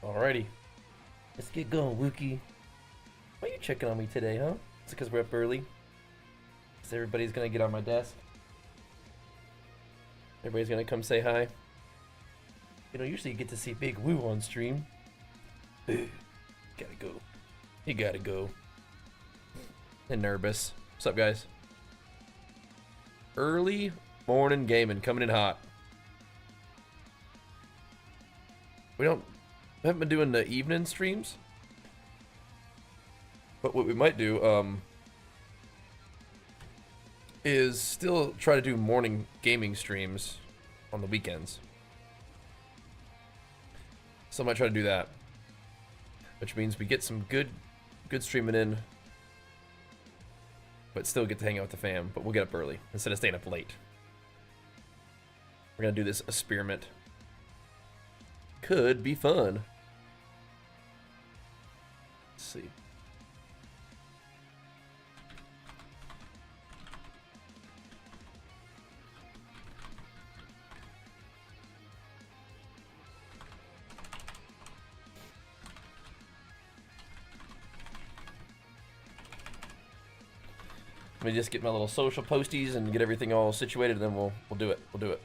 Alrighty. Let's get going, Wookie. Why are you checking on me today, huh? Is it because we're up early? Because everybody's gonna get on my desk? Everybody's gonna come say hi? You know, usually you get to see Big Woo on stream. Gotta go. You gotta go. And nervous. What's up, guys? Early morning gaming coming in hot. We haven't been doing the evening streams. But what we might do, is still try to do morning gaming streams on the weekends. So I might try to do that. Which means we get some good streaming in, but still get to hang out with the fam, but we'll get up early instead of staying up late. We're gonna do this experiment. Could be fun. Let's see. Let me just get my little social posties and get everything all situated, and then we'll do it. We'll do it.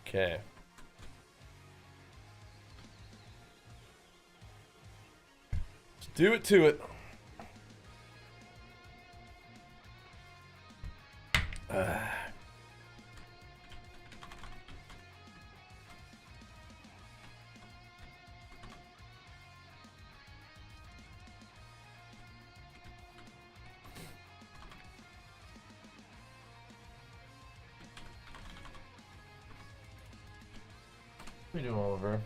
Okay. Let's do it to it. What are you doing, Oliver?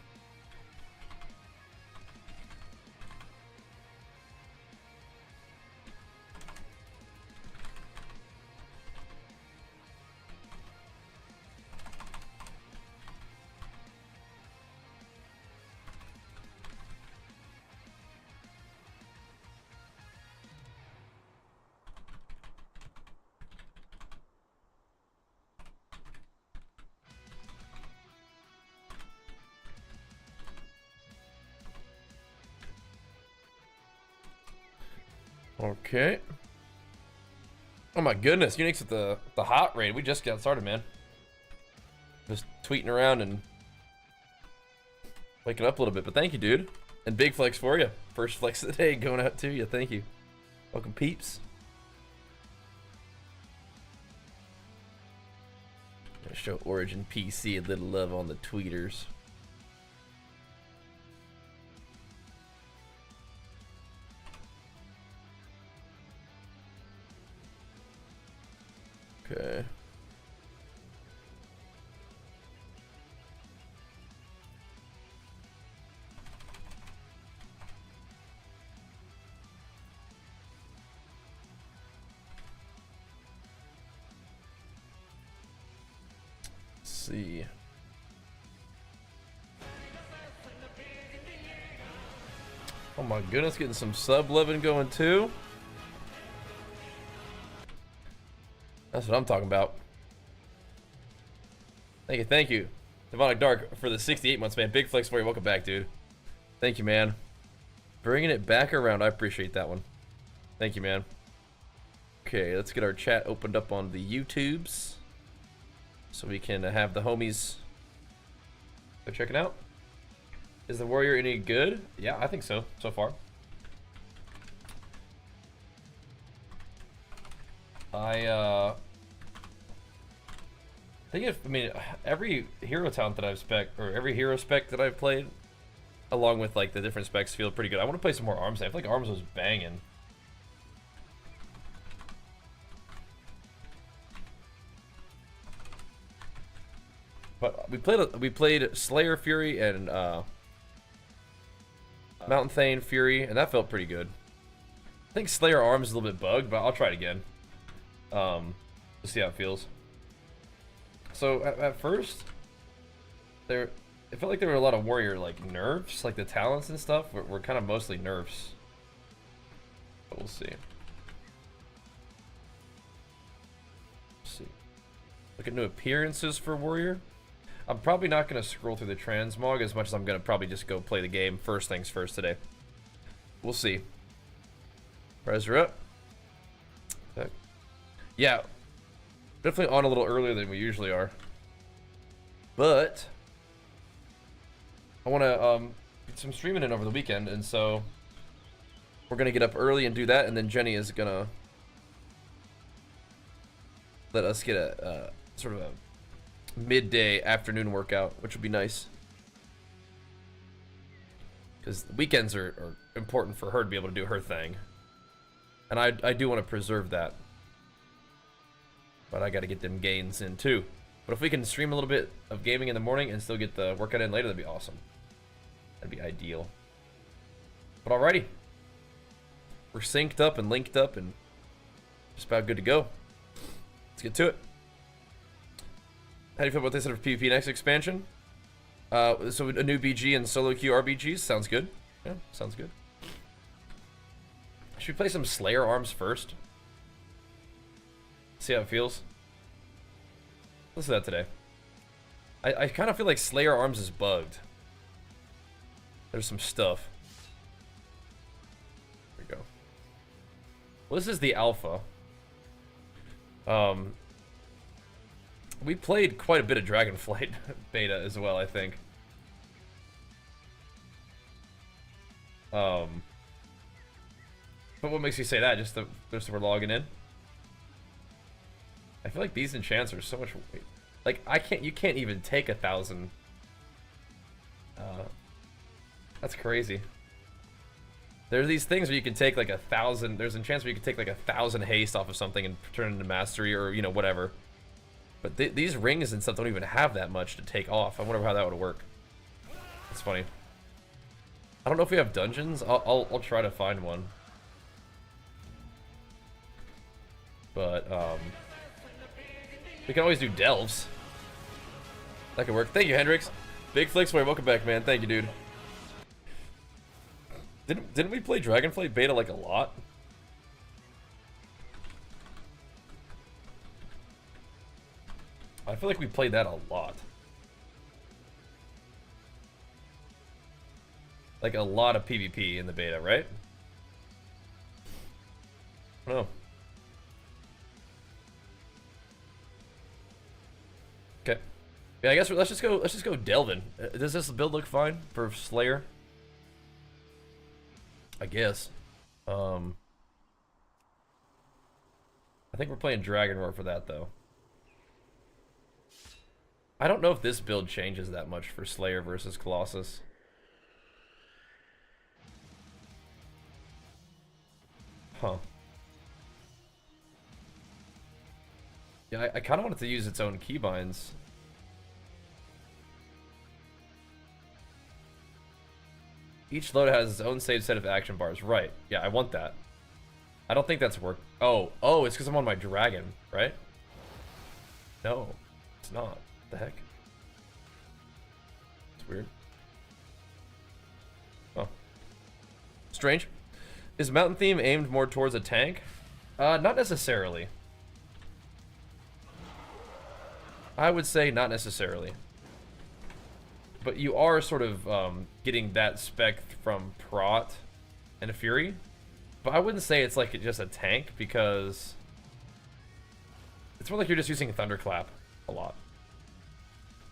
Okay. Oh my goodness, Unix at the hot raid. We just got started, man. Just tweeting around and waking up a little bit, but thank you, dude. And big flex for you. First flex of the day going out to you. Thank you. Welcome, peeps. Gonna show Origin PC a little love on the tweeters. Okay. Let's see. Oh my goodness, getting some sub loving going too. That's what I'm talking about. Thank you, thank you. Devonic Dark for the 68 months, man. Big flex for you. Welcome back, dude. Thank you, man. Bringing it back around. I appreciate that one. Thank you, man. Okay, let's get our chat opened up on the YouTubes so we can have the homies go check it out. Is the Warrior any good? Yeah, I think so, so far. I mean, every hero talent that I've spec, or every hero spec that I've played, along with like the different specs, feel pretty good. I want to play some more arms. I feel like arms was banging. But we played Slayer Fury and Mountain Thane Fury, and that felt pretty good. I think Slayer Arms is a little bit bugged, but I'll try it again. To see how it feels. So at first, it felt like there were a lot of warrior like nerfs, like the talents and stuff were kind of mostly nerfs. But we'll see. Let's see. Look at new appearances for Warrior. I'm probably not going to scroll through the transmog as much as I'm going to probably just go play the game first things first today. We'll see. Res her up. Okay. Yeah. Definitely on a little earlier than we usually are. But I want to get some streaming in over the weekend, and so we're going to get up early and do that, and then Jenny is going to let us get a sort of a midday afternoon workout, which would be nice. Because weekends are important for her to be able to do her thing. And I do want to preserve that. But I got to get them gains in too. But if we can stream a little bit of gaming in the morning and still get the workout in later, that'd be awesome. That'd be ideal. But alrighty. We're synced up and linked up and just about good to go. Let's get to it. How do you feel about this sort of PvP next expansion? So a new BG and solo queue RBGs? Sounds good. Yeah, sounds good. Should we play some Slayer arms first? See how it feels? Let's do that today. I kind of feel like Slayer arms is bugged. There's some stuff. There we go. Well, this is the alpha. We played quite a bit of Dragonflight beta as well, I think. But what makes you say that? Just that we're logging in? I feel like these enchants are so much weight. Like you can't even take 1,000. That's crazy. There are these things where you can take like 1,000. There's enchants where you can take like 1,000 haste off of something and turn it into mastery, or you know, whatever. But these rings and stuff don't even have that much to take off. I wonder how that would work. That's funny. I don't know if we have dungeons. I'll try to find one. But we can always do delves. That could work. Thank you, Hendrix. Big Flicks, welcome back, man. Thank you, dude. Didn't we play Dragonflight beta like a lot? I feel like we played that a lot. Like a lot of PvP in the beta, right? I don't know. Okay. Yeah, I guess let's just go delving. Does this build look fine for Slayer? I guess. I think we're playing Dragon Roar for that though. I don't know if this build changes that much for Slayer versus Colossus. Huh. Yeah, I kind of want it to use its own keybinds. Each load has its own saved set of action bars. Right. Yeah, I want that. I don't think that's work. Oh, it's because I'm on my dragon, right? No, it's not. What the heck? It's weird. Oh. Strange. Is Mountain Theme aimed more towards a tank? Not necessarily. I would say not necessarily. But you are sort of getting that spec from Prot and Fury. But I wouldn't say it's like just a tank, because it's more like you're just using Thunderclap a lot.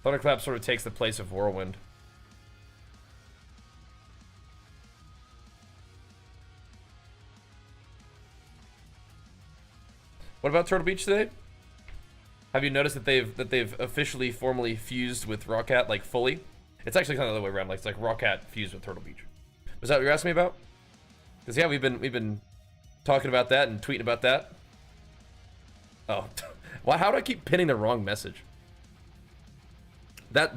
Thunderclap sort of takes the place of Whirlwind. What about Turtle Beach today? Have you noticed that they've officially formally fused with Roccat, like fully? It's actually kind of the other way around. Like it's like Roccat fused with Turtle Beach. Was that what you're asking me about? Because yeah, we've been talking about that and tweeting about that. Oh, well, how do I keep pinning the wrong message? That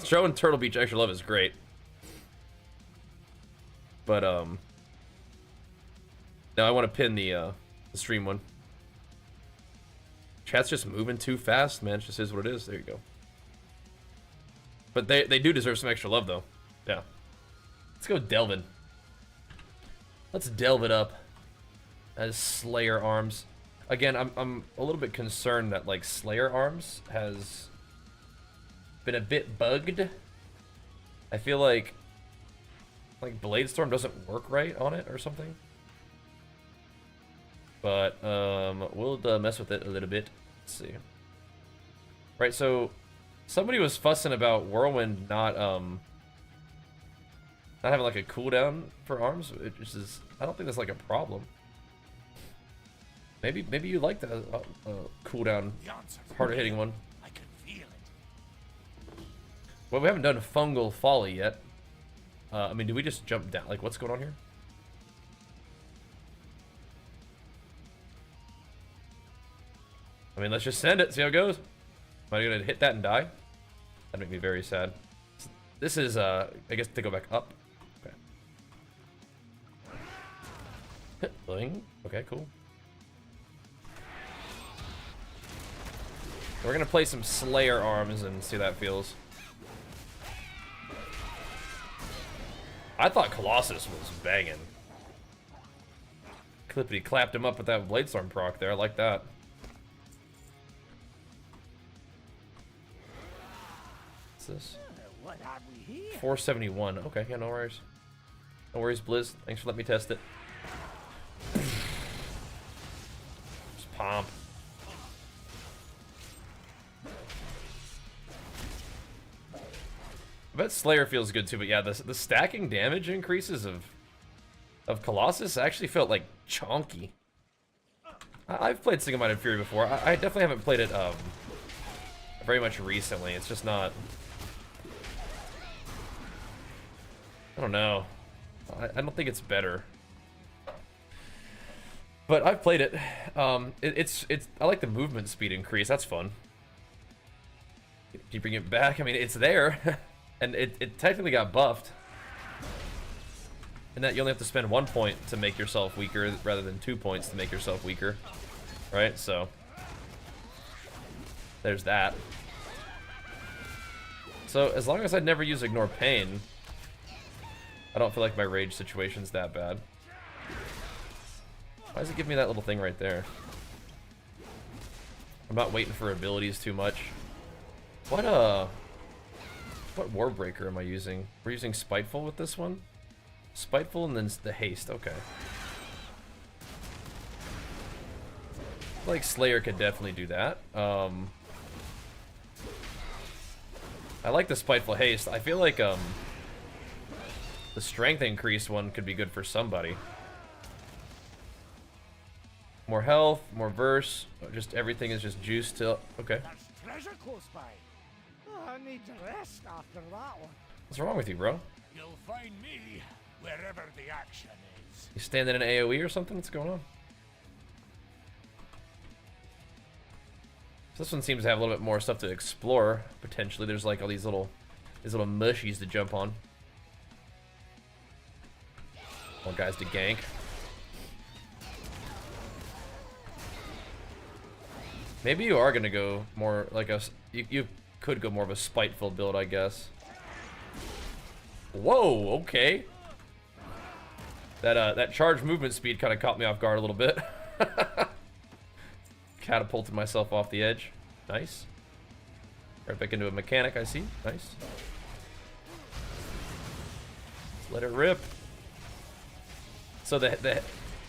showing Turtle Beach extra love is great, but no, I want to pin the stream one. Chat's just moving too fast, man. It just is what it is. There you go. But they do deserve some extra love, though. Yeah. Let's go delving. Let's delve it up. as Slayer arms. Again, I'm a little bit concerned that like Slayer arms has been a bit bugged. I feel like Blade Storm doesn't work right on it or something. But we'll mess with it a little bit. Let's see. Right, so somebody was fussing about Whirlwind not having like a cooldown for arms, which is, I don't think that's like a problem. Maybe you like the cooldown, harder hitting one. I can feel it. Well, we haven't done Fungal Folly yet. I mean, do we just jump down? Like, what's going on here? I mean, let's just send it, see how it goes. Am I gonna hit that and die? That'd make me very sad. This is, I guess, to go back up. Okay. Bling. Okay, cool. We're gonna play some Slayer arms and see how that feels. I thought Colossus was banging. Clippity clapped him up with that Bladestorm proc there. I like that. What's this? What have we here? 471. Okay, yeah, no worries. No worries, Blizz. Thanks for letting me test it. Just pomp. I bet Slayer feels good too, but yeah, the stacking damage increases of Colossus actually felt like chonky. I've played Single-Minded Fury before. I definitely haven't played it very much recently. It's just not. I don't know. I don't think it's better. But I've played it. It's I like the movement speed increase. That's fun. Keep bringing it back. I mean, it's there. And it technically got buffed. And that you only have to spend 1 point to make yourself weaker rather than 2 points to make yourself weaker. Right? So there's that. So as long as I never use Ignore Pain, I don't feel like my rage situation's that bad. Why does it give me that little thing right there? I'm not waiting for abilities too much. What Warbreaker am I using? We're using Spiteful with this one? Spiteful and then the Haste, okay. Like Slayer could definitely do that. I like the Spiteful Haste. I feel like the Strength increase one could be good for somebody. More health, more verse, just everything is just juiced till, okay. There's treasure close by. Oh, I need to rest after that one. What's wrong with you, bro? You'll find me wherever the action is. You standing in AoE or something? What's going on? So this one seems to have a little bit more stuff to explore, potentially. There's like all these little mushies to jump on. More guys to gank. Maybe you are gonna go more like a. You could go more of a spiteful build, I guess. Whoa, okay. That charge movement speed kind of caught me off guard a little bit. Catapulted myself off the edge. Nice. Right back into a mechanic, I see. Nice. Let's let it rip. So the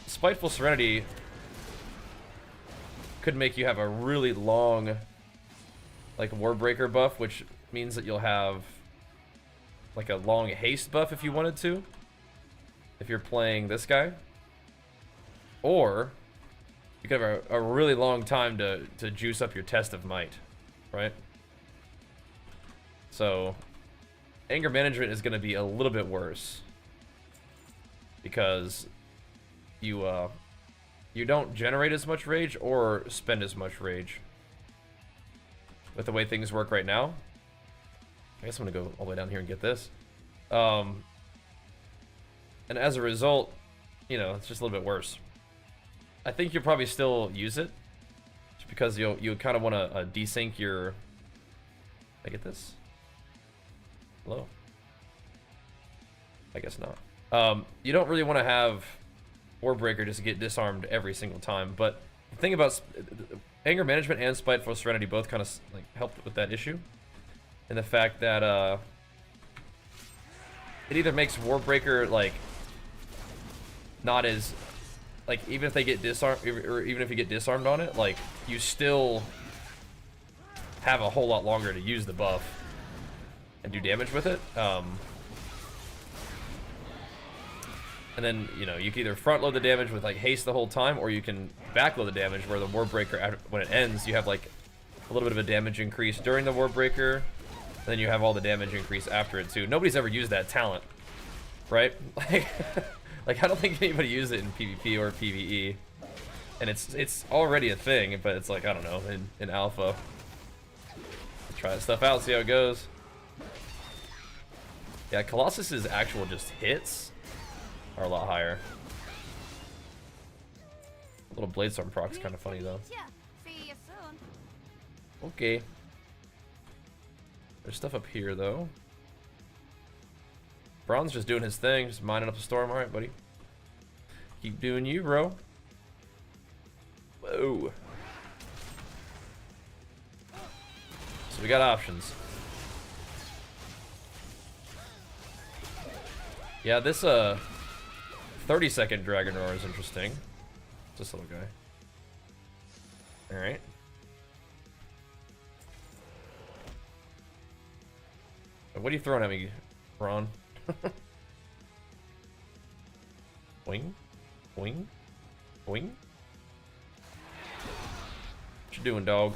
Spiteful Serenity could make you have a really long like Warbreaker buff, which means that you'll have like a long haste buff if you wanted to, if you're playing this guy. Or you could have a really long time to juice up your Test of Might, right? So anger management is going to be a little bit worse because you don't generate as much rage or spend as much rage with the way things work right now. I guess I'm gonna go all the way down here and get this. And as a result, you know, it's just a little bit worse. I think you'll probably still use it just because you kind of want to desync your. I get this. Hello. I guess not. You don't really want to have Warbreaker just get disarmed every single time. But the thing about anger management and spiteful serenity both kind of like helped with that issue, and the fact that it either makes Warbreaker like not as like, even if they get disarmed, or even if you get disarmed on it, like you still have a whole lot longer to use the buff and do damage with it. And then, you know, you can either front load the damage with like haste the whole time, or you can back load the damage where the Warbreaker, when it ends, you have like a little bit of a damage increase during the Warbreaker, and then you have all the damage increase after it too. Nobody's ever used that talent, right? Like I don't think anybody used it in PvP or PvE, and it's already a thing, but it's like, I don't know, in alpha. Try that stuff out, see how it goes. Yeah, Colossus's actual just hits are a lot higher. Little Bladestorm proc's kind of funny though. See you soon. Okay. There's stuff up here though. Braun's just doing his thing, just mining up the storm. Alright, buddy. Keep doing you, bro. Whoa. So we got options. Yeah, this 30-second Dragon Roar is interesting. This little guy. Alright. What are you throwing at me, Braun? Boing, boing, boing. What you doing, dog?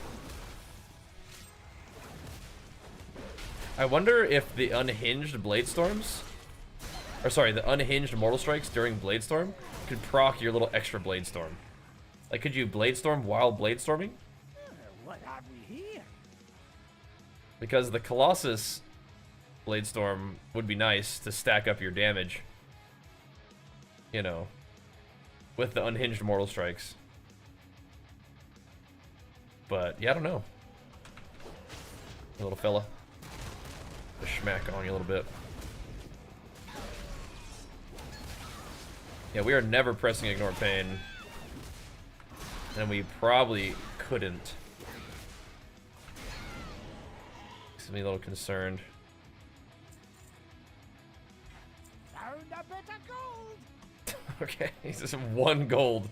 I wonder if the unhinged Bladestorms, or sorry, the unhinged Mortal Strikes during Bladestorm could proc your little extra Bladestorm. Like, could you Bladestorm while Bladestorming? What have we here? Because the Colossus Bladestorm would be nice to stack up your damage, you know, with the unhinged Mortal Strikes. But yeah, I don't know. Little fella. A schmack on you a little bit. Yeah, we are never pressing ignore pain. And we probably couldn't. Makes me a little concerned. Found a bit of gold. Okay, he's just 1 gold.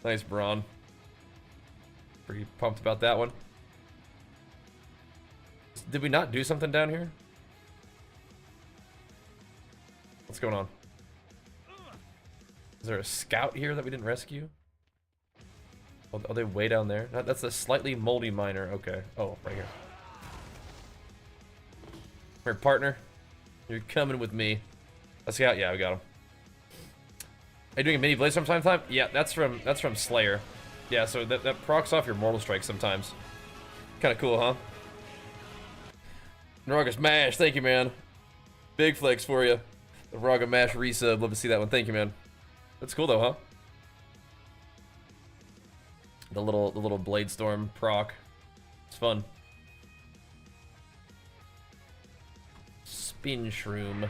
Nice, Braun. Pretty pumped about that one. Did we not do something down here? What's going on? Is there a scout here that we didn't rescue? Oh, are they way down there? That's a slightly moldy miner. Okay. Oh, right here. Here, partner. You're coming with me. A scout? Yeah, we got him. Are you doing a mini blaze from time to time? Yeah, that's from Slayer. Yeah, so that procs off your Mortal Strike sometimes. Kind of cool, huh? Naraga Mash, thank you, man. Big flex for you. The Raga Mash resub, love to see that one. Thank you, man. That's cool though, huh? The little Bladestorm proc. It's fun. Spin Shroom.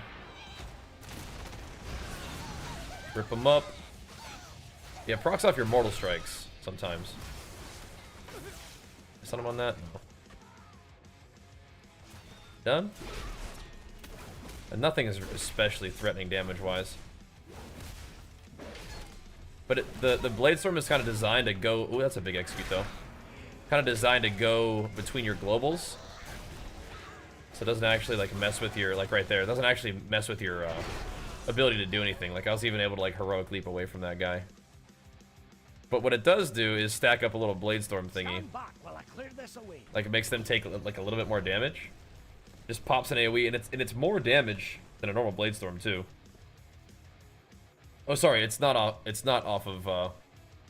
Rip them up. Yeah, procs off your Mortal Strikes sometimes. Stun him on that? No. Done? And nothing is especially threatening damage-wise. But the Bladestorm is kind of designed to go... Ooh, that's a big execute, though. Kind of designed to go between your globals. So it doesn't actually, like, mess with your... Like, right there. It doesn't actually mess with your ability to do anything. Like, I was even able to, like, heroic leap away from that guy. But what it does do is stack up a little Bladestorm thingy. Stand back while I clear this away. Like, it makes them take, like, a little bit more damage. Just pops an AoE, and it's more damage than a normal Bladestorm, too. Oh, sorry, it's not off of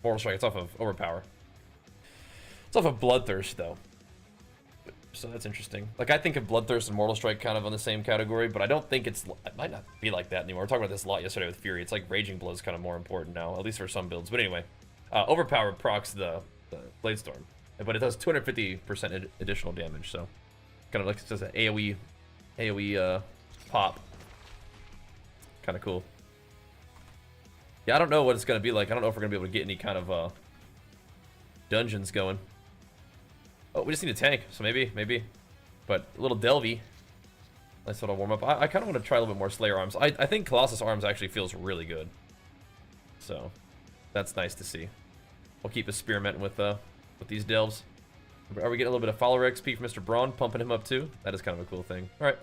Mortal Strike. It's off of Overpower. It's off of Bloodthirst, though. So that's interesting. Like, I think of Bloodthirst and Mortal Strike kind of on the same category, but I don't think it might not be like that anymore. We were talking about this a lot yesterday with Fury. It's like Raging Blow is kind of more important now, at least for some builds. But anyway, Overpower procs the Bladestorm, but it does 250% additional damage. So kind of like it's just an AoE pop. Kind of cool. Yeah, I don't know what it's gonna be like. I don't know if we're gonna be able to get any kind of dungeons going. Oh, we just need a tank, so maybe. But a little Delvey. Nice little warm up. I kind of want to try a little bit more Slayer arms. I think Colossus arms actually feels really good. So that's nice to see. We'll keep experimenting with these delves. Are we getting a little bit of follower XP from Mr. Braun, pumping him up too? That is kind of a cool thing. All right,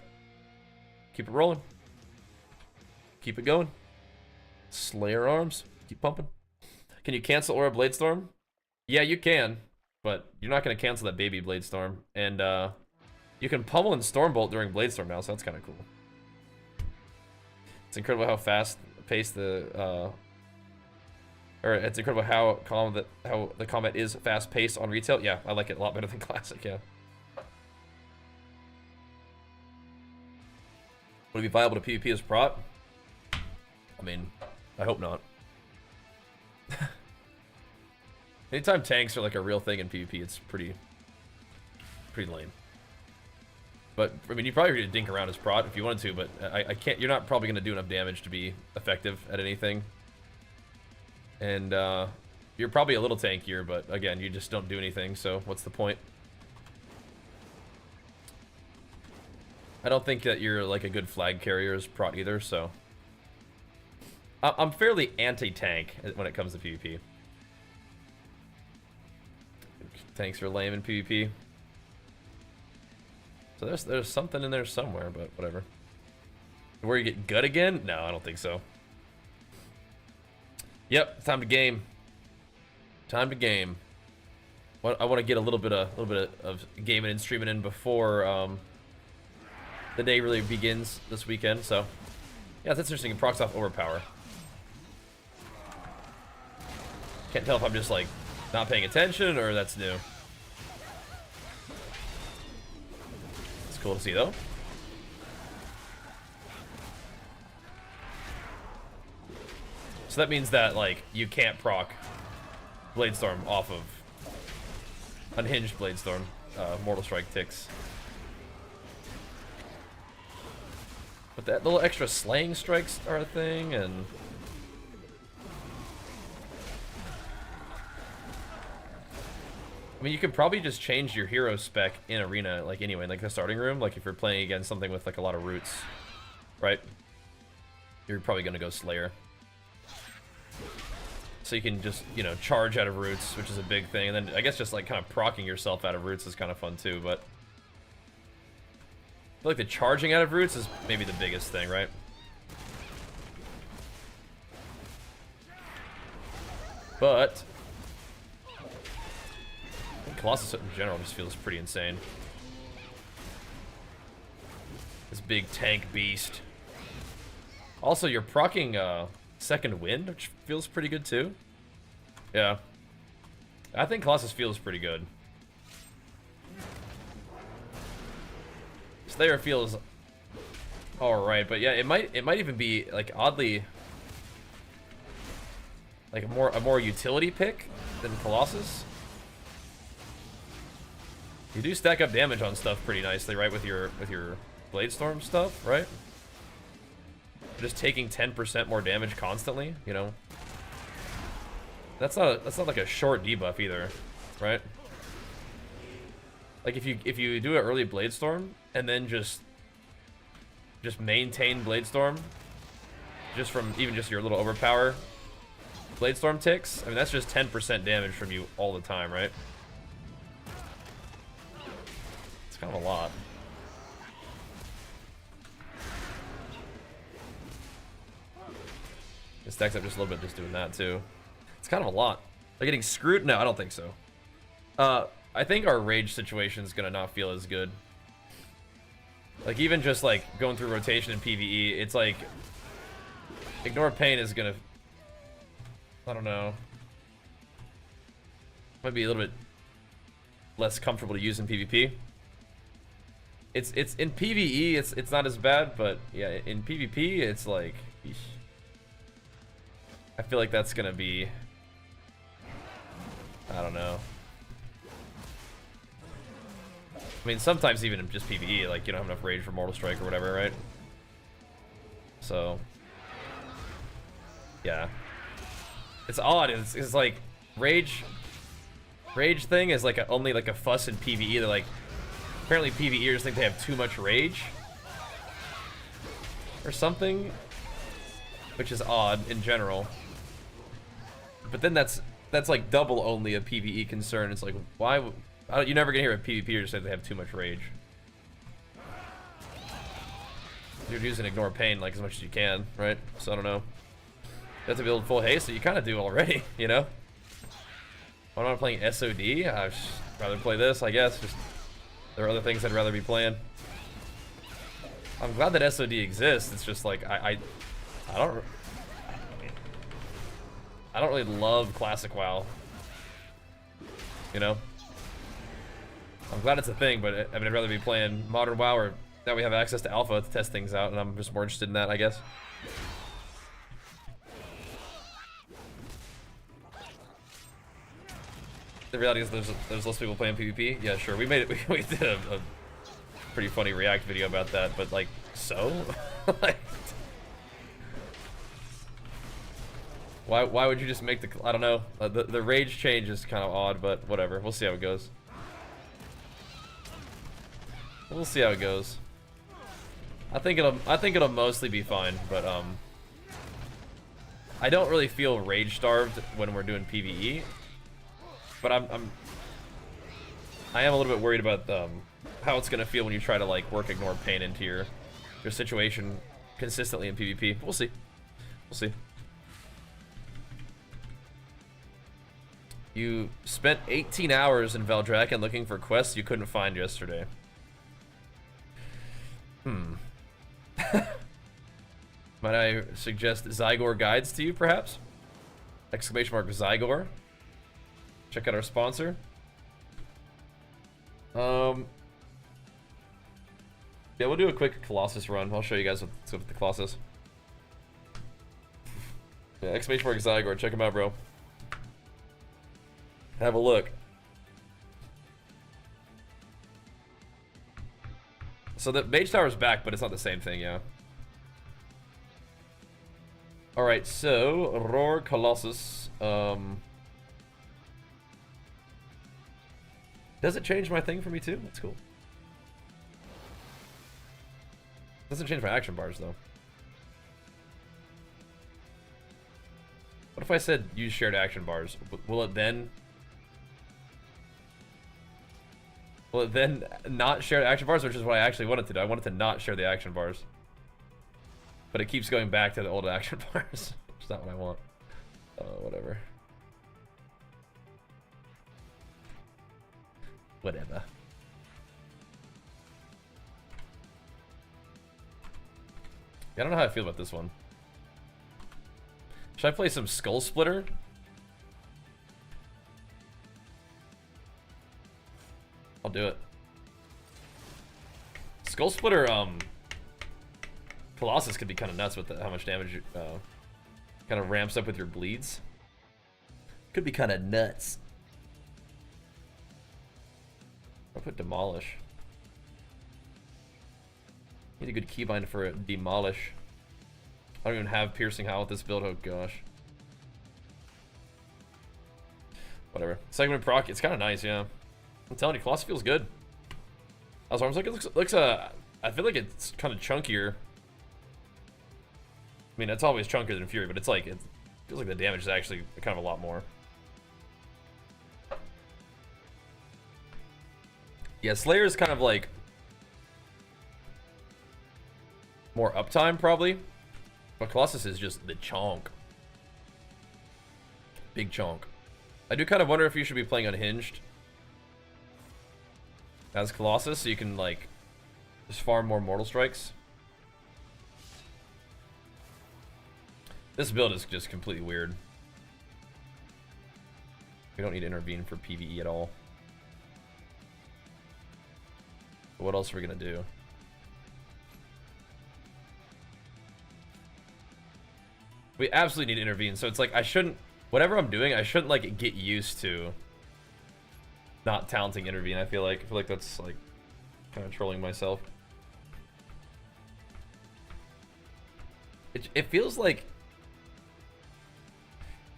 keep it rolling. Keep it going. Slayer arms, keep pumping. Can you cancel Aura Bladestorm? Yeah, you can, but you're not going to cancel that baby Bladestorm. And you can pummel and Stormbolt during Bladestorm now, so that's kind of cool. It's incredible how fast paced the it's incredible how the combat is fast paced on retail. Yeah, I like it a lot better than classic. Yeah. Would it be viable to PvP as prot? I mean, I hope not. Anytime tanks are like a real thing in PvP, it's pretty lame. But I mean, you probably could dink around as prot if you wanted to, but I can't. You're not probably going to do enough damage to be effective at anything. And you're probably a little tankier, but again, you just don't do anything. So what's the point? I don't think that you're like a good flag carrier as prot either. So I'm fairly anti-tank when it comes to PvP. Tanks are lame in PvP. So there's something in there somewhere, but whatever. Where you get gut again? No, I don't think so. Yep, time to game. Time to game. I want to get a little bit of gaming and streaming in before the day really begins this weekend. So yeah, that's interesting. It procs off overpower. Can't tell if I'm just like not paying attention or that's new. It's cool to see though. So that means that like you can't proc Bladestorm off of unhinged Bladestorm Mortal Strike ticks. But that little extra slaying strikes are a thing, and I mean, you could probably just change your hero spec in arena, like anyway, like the starting room. Like if you're playing against something with like a lot of roots, right? You're probably gonna go Slayer. So you can just, you know, charge out of roots, which is a big thing, and then I guess just like kind of proccing yourself out of roots is kind of fun too. But I feel like the charging out of roots is maybe the biggest thing, right? But Colossus in general just feels pretty insane. This big tank beast. Also, you're proccing Second Wind, which feels pretty good too. Yeah. I think Colossus feels pretty good. Slayer feels alright, but yeah, it might even be like oddly like a more utility pick than Colossus. You do stack up damage on stuff pretty nicely, right? With your Bladestorm stuff, right? Just taking 10% more damage constantly, you know. That's not like a short debuff either, right? Like if you do an early Bladestorm and then just maintain Bladestorm, just from even just your little overpower Bladestorm ticks, I mean that's just 10% damage from you all the time, right? It's kind of a lot. It stacks up just a little bit just doing that too. It's kind of a lot. They're getting screwed? No, I don't think so. I think our rage situation is gonna not feel as good. Like even just like going through rotation in PvE, it's like ignore pain is gonna, I don't know, might be a little bit less comfortable to use in PvP. It's in PvE it's not as bad, but yeah, in PvP it's like, eesh. I feel like that's gonna be, I don't know. I mean, sometimes even in just PvE, like you don't have enough rage for Mortal Strike or whatever, right? So, yeah. It's odd. It's like rage thing is like only like a fuss in PvE. They're like, apparently PvEers think they have too much rage or something, which is odd in general. But then that's like double only a PvE concern. It's like, why? You're never gonna hear a PvPer say they have too much rage. You're using ignore pain like as much as you can, right? So I don't know. You have to build full haste, so you kind of do already, you know? When I'm playing SOD, I'd rather play this, I guess. Just there are other things I'd rather be playing. I'm glad that SOD exists. It's just like I don't really love classic WoW. You know? I'm glad it's a thing, but I mean, I'd rather be playing modern WoW or that we have access to alpha to test things out, and I'm just more interested in that, I guess. The reality is there's less people playing PvP. Yeah, sure. We made it. We did a pretty funny React video about that, but like, so? Like, why would you just make the? I don't know. The rage change is kind of odd, but whatever. We'll see how it goes. We'll see how it goes. I think it'll mostly be fine, but I don't really feel rage starved when we're doing PvE. But I am a little bit worried about how it's gonna feel when you try to like work ignore pain into your situation consistently in PvP. We'll see. We'll see. You spent 18 hours in Valdrakken looking for quests you couldn't find yesterday. Might I suggest Zygor guides to you, perhaps? Exclamation mark Zygor. Check out our sponsor. Yeah, we'll do a quick Colossus run. I'll show you guys what's up with the Colossus. Yeah, exclamation mark Zygor. Check him out, bro. Have a look. So the Mage Tower's back, but it's not the same thing, yeah. Alright, so Roar Colossus. Does it change my thing for me too? That's cool. Doesn't change my action bars though. What if I said use shared action bars? Will it then not share the action bars, which is what I actually wanted to do? I wanted to not share the action bars. But it keeps going back to the old action bars. Which is not what I want. Whatever. Whatever. Yeah, I don't know how I feel about this one. Should I play some Skull Splitter? I'll do it. Skull Splitter, Colossus could be kind of nuts with how much damage kind of ramps up with your bleeds. Could be kind of nuts. I'll put Demolish. Need a good keybind for it. Demolish. I don't even have Piercing Howl with this build. Oh gosh. Whatever. Segment proc, it's kind of nice, yeah. I'm telling you, Colossus feels good. I was like, it looks I feel like it's kind of chunkier. I mean, it's always chunkier than Fury, but it's like, it feels like the damage is actually kind of a lot more. Yeah, Slayer is kind of like more uptime, probably. But Colossus is just the chonk. Big chonk. I do kind of wonder if you should be playing Unhinged as Colossus, so you can, like, just farm more Mortal Strikes. This build is just completely weird. We don't need to intervene for PvE at all. But what else are we gonna do? We absolutely need to intervene, so it's like I shouldn't, whatever I'm doing, I shouldn't like get used to not talenting intervene. I feel like that's like kind of trolling myself. It feels like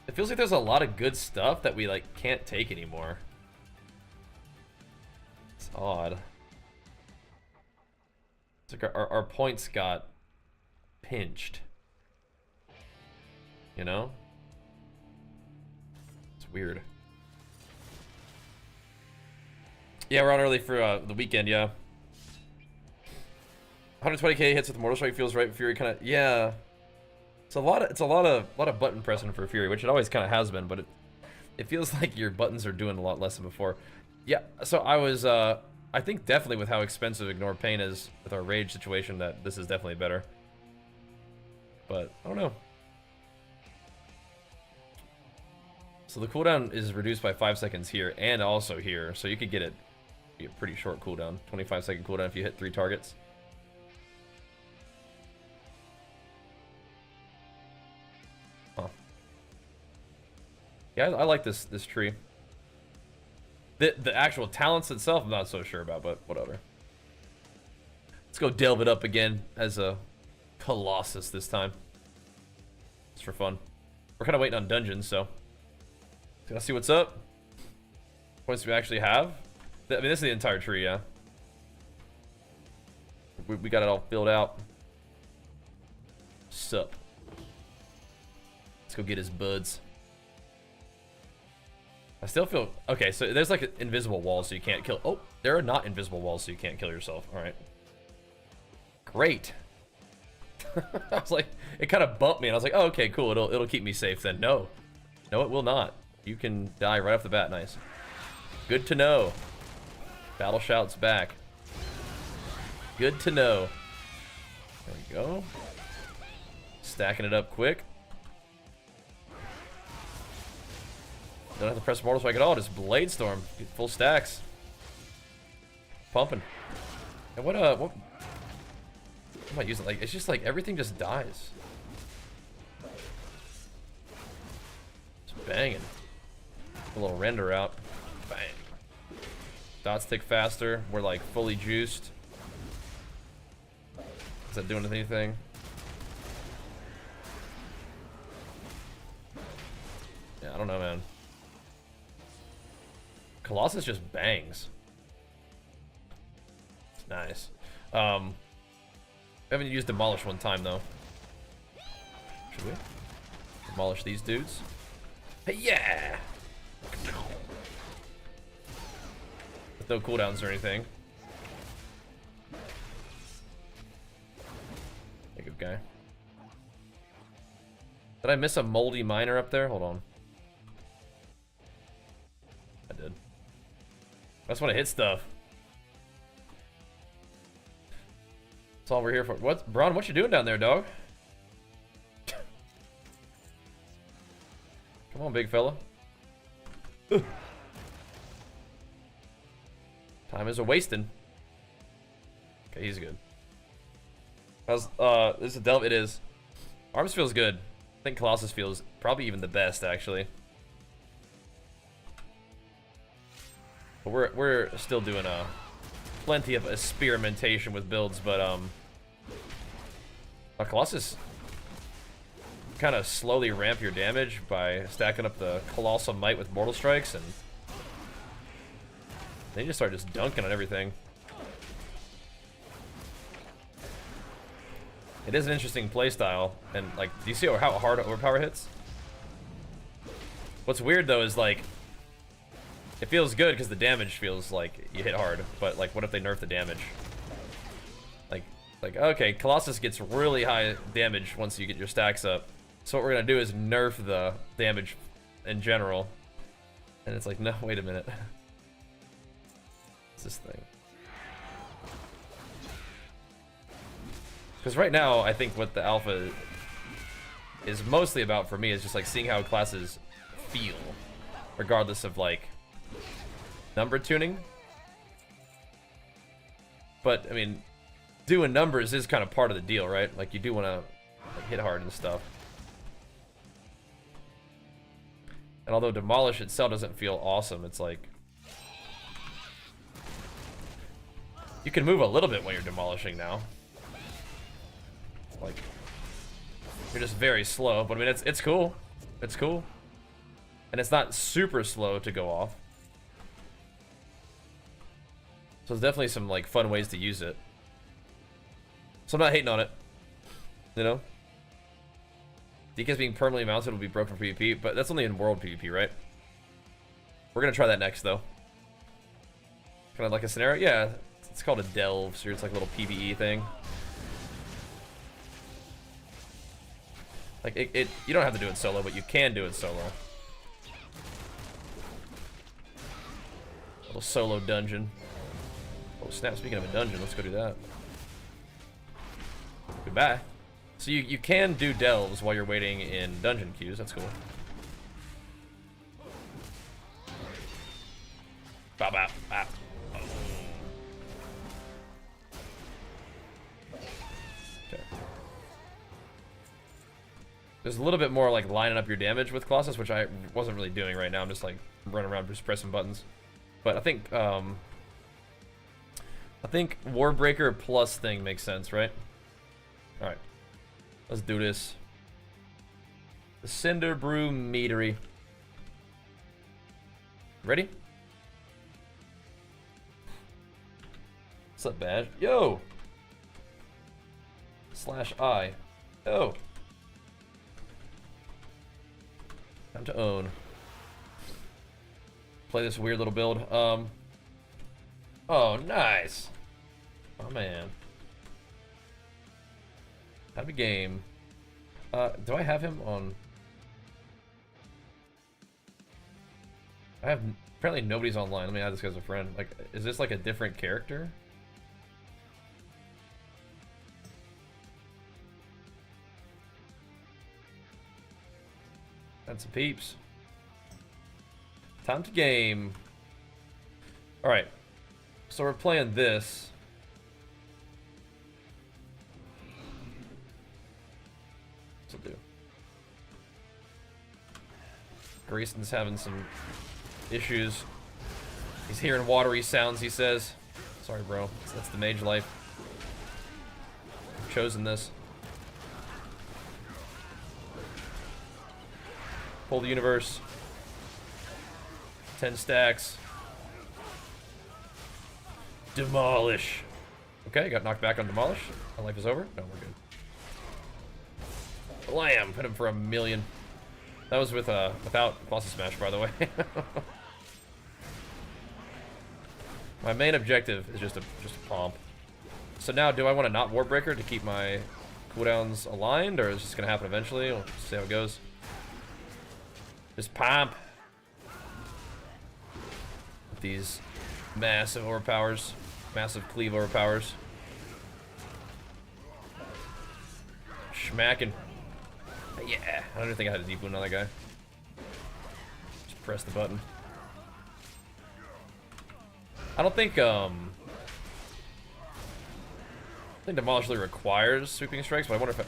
It feels like there's a lot of good stuff that we like can't take anymore. It's odd. It's like our points got pinched. You know? It's weird. Yeah, we're on early for the weekend, yeah. 120k hits with Mortal Strike feels right. Fury kind of, yeah. It's a lot of button pressing for Fury, which it always kind of has been, but it feels like your buttons are doing a lot less than before. Yeah, so I was I think definitely with how expensive Ignore Pain is with our rage situation that this is definitely better. But I don't know. So the cooldown is reduced by 5 seconds here and also here, so you could get it be a pretty short cooldown, 25-second cooldown if you hit 3 targets. Huh. Yeah, I like this tree. The actual talents itself, I'm not so sure about, but whatever. Let's go delve it up again as a Colossus this time. Just for fun. We're kind of waiting on dungeons, so let's see what's up. Points we actually have. I mean, this is the entire tree, yeah. We got it all filled out. Sup. Let's go get his buds. I still feel... Okay, so there's like an invisible wall so you can't kill... Oh, there are not invisible walls so you can't kill yourself. Alright. Great. I was like... It kind of bumped me and I was like, oh, okay, cool. It'll keep me safe then. No. No, it will not. You can die right off the bat. Nice. Good to know. Battle shout's back. Good to know. There we go. Stacking it up quick. Don't have to press Mortal Strike at all, just Blade Storm. Get full stacks. Pumping. And what am I using? Like, it's just like everything just dies. Just banging. A little render out. Bang. Dots tick faster. We're like fully juiced. Is that doing anything? Yeah, I don't know, man. Colossus just bangs. It's nice. I haven't used Demolish one time though. Should we? Demolish these dudes. Hey, yeah! With no cooldowns or anything. Hey, good guy. Did I miss a moldy miner up there? Hold on. I did. I just want to hit stuff. That's all we're here for. What, Braun? What you doing down there, dog? Come on, big fella. Time is a wasting. Okay, he's good. How's this is a delve? It is. Arms feels good. I think Colossus feels probably even the best, actually. But we're still doing plenty of experimentation with builds, but Colossus kind of slowly ramp your damage by stacking up the Colossal Might with Mortal Strikes, and then you just start just dunking on everything. It is an interesting playstyle, and like, do you see how hard Overpower hits? What's weird though is like, it feels good because the damage feels like you hit hard, but like, what if they nerf the damage? Like okay, Colossus gets really high damage once you get your stacks up. So what we're gonna do is nerf the damage in general, and it's like, no, wait a minute. What's this thing? Because right now, I think what the alpha is mostly about for me is just like seeing how classes feel, regardless of like number tuning. But I mean, doing numbers is kind of part of the deal, right? Like, you do want to like, hit hard and stuff. And although Demolish itself doesn't feel awesome, it's like you can move a little bit when you're demolishing now. Like, you're just very slow, but I mean, it's cool. It's cool. And it's not super slow to go off. So there's definitely some like fun ways to use it. So I'm not hating on it. You know? DKs being permanently mounted will be broken for PvP, but that's only in world PvP, right? We're gonna try that next though. Kind of like a scenario? Yeah, it's called a delve, so it's like a little PvE thing. Like you don't have to do it solo, but you can do it solo. Little solo dungeon. Oh snap, speaking of a dungeon, let's go do that. Goodbye. So you can do delves while you're waiting in dungeon queues, that's cool. Bow, bow, bow. Okay. There's a little bit more like lining up your damage with Colossus, which I wasn't really doing right now. I'm just like running around just pressing buttons. But I think Warbreaker plus thing makes sense, right? All right, let's do this. The Cinder Brew Meadery. Ready? What's up, Badge? Yo! /I. Yo! Time to own. Play this weird little build. Oh, nice! Oh, man. Have a game. Do I have him on? I have... Apparently nobody's online. Let me add this guy as a friend. Like, is this like a different character? That's some peeps. Time to game. Alright. So we're playing this. This'll do. Grayson's having some issues. He's hearing watery sounds, he says. Sorry, bro. That's the mage life. I've chosen this. Pull the universe. 10 stacks. Demolish. Okay, got knocked back on demolish. My life is over. No, we're good. Blam! Hit him for 1,000,000. That was with without Colossus Smash, by the way. My main objective is just a pomp. So now, do I want to not Warbreaker to keep my cooldowns aligned, or is this gonna happen eventually? We'll see how it goes. Just pomp. With these massive overpowers, massive cleave overpowers. Schmacking. Yeah, I don't think I had a deep wound on that guy. Just press the button. I don't think Demolish really requires sweeping strikes, but I wonder if it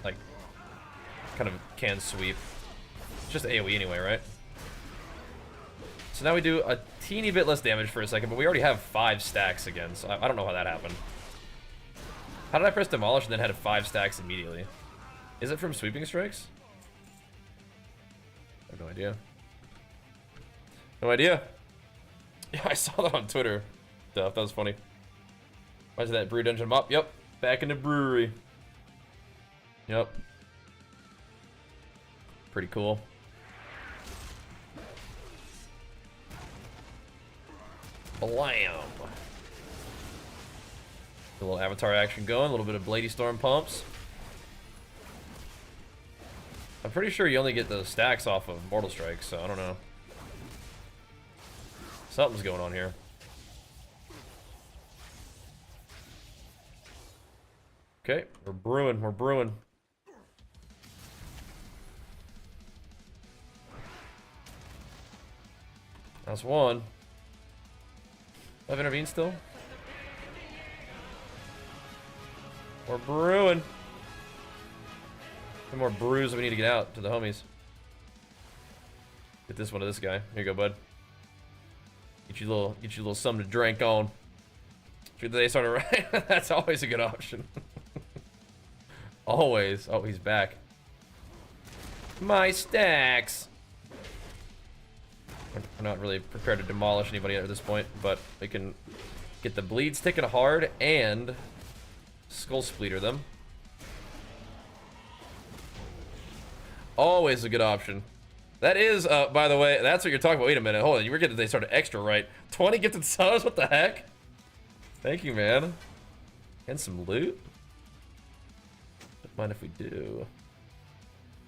like kind of can sweep. It's just AoE anyway, right? So now we do a teeny bit less damage for a second, but we already have 5 stacks again, so I don't know how that happened. How did I press Demolish and then had 5 stacks immediately? Is it from sweeping strikes? I have no idea. No idea. Yeah, I saw that on Twitter. That was funny. Why is that brew dungeon mop? Yep, back in the brewery. Yep. Pretty cool. Blam! A little avatar action going, a little bit of Blady Storm pumps. I'm pretty sure you only get those stacks off of Mortal Strike, so I don't know. Something's going on here. Okay, we're brewing, we're brewing. That's one. Have intervened still? We're brewing. Some more brews that we need to get out to the homies. Get this one to this guy. Here you go, bud. Get you a little something to drink on. Should the day started right? That's always a good option. Always. Oh, he's back. My stacks. We're not really prepared to demolish anybody at this point, but we can get the bleeds ticking hard and skull splinter them. Always a good option. That is, by the way, that's what you're talking about. Wait a minute, hold on. You were getting they started extra right. 20 gifted subs. What the heck? Thank you, man. And some loot. Don't mind if we do.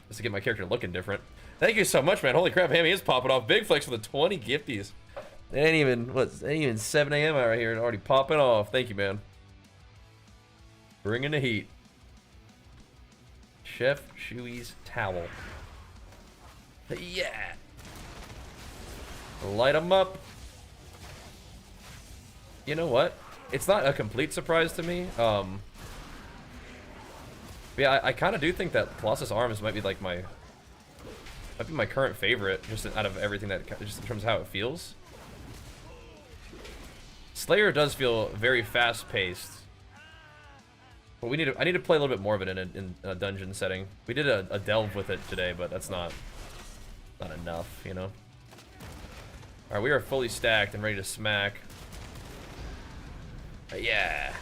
Just to get my character looking different. Thank you so much, man. Holy crap, Hammy is popping off. Big flex for the 20 gifties. It ain't even 7 a.m. out right here and already popping off. Thank you, man. Bringing the heat. Chef Chewy's towel. Yeah. Light them up. You know what? It's not a complete surprise to me. Yeah, I kind of do think that Colossus Arms might be like my current favorite, just out of everything that, just in terms of how it feels. Slayer does feel very fast-paced, but I need to play a little bit more of it in a dungeon setting. We did a delve with it today, but that's not enough, you know. All right, we are fully stacked and ready to smack. Yeah.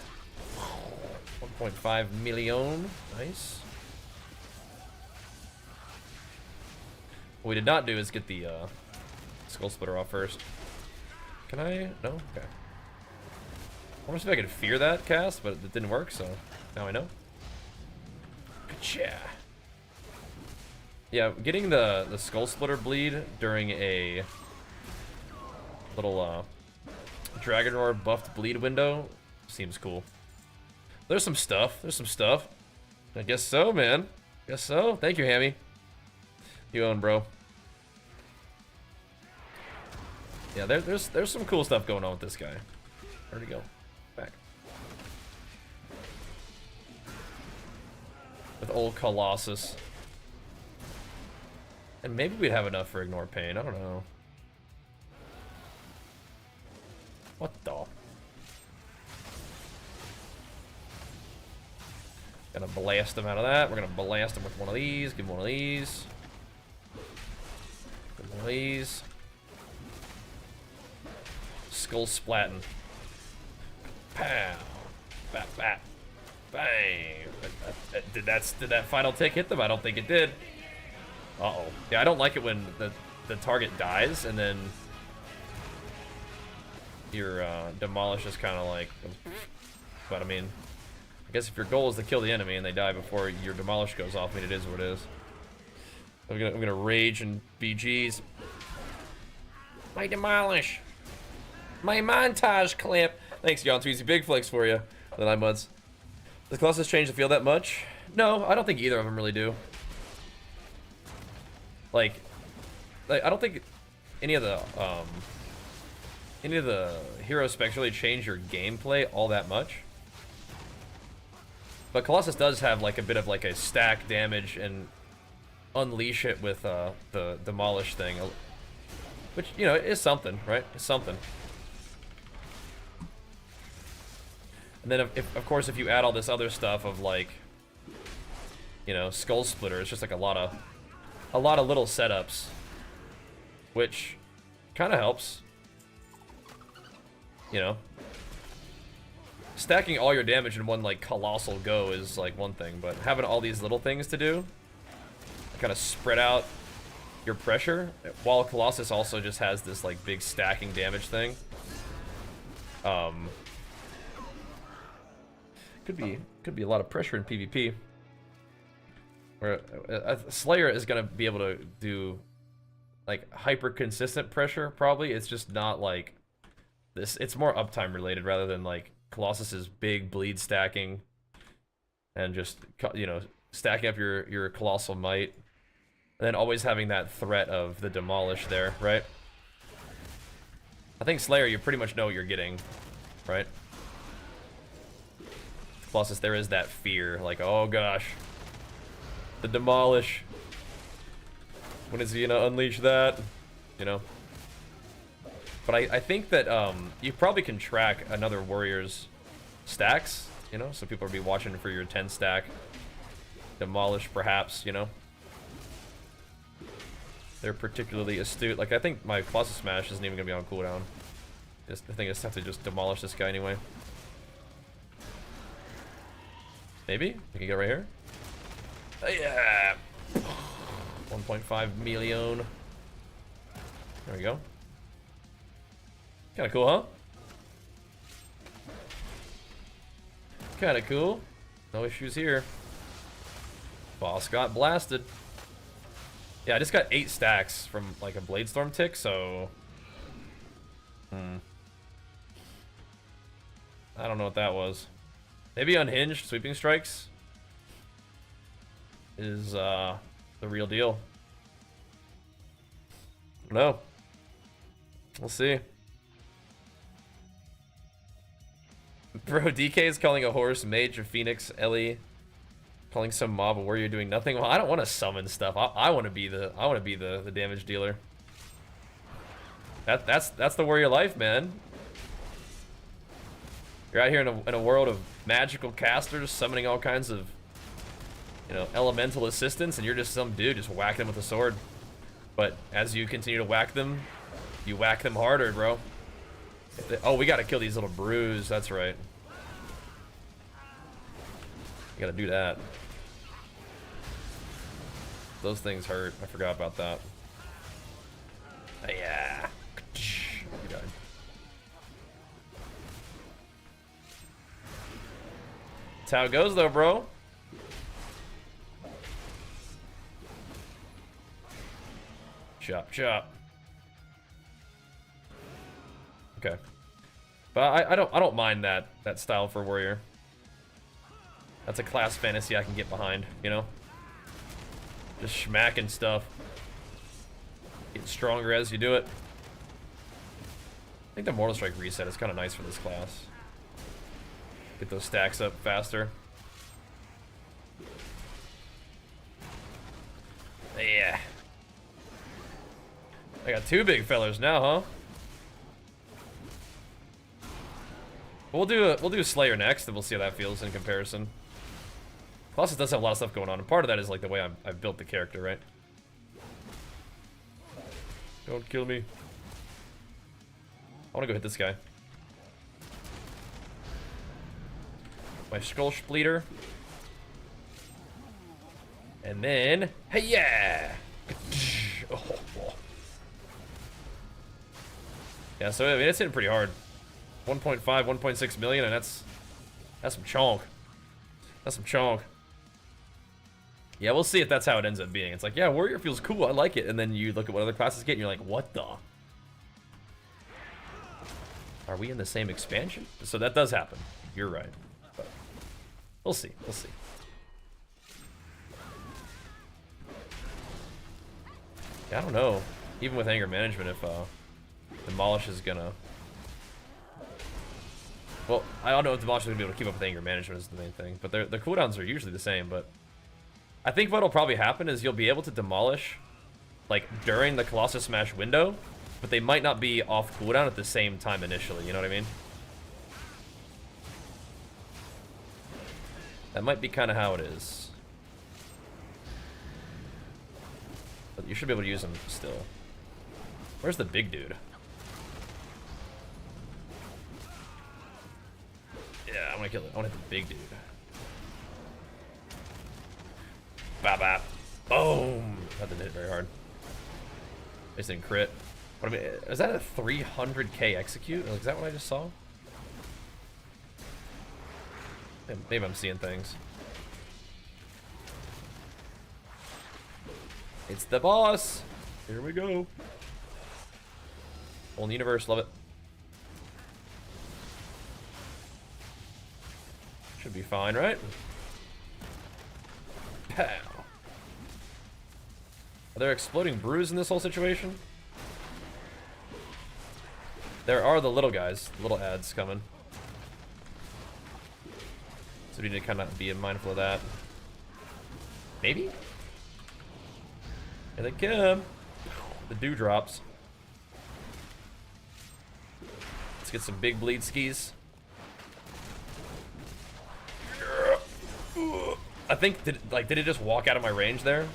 1.5 million. Nice. What we did not do is get the skull splitter off first. Can I? No? Okay. I wonder if I could fear that cast, but it didn't work, so now I know. Gotcha. Yeah, getting the skull splitter bleed during a little Dragon Roar buffed bleed window seems cool. There's some stuff. There's some stuff. I guess so, man. Guess so. Thank you, Hammy. You own, bro. Yeah, there's some cool stuff going on with this guy. Where'd he go? Back. With old Colossus. And maybe we'd have enough for Ignore Pain. I don't know. What the? Gonna blast him out of that. We're gonna blast him with one of these. Give him one of these. Give him one of these. Skull splatting. Pow. Bap, bap. Bang. Did that final tick hit them? I don't think it did. Uh-oh. Yeah, I don't like it when the target dies and then your demolish is kind of like, but I mean, I guess if your goal is to kill the enemy and they die before your demolish goes off, I mean, it is what it is. I'm gonna rage and BGs. My demolish. My montage clip. Thanks, John Tweezy. Big flex for you. The 9 months. Does Colossus change the field that much? No, I don't think either of them really do. Like I don't think any of the hero specs really change your gameplay all that much. But Colossus does have like a bit of like a stack damage and unleash it with the demolish thing, which, you know, is something, right? It's something. And then of course if you add all this other stuff of like, you know, skull splitter, it's just like a lot of little setups, which kind of helps. You know, stacking all your damage in one like colossal go is like one thing, but having all these little things to do, kind of spread out your pressure, while Colossus also just has this like big stacking damage thing. Could be a lot of pressure in PvP. Where a Slayer is gonna be able to do like hyper consistent pressure. Probably it's just not like this. It's more uptime related rather than like Colossus's big bleed stacking and just, you know, stacking up your colossal might, and then always having that threat of the demolish there, right? I think Slayer, you pretty much know what you're getting, right? Colossus, there is that fear, like, oh gosh, the demolish. When is he gonna unleash that? You know? But I think that you probably can track another warrior's stacks, you know? So people will be watching for your 10 stack demolish, perhaps, you know? they're particularly astute. Like, I think my Colossus Smash isn't even gonna be on cooldown. I think I just have to just demolish this guy anyway. Maybe? We can get right here? Oh, yeah! 1.5 million. There we go. Kinda cool, huh? Kinda cool. No issues here. Boss got blasted. Yeah, I just got 8 stacks from like a Bladestorm tick, so... I don't know what that was. Maybe Unhinged Sweeping Strikes is the real deal. No. We'll see. Bro, DK is calling a horse, mage, a phoenix, Ellie, calling some mob a warrior doing nothing. Well, I don't want to summon stuff. I want to be the damage dealer. That's the warrior life, man. You're out here in a world of magical casters summoning all kinds of, you know, elemental assistants, and you're just some dude just whacking them with a sword. But as you continue to whack them, you whack them harder, bro. Oh, we gotta kill these little brews. That's right. We gotta do that. Those things hurt. I forgot about that. Yeah. You died. That's how it goes, though, bro. Chop, chop. Okay, but I don't mind that style for warrior. That's a class fantasy I can get behind, you know. Just smacking stuff. Get stronger as you do it. I think the Mortal Strike reset is kind of nice for this class. Get those stacks up faster. Yeah. I got 2 big fellers now, huh? We'll do Slayer next, and we'll see how that feels in comparison. Colossus does have a lot of stuff going on, and part of that is like the way I've built the character, right? Don't kill me. I want to go hit this guy. My Skull Splitter. And then, hey yeah! Yeah, so I mean it's hitting pretty hard. 1.5, 1.6 million, and that's some chonk. That's some chonk. Yeah, we'll see if that's how it ends up being. It's like, yeah, warrior feels cool, I like it, and then you look at what other classes get, and you're like, what the? Are we in the same expansion? So that does happen. You're right. But we'll see. We'll see. Yeah, I don't know. Even with anger management, if Demolish is gonna... Well, I don't know if Demolish is gonna be able to keep up with anger management is the main thing. But the cooldowns are usually the same, but... I think what'll probably happen is you'll be able to demolish, like, during the Colossus Smash window, but they might not be off cooldown at the same time initially, you know what I mean? That might be kind of how it is. But you should be able to use them still. Where's the big dude? Yeah, I want to kill it. I want to hit the big dude. Bop, bop. Boom! That didn't hit very hard. Just didn't crit. What I mean, is that a 300k execute? Is that what I just saw? Maybe I'm seeing things. It's the boss! Here we go. Whole universe, love it. Should be fine, right? Pow. Are there exploding brews in this whole situation? There are the little guys, little ads coming. So we need to kind of be mindful of that. Maybe? Here they come. The dewdrops. Let's get some big bleed skis. I think, did it just walk out of my range there?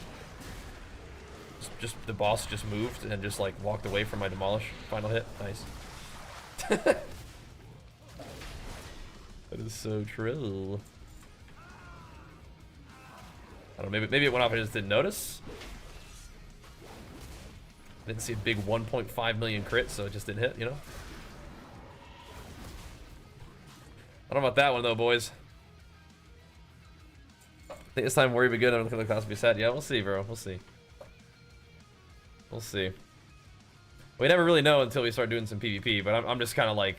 Just the boss just moved and just like walked away from my demolish final hit. Nice. That is so true. I don't know, maybe it went off and I just didn't notice. I didn't see a big 1.5 million crit, so it just didn't hit, you know? I don't know about that one though, boys. I think this time worry be good. I don't think the class will be sad. Yeah, we'll see, bro. We'll see. We'll see. We never really know until we start doing some PvP, but I'm just kind of like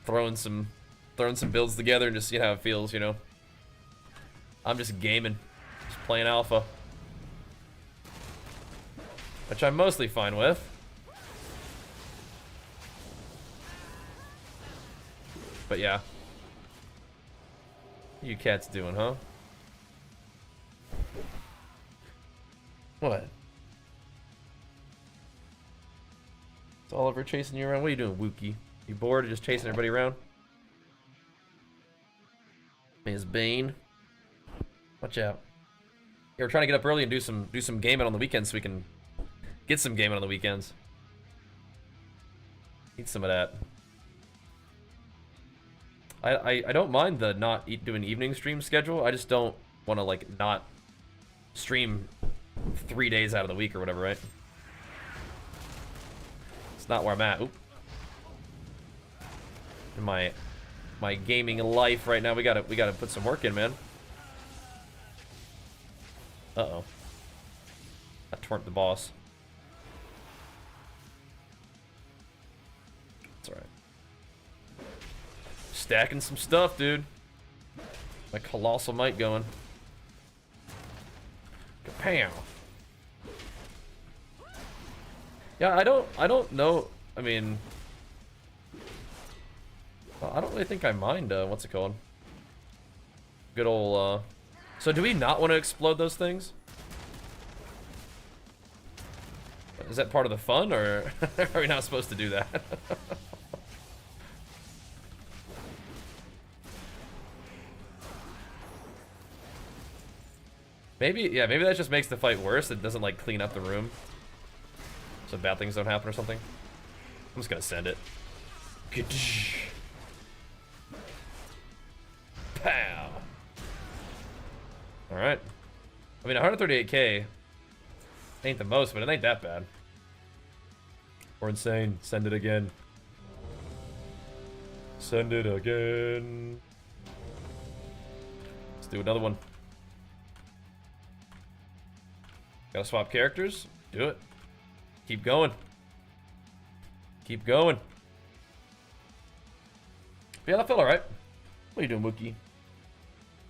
throwing some builds together and just see how it feels, you know. I'm just gaming, just playing alpha, which I'm mostly fine with. But yeah. What you cats doing, huh? What? It's Oliver chasing you around? What are you doing, Wookie? You bored or just chasing everybody around? Ms. Bane. Watch out. Yeah, we're trying to get up early and do some gaming on the weekends so we can get some gaming on the weekends. Need some of that. I don't mind the not doing evening stream schedule. I just don't want to like not stream 3 days out of the week or whatever, right? It's not where I'm at. Oop. In my gaming life right now, we gotta put some work in, man. Uh-oh. I torrent the boss. It's alright. Stacking some stuff, dude. My colossal might going. Kapow. Yeah, I don't know. I mean, well, I don't really think I mind, what's it called? Good old, so do we not want to explode those things? Is that part of the fun, or are we not supposed to do that? Maybe, yeah, maybe that just makes the fight worse. It doesn't, like, clean up the room, so bad things don't happen or something. I'm just gonna send it. Pow! Alright. I mean, 138k ain't the most, but it ain't that bad. We're insane. Send it again. Send it again. Let's do another one. Gotta swap characters? Do it. Keep going. Keep going. Yeah, that felt alright. What are you doing, Wookie?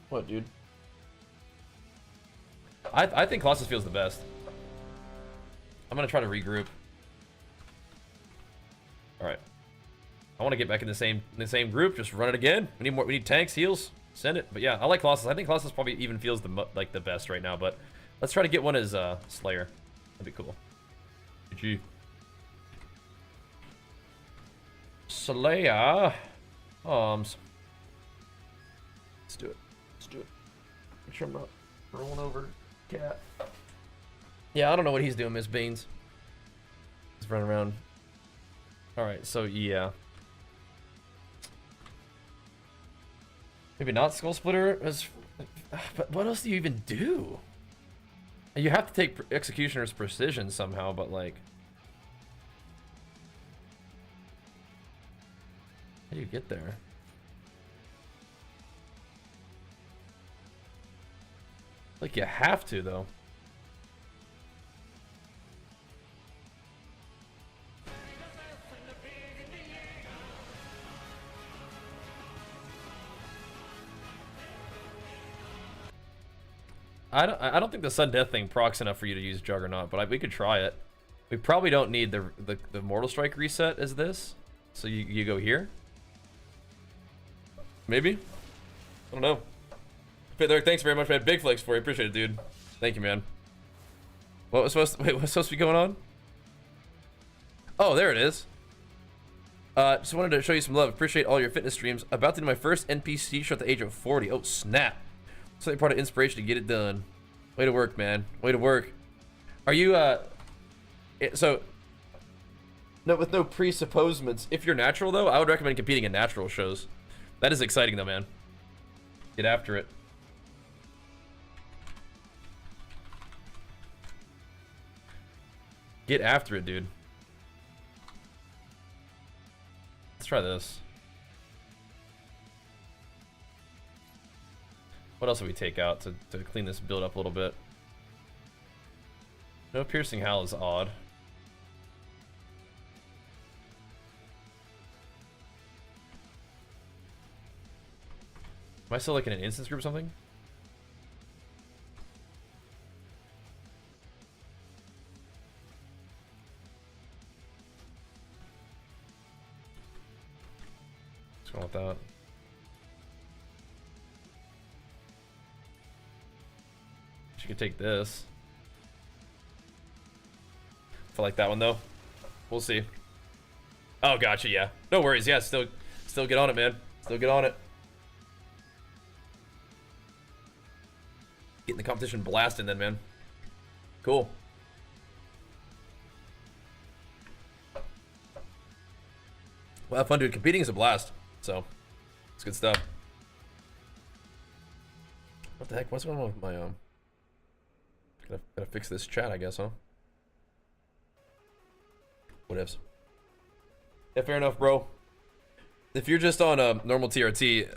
What, dude? I think Colossus feels the best. I'm gonna try to regroup. Alright. I want to get back in the same group. Just run it again. We need tanks, heals. Send it. But yeah, I like Colossus. I think Colossus probably even feels the best right now. But let's try to get one as Slayer. That'd be cool. GG. Slayer. Let's do it. Let's do it. Make sure I'm not rolling over. Cat. Yeah, I don't know what he's doing, Miss Beans. He's running around. Alright, so yeah. Maybe not Skull Splitter. But what else do you even do? You have to take Executioner's Precision somehow, but like... How do you get there? Like, you have to, though. I don't think the sudden death thing procs enough for you to use Juggernaut, but we could try it. We probably don't need the Mortal Strike reset as this, so you go here. Maybe. I don't know. Derek, thanks very much, man. Big flex for you. Appreciate it, dude. Thank you, man. What's supposed to be going on? Oh, there it is. Just wanted to show you some love. Appreciate all your fitness streams. About to do my first NPC show at the age of 40. Oh, snap. Something part of inspiration to get it done. Way to work, man. Way to work. Are you so no, with no presupposements. If you're natural though, I would recommend competing in natural shows. That is exciting though, man. Get after it. Get after it, dude. Let's try this. What else do we take out to clean this build up a little bit? No piercing howl is odd. Am I still like in an instance group or something? What's going on with that? You could take this. I like that one though. We'll see. Oh, gotcha. Yeah. No worries. Yeah. Still get on it, man. Still get on it. Getting the competition blasting then, man. Cool. Well, have fun, dude. Competing is a blast. So, it's good stuff. What the heck? What's going on with my Gotta fix this chat, I guess, huh? What ifs? Yeah, fair enough, bro. If you're just on a normal TRT,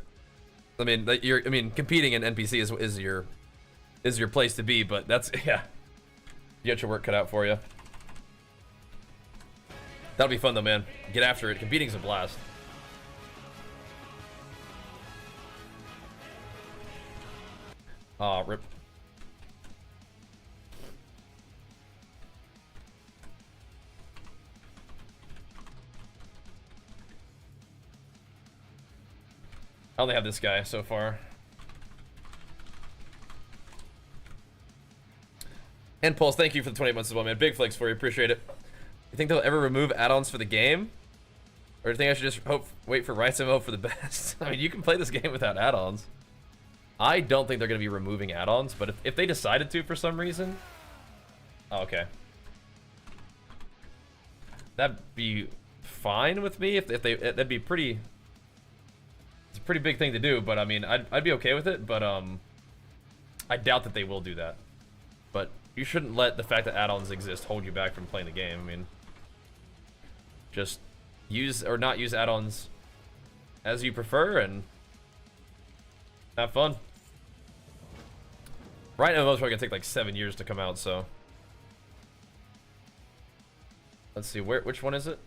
I mean, competing in NPC is your place to be. But that's yeah, you got your work cut out for you. That'll be fun though, man. Get after it. Competing's a blast. Aw, rip. I only have this guy so far. And Pulse, thank you for the 28 months as well, man. Big flex for you, appreciate it. You think they'll ever remove add-ons for the game? Or do you think I should just wait for rights and hope for the best? I mean, you can play this game without add-ons. I don't think they're going to be removing add-ons, but if they decided to for some reason... Oh, okay. That'd be fine with me if they... That'd be pretty... It's a pretty big thing to do, but I mean, I'd be okay with it, but I doubt that they will do that. But you shouldn't let the fact that add-ons exist hold you back from playing the game. I mean, just use or not use add-ons as you prefer and have fun. Right now, most probably gonna take like 7 years to come out, so let's see which one is it?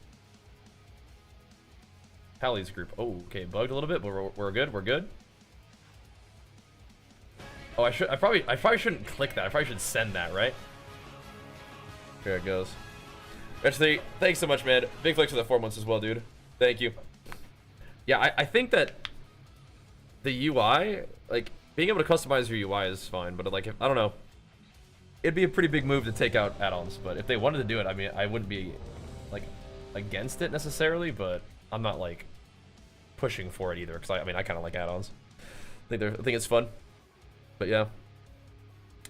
Hallie's group. Oh, okay, bugged a little bit, but we're good. We're good. Oh, I probably shouldn't click that. I probably should send that, right? There it goes. Actually, thanks so much, man. Big flex for the 4 months as well, dude. Thank you. Yeah, I think that the UI, like being able to customize your UI is fine, but like I don't know, it'd be a pretty big move to take out add-ons. But if they wanted to do it, I mean, I wouldn't be like against it necessarily, but I'm not like pushing for it either, because I mean I kind of like add-ons. I think it's fun. But yeah,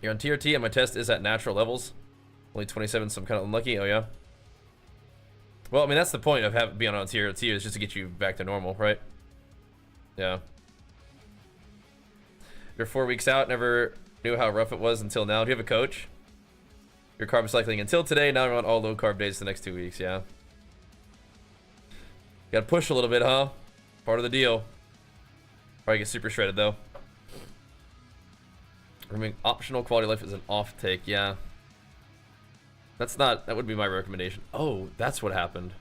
you're on TRT and my test is at natural levels. Only 27, so I'm kind of unlucky. Oh yeah. Well, I mean that's the point of being on TRT is just to get you back to normal, right? Yeah. You're 4 weeks out. Never knew how rough it was until now. Do you have a coach? You're carb cycling until today. Now I'm on all low carb days the next 2 weeks. Yeah. Got to push a little bit, huh? Part of the deal. Probably get super shredded though. Removing optional quality of life is an off take. Yeah. That would be my recommendation. Oh, that's what happened.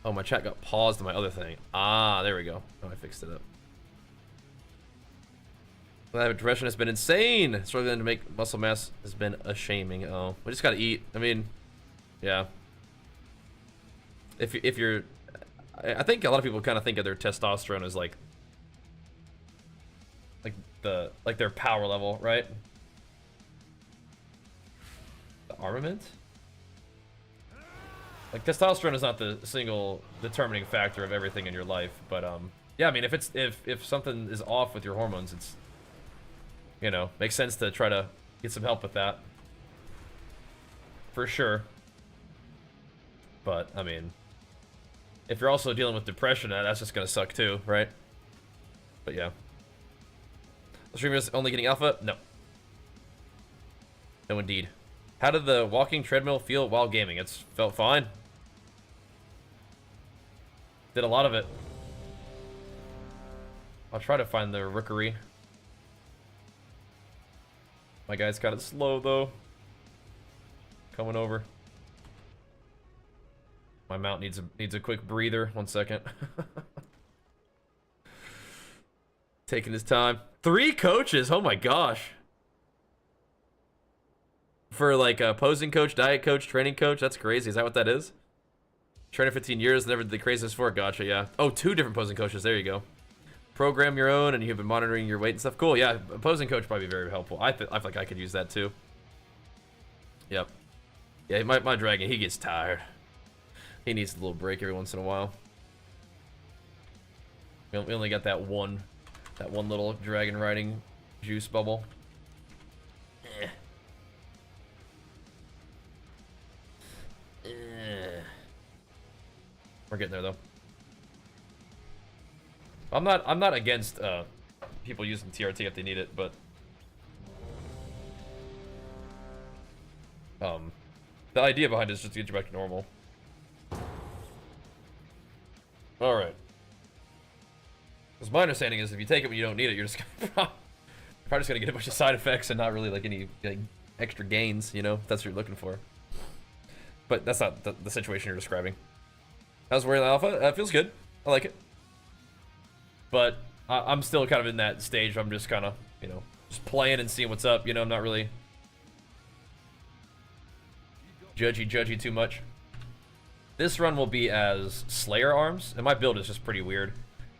Oh, my chat got paused on my other thing. Ah, there we go. Oh, I fixed it up. Well, depression has been insane. Struggling to make muscle mass has been a shaming. Oh, we just gotta eat. I mean, yeah. If you're, I think a lot of people kind of think of their testosterone as like their power level, right? The armament? Like testosterone is not the single determining factor of everything in your life, but yeah, I mean if something is off with your hormones, it's, you know, makes sense to try to get some help with that. for sure. But, I mean, if you're also dealing with depression, that's just gonna suck too, right? But yeah. The streamer is only getting alpha? No. No, indeed. How did the walking treadmill feel while gaming? It's felt fine. Did a lot of it. I'll try to find the rookery. My guy's got it slow though. Coming over. My mount needs a quick breather. 1 second. Taking his time. 3 coaches. Oh my gosh. For like a posing coach, diet coach, training coach. That's crazy. Is that what that is? Training 15 years. Never the craziest for it. Gotcha. Yeah. Oh, 2 different posing coaches. There you go. Program your own, and you've been monitoring your weight and stuff. Cool. Yeah. A posing coach probably very helpful. I feel like I could use that too. Yep. Yeah. My dragon. He gets tired. He needs a little break every once in a while. We only got that one little dragon riding juice bubble. Eh. We're getting there though. I'm not against people using TRT if they need it, but the idea behind it is just to get you back to normal. All right. Because my understanding is if you take it when you don't need it, you're just probably just gonna get a bunch of side effects and not really like any like, extra gains, you know, if that's what you're looking for. But that's not the situation you're describing. How's wearing the alpha? Feels good. I like it. But I'm still kind of in that stage. I'm just kind of, you know, just playing and seeing what's up. You know, I'm not really judgy too much. This run will be as Slayer arms, and my build is just pretty weird.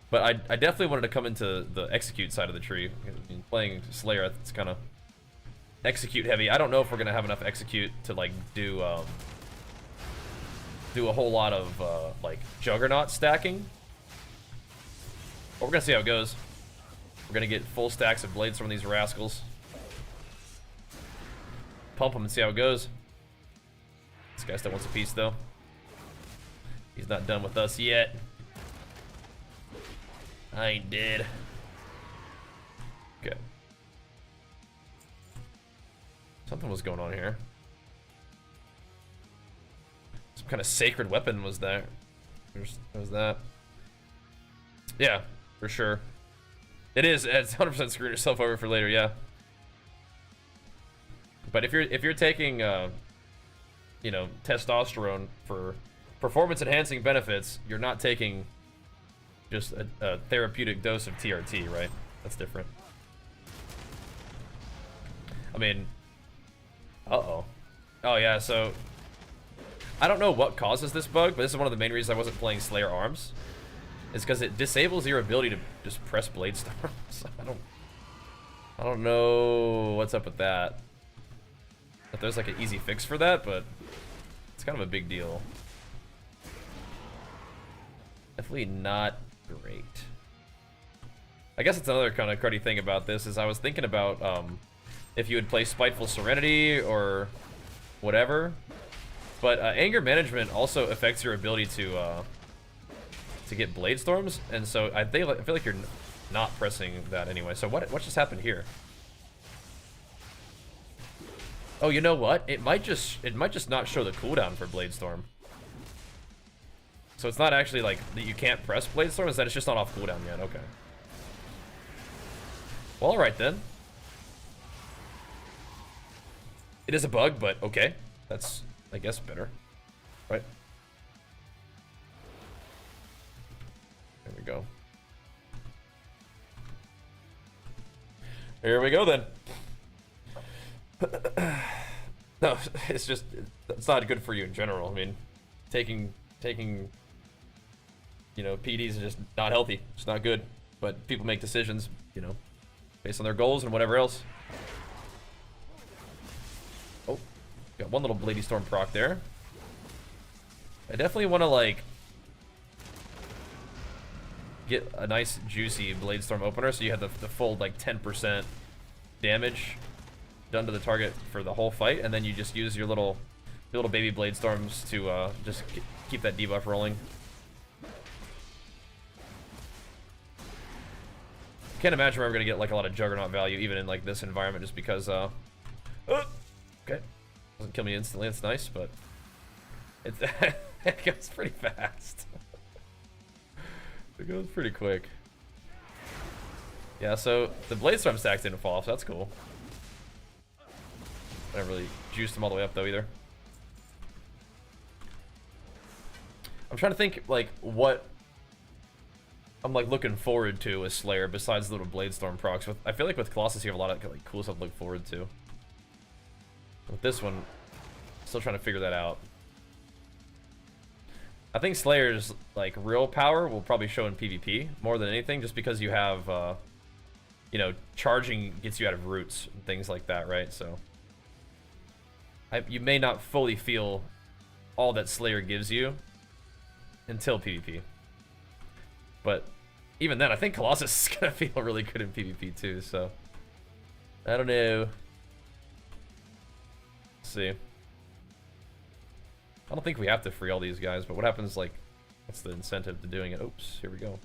But I definitely wanted to come into the execute side of the tree. I mean, playing Slayer, it's kind of execute heavy. I don't know if we're gonna have enough execute to like do a whole lot of like juggernaut stacking. But we're gonna see how it goes. We're gonna get full stacks of blades from these rascals. Pump them and see how it goes. This guy still wants a piece though. He's not done with us yet. I ain't dead. Okay. Something was going on here. Some kind of sacred weapon was there. Was that? Yeah, for sure. It is. It's 100% screwing yourself over for later. Yeah. But if you're taking, you know, testosterone for performance enhancing benefits, you're not taking just a therapeutic dose of TRT, right? That's different. I mean, oh yeah, so I don't know what causes this bug, but this is one of the main reasons I wasn't playing Slayer Arms. It's because it disables your ability to just press blade storms. I don't know what's up with that. If there's like an easy fix for that, but it's kind of a big deal. Definitely not great. I guess it's another kind of cruddy thing about this is I was thinking about if you would play Spiteful Serenity or whatever, but anger management also affects your ability to get blade storms, and so I feel like you're not pressing that anyway. So what just happened here? Oh, you know what? It might just not show the cooldown for blade storm. So it's not actually like that you can't press blade storm, is that it's just not off cooldown yet. Okay. Well, alright then. It is a bug, but okay. That's, I guess, better. Right? There we go. Here we go then. No, it's just, it's not good for you in general. I mean, taking you know, PDs is just not healthy. It's not good. But people make decisions, you know, based on their goals and whatever else. Oh, got one little Blady Storm proc there. I definitely want to, like, get a nice, juicy Blade Storm opener so you have the full, like, 10% damage done to the target for the whole fight, and then you just use your little The little baby blade storms to just keep that debuff rolling. Can't imagine we're gonna get like a lot of Juggernaut value even in like this environment, just because okay, doesn't kill me instantly. It's nice, but it's it goes pretty fast. It goes pretty quick. Yeah, so the blade storm stacks didn't fall off, so that's cool. I didn't really juice them all the way up though either. I'm trying to think like what I'm like looking forward to with Slayer besides the little Bladestorm procs. I feel like with Colossus you have a lot of like cool stuff to look forward to. With this one, still trying to figure that out. I think Slayer's like real power will probably show in PvP more than anything, just because you have you know, charging gets you out of roots and things like that, right? So you may not fully feel all that Slayer gives you until PvP. But even then, I think Colossus is gonna feel really good in PvP too, so I don't know. Let's see. I don't think we have to free all these guys, but what happens, like, what's the incentive to doing it? Oops, here we go.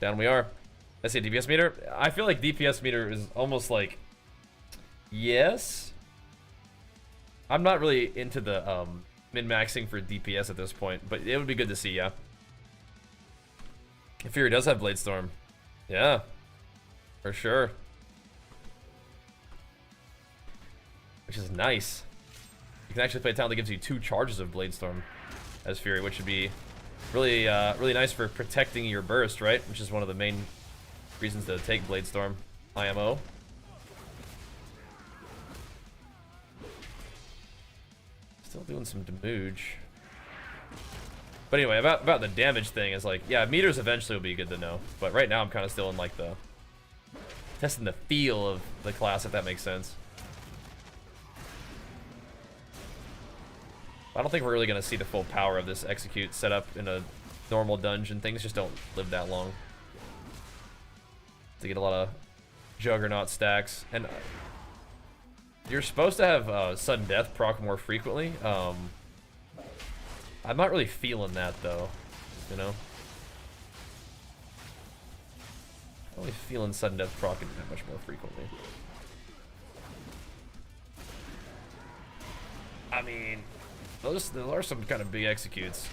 Down we are. I say DPS meter. I feel like DPS meter is almost like, yes. I'm not really into the min-maxing for DPS at this point, but it would be good to see, yeah. Fury does have Bladestorm. Yeah, for sure. Which is nice. You can actually play a talent that gives you 2 charges of Bladestorm as Fury, which would be really, really nice for protecting your burst, right? Which is one of the main reasons to take Bladestorm. IMO. Still doing some damage. But anyway, about the damage thing is like, yeah, meters eventually will be good to know. But right now I'm kind of still in like the testing the feel of the class, if that makes sense. I don't think we're really going to see the full power of this execute set up in a normal dungeon. Things just don't live that long. To get a lot of Juggernaut stacks. And you're supposed to have sudden death proc more frequently. I'm not really feeling that though, you know? I'm only feeling sudden death proc that much more frequently. I mean, those are some kind of big executes.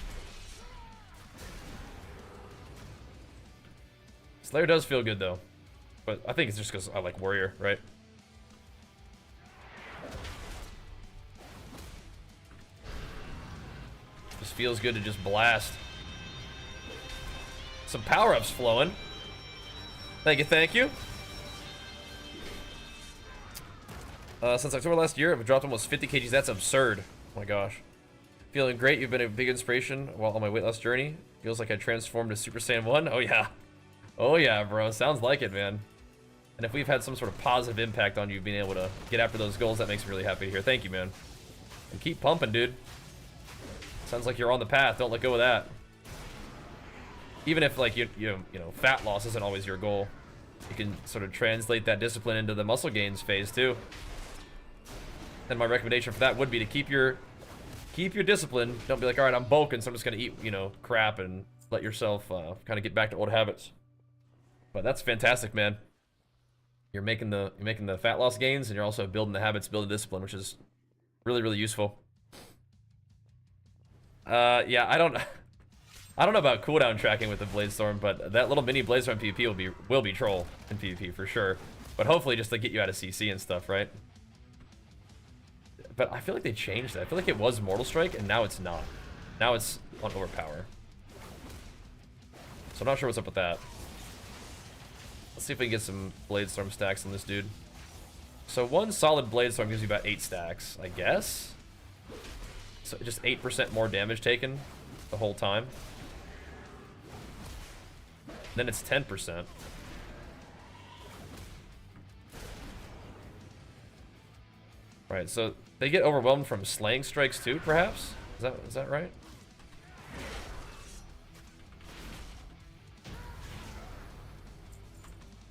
Slayer does feel good though, but I think it's just because I like Warrior, right? Just feels good to just blast. Some power-ups flowing. Thank you, thank you. Since October last year, I've dropped almost 50 kgs. That's absurd. Oh my gosh. Feeling great. You've been a big inspiration while on my weight loss journey. Feels like I transformed to Super Saiyan 1. Oh yeah. Oh yeah, bro. Sounds like it, man. And if we've had some sort of positive impact on you being able to get after those goals, that makes me really happy to hear. Thank you, man. And keep pumping, dude. Sounds like you're on the path. Don't let go of that. Even if, like, you know, fat loss isn't always your goal, you can sort of translate that discipline into the muscle gains phase too. And my recommendation for that would be to keep your discipline. Don't be like, all right, I'm bulking, so I'm just gonna eat, you know, crap, and let yourself kind of get back to old habits. But that's fantastic, man. You're making the fat loss gains, and you're also building the habits, building discipline, which is really, really useful. Yeah, I don't know about cooldown tracking with the Bladestorm, but that little mini Bladestorm PvP will be troll in PvP for sure. But hopefully just to get you out of CC and stuff, right? But I feel like they changed that. I feel like it was Mortal Strike, and now it's not. Now it's on Overpower. So I'm not sure what's up with that. Let's see if we can get some Bladestorm stacks on this dude. So one solid Bladestorm gives you about 8 stacks, I guess. So just 8% more damage taken the whole time. Then it's 10%. Right, so they get overwhelmed from slaying strikes too, perhaps? Is that right?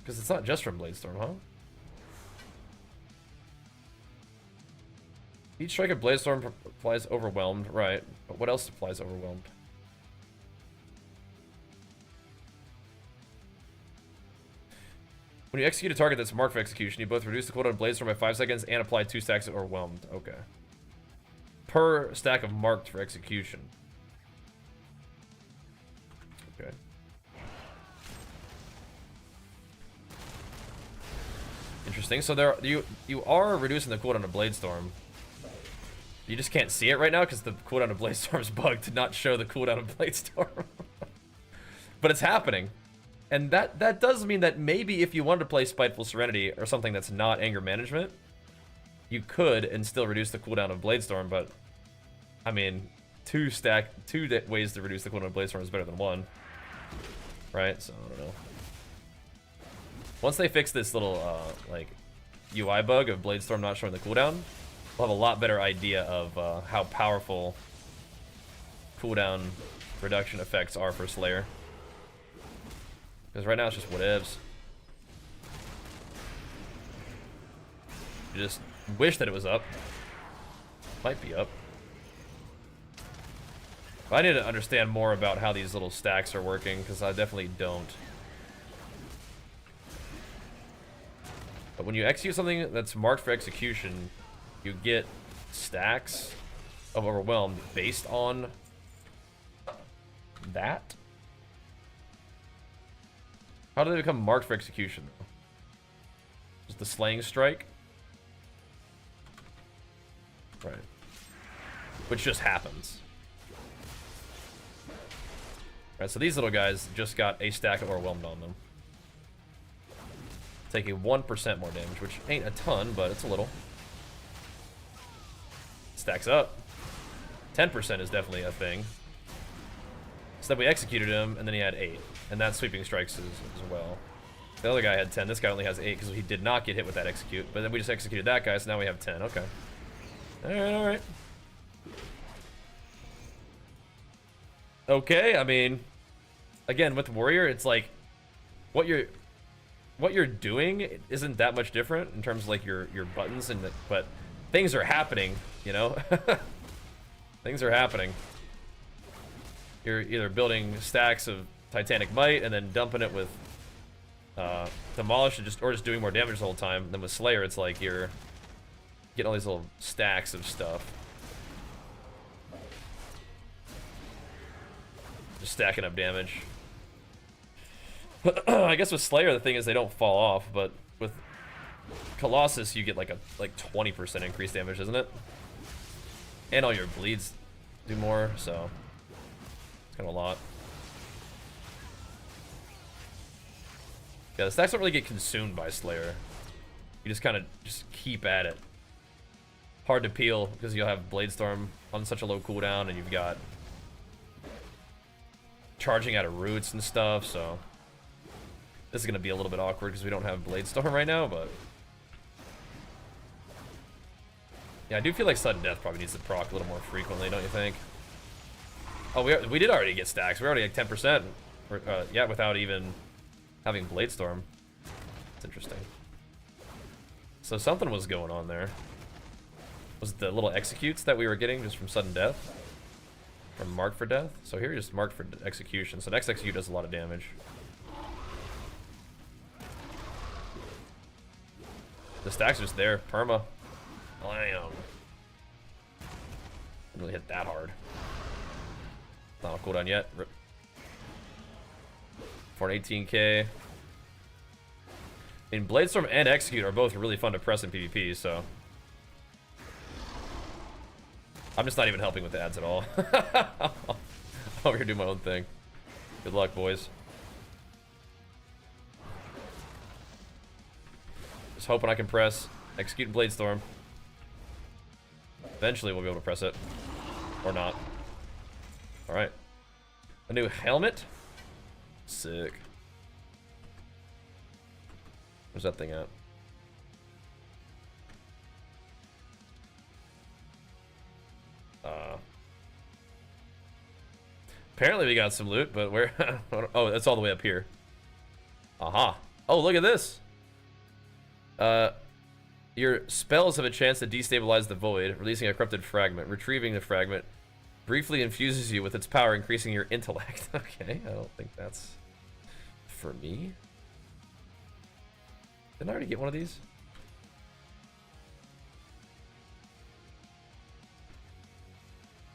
Because it's not just from Bladestorm, huh? Each strike of Blaze Storm applies Overwhelmed, right. But what else applies Overwhelmed? When you execute a target that's marked for execution, you both reduce the cooldown of Blaze Storm by 5 seconds and apply 2 stacks of Overwhelmed. Okay. Per stack of marked for execution. Okay. Interesting. So there, you are reducing the cooldown of Blade Storm. You just can't see it right now because the cooldown of Blade Storm is bugged to not show the cooldown of Blade Storm. But it's happening. And that does mean that maybe if you wanted to play Spiteful Serenity or something that's not anger management, you could and still reduce the cooldown of Blade Storm, but I mean, two ways to reduce the cooldown of Blade Storm is better than one. Right? So I don't know. Once they fix this little like UI bug of Blade Storm not showing the cooldown, we'll have a lot better idea of how powerful cooldown reduction effects are for Slayer. Because right now it's just whatevs. You just wish that it was up. Might be up. But I need to understand more about how these little stacks are working, because I definitely don't. But when you execute something that's marked for execution, you get stacks of Overwhelmed based on that. How do they become marked for execution, though? Just the slaying strike? Right. Which just happens. Right, so these little guys just got a stack of Overwhelmed on them. Taking 1% more damage, which ain't a ton, but it's a little. Stacks up. 10% is definitely a thing. So then we executed him, and then he had 8. And that's sweeping strikes as well. The other guy had 10. This guy only has 8 because he did not get hit with that execute. But then we just executed that guy, so now we have 10. Okay. Alright. Okay, I mean, again, with Warrior, it's like, what you're doing isn't that much different in terms of like your buttons, but things are happening, you know? Things are happening. You're either building stacks of Titanic Might and then dumping it with Demolish or just doing more damage the whole time. Then with Slayer, it's like you're getting all these little stacks of stuff. Just stacking up damage. I guess with Slayer, the thing is they don't fall off, but with Colossus, you get like 20% increased damage, isn't it? And all your bleeds do more, so it's kind of a lot. Yeah, the stacks don't really get consumed by Slayer. You just kind of just keep at it. Hard to peel because you'll have Blade Storm on such a low cooldown, and you've got charging out of roots and stuff, so this is going to be a little bit awkward because we don't have Blade Storm right now, but yeah, I do feel like Sudden Death probably needs to proc a little more frequently, don't you think? Oh, we did already get stacks. We're already at 10%. Yeah, without even having Blade Storm. It's interesting. So something was going on there. Was it the little executes that we were getting just from Sudden Death? From Marked for Death? So here just Marked for Execution. So next execute does a lot of damage. The stack's just there. Perma. Blam. Didn't really hit that hard. Not on cooldown yet. Rip. For an 18k. I mean, Blade Storm and Execute are both really fun to press in PvP, so I'm just not even helping with the ads at all. I'm over here doing my own thing. Good luck, boys. Just hoping I can press Execute and Blade Storm. Eventually we'll be able to press it. Or not. Alright. A new helmet? Sick. Where's that thing at? Apparently we got some loot, but where? Oh, that's all the way up here. Aha. Oh, look at this. Your spells have a chance to destabilize the void, releasing a corrupted fragment. Retrieving the fragment briefly infuses you with its power, increasing your intellect. Okay, I don't think that's for me. Didn't I already get one of these?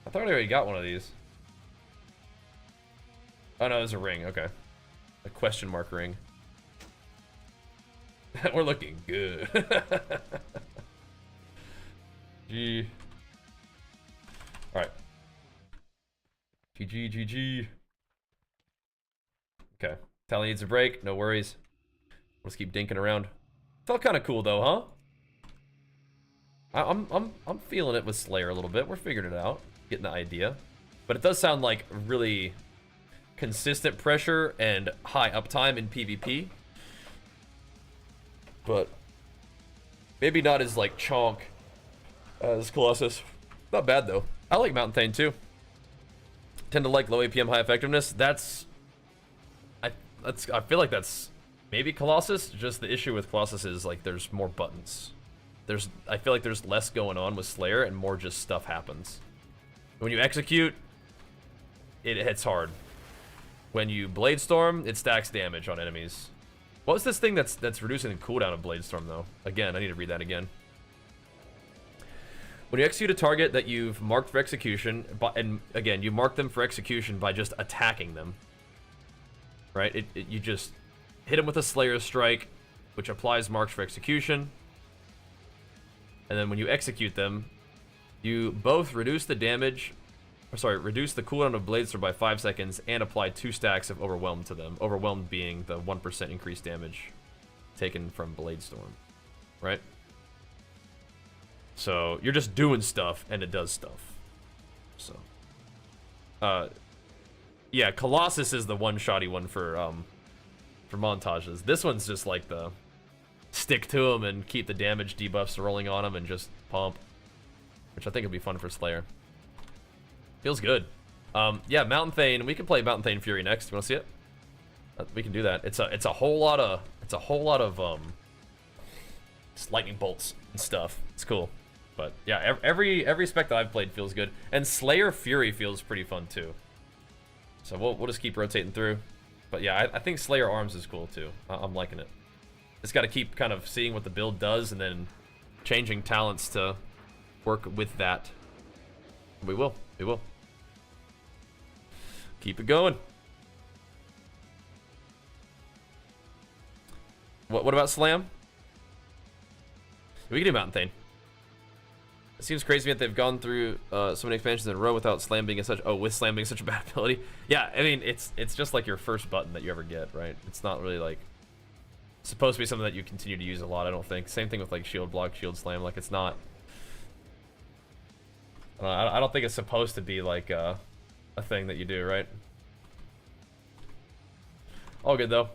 I thought I already got one of these. Oh no, there's a ring, okay. A question mark ring. We're looking good. G. Alright. GG, GG. Okay. Tally needs a break, no worries. Let's keep dinking around. Felt kind of cool though, huh? I'm feeling it with Slayer a little bit. We're figuring it out, getting the idea. But it does sound like really consistent pressure and high uptime in PvP. But maybe not as like chonk as Colossus. Not bad though. I like Mountain Thane too. Tend to like low APM, high effectiveness. I feel like that's maybe Colossus. Just the issue with Colossus is like there's more buttons. I feel like there's less going on with Slayer and more just stuff happens. When you execute, it hits hard. When you Blade Storm, it stacks damage on enemies. What was this thing that's reducing the cooldown of Blade Storm though? Again, I need to read that again. When you execute a target that you've marked for execution, and again, you mark them for execution by just attacking them. Right? You just hit them with a Slayer Strike, which applies marks for execution. And then when you execute them, you both reduce the damage, reduce the cooldown of Blade Storm by 5 seconds and apply 2 stacks of Overwhelmed to them. Overwhelmed being the 1% increased damage taken from Blade Storm, right? So you're just doing stuff and it does stuff. So, yeah, Colossus is the one-shotty one for montages. This one's just like the stick to them and keep the damage debuffs rolling on them and just pump, which I think would be fun for Slayer. Feels good. Yeah, Mountain Thane. We can play Mountain Thane Fury next. You want to see it? We can do that. It's a whole lot of just lightning bolts and stuff. It's cool. But yeah, every spec that I've played feels good, and Slayer Fury feels pretty fun too. So we'll just keep rotating through. But yeah, I think Slayer Arms is cool too. I'm liking it. Just got to keep kind of seeing what the build does and then changing talents to work with that. We will. Keep it going. What about Slam? We can do Mountain Thane. It seems crazy that they've gone through so many expansions in a row without Slam being such a bad ability. Yeah, I mean it's just like your first button that you ever get, right? It's not really like supposed to be something that you continue to use a lot, I don't think. Same thing with like Shield Block, Shield Slam. Like it's not. I don't think it's supposed to be like a thing that you do, right? All good though.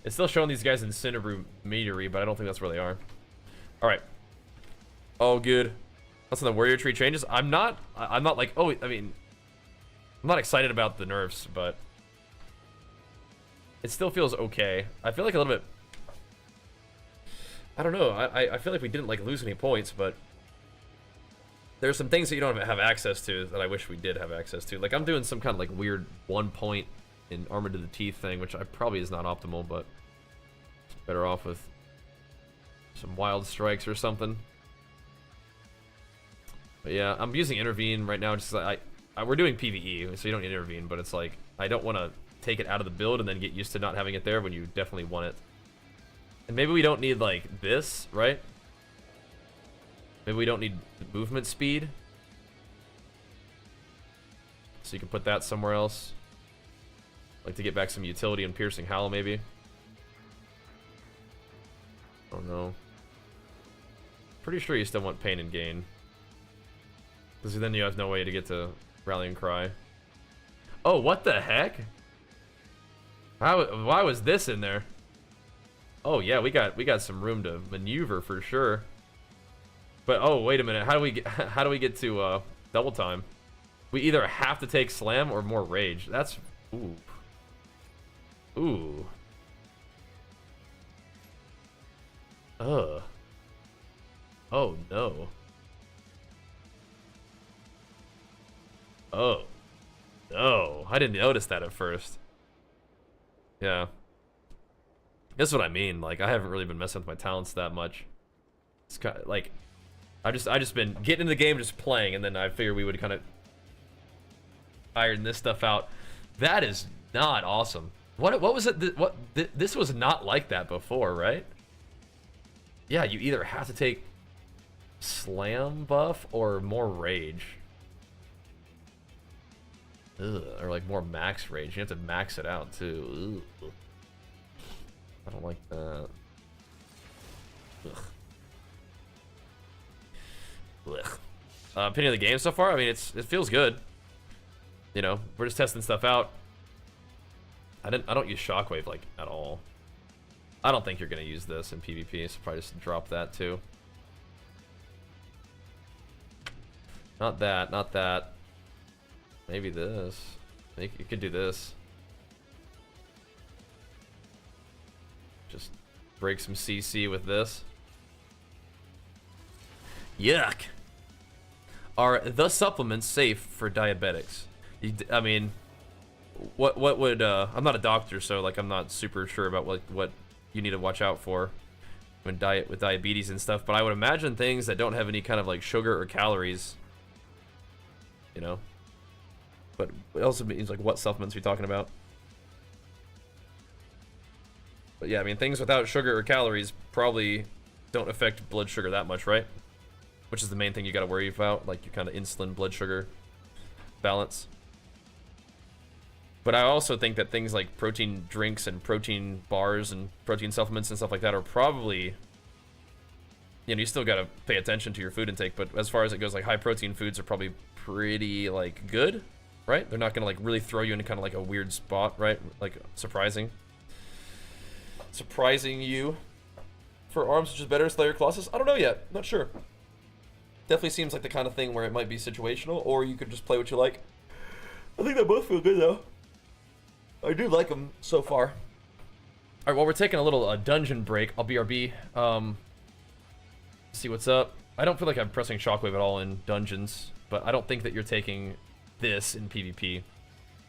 It's still showing these guys in Cinderbrew Meadery, but I don't think that's where they are. All right. All good. That's when the warrior tree changes. I'm not like, oh, I mean, I'm not excited about the nerfs, but it still feels okay. I feel like a little bit, I don't know. I feel like we didn't like lose any points, but there's some things that you don't have access to that I wish we did have access to. Like I'm doing some kind of like weird 1 point in Armor to the Teeth thing, which I probably is not optimal, but it's better off with some wild strikes or something. But yeah, I'm using Intervene right now. Just we're doing PvE, so you don't need Intervene, but it's like I don't want to take it out of the build and then get used to not having it there when you definitely want it. And maybe we don't need like this, right? Maybe we don't need movement speed, so you can put that somewhere else. Like to get back some utility in Piercing Howl, maybe. I don't know. Pretty sure you still want Pain and Gain, because then you have no way to get to Rallying Cry. Oh, what the heck? Why was this in there? Oh yeah, we got some room to maneuver for sure. But oh, wait a minute. How do we get to double time? We either have to take Slam or more Rage. That's ooh. Ooh. Oh, no. Oh. No. I didn't notice that at first. Yeah. That's what I mean. Like, I haven't really been messing with my talents that much. It's kind of like, I just been getting in the game, just playing, and then I figured we would kind of iron this stuff out. That is not awesome. What was it? This was not like that before, right? Yeah, you either have to take slam buff or more rage. Ugh, or like more max rage. You have to max it out too. Ugh. I don't like that. Ugh. Ugh. Opinion of the game so far? I mean, it feels good. You know, we're just testing stuff out. I don't use shockwave like at all. I don't think you're gonna use this in PvP, so probably just drop that too. Not that, not that. Maybe this. I think you could do this. Just break some CC with this. Yuck. Are the supplements safe for diabetics? I mean, what would I'm not a doctor, so like I'm not super sure about what you need to watch out for when with diabetes and stuff, but I would imagine things that don't have any kind of like sugar or calories, you know. But it also means like what supplements are we talking about? But yeah, I mean things without sugar or calories probably don't affect blood sugar that much, right? Which is the main thing you got to worry about, like your kind of insulin blood sugar balance. But I also think that things like protein drinks and protein bars and protein supplements and stuff like that are probably, you know, you still got to pay attention to your food intake, but as far as it goes, like high protein foods are probably pretty like good, right? They're not going to like really throw you into kind of like a weird spot, right? Like surprising you for arms, which is better, Slayer Colossus? I don't know yet. Not sure. Definitely seems like the kind of thing where it might be situational, or you could just play what you like. I think they both feel good though. I do like them so far. All right, well, we're taking a little dungeon break. I'll BRB. See what's up. I don't feel like I'm pressing shockwave at all in dungeons, but I don't think that you're taking this in PvP.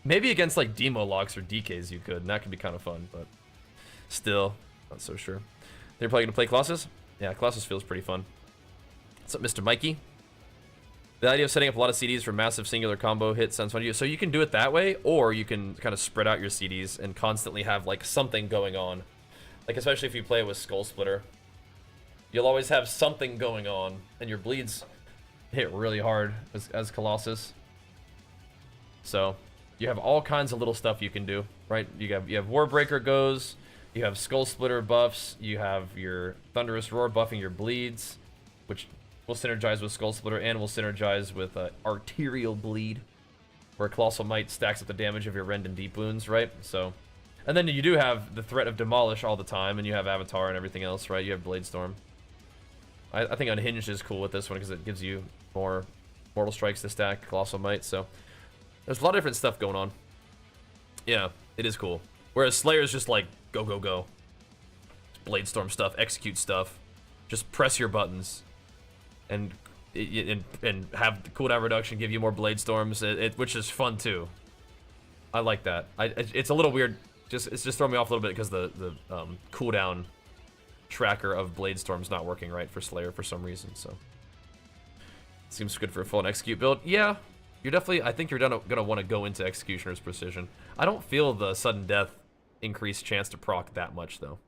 Maybe against like demo locks or DKs you could, and that could be kind of fun, but still, not so sure. They're probably gonna play Colossus? Yeah, Colossus feels pretty fun. What's up, Mr. Mikey? The idea of setting up a lot of CDs for massive singular combo hits sounds fun to you. So you can do it that way, or you can kind of spread out your CDs and constantly have like something going on. Like especially if you play with Skull Splitter. You'll always have something going on, and your bleeds hit really hard as Colossus. So you have all kinds of little stuff you can do, right? You have Warbreaker goes, you have Skull Splitter buffs, you have your Thunderous Roar buffing your bleeds, which will synergize with Skull Splitter and will synergize with Arterial Bleed, where Colossal Might stacks up the damage of your Rend and Deep Wounds, right? So, and then you do have the threat of Demolish all the time, and you have Avatar and everything else, right? You have Blade Storm. I think Unhinged is cool with this one because it gives you more Mortal Strikes to stack Colossal Might, so there's a lot of different stuff going on. Yeah, it is cool. Whereas Slayer's just like, go, go, go. Blade Storm stuff, execute stuff. Just press your buttons. And have the cooldown reduction give you more blade storms, which is fun too. I like that. It's a little weird. It's just throwing me off a little bit because the cooldown tracker of blade storms not working right for Slayer for some reason. So seems good for a full and execute build. Yeah, you're definitely. I think you're gonna want to go into Executioner's Precision. I don't feel the sudden death increased chance to proc that much though.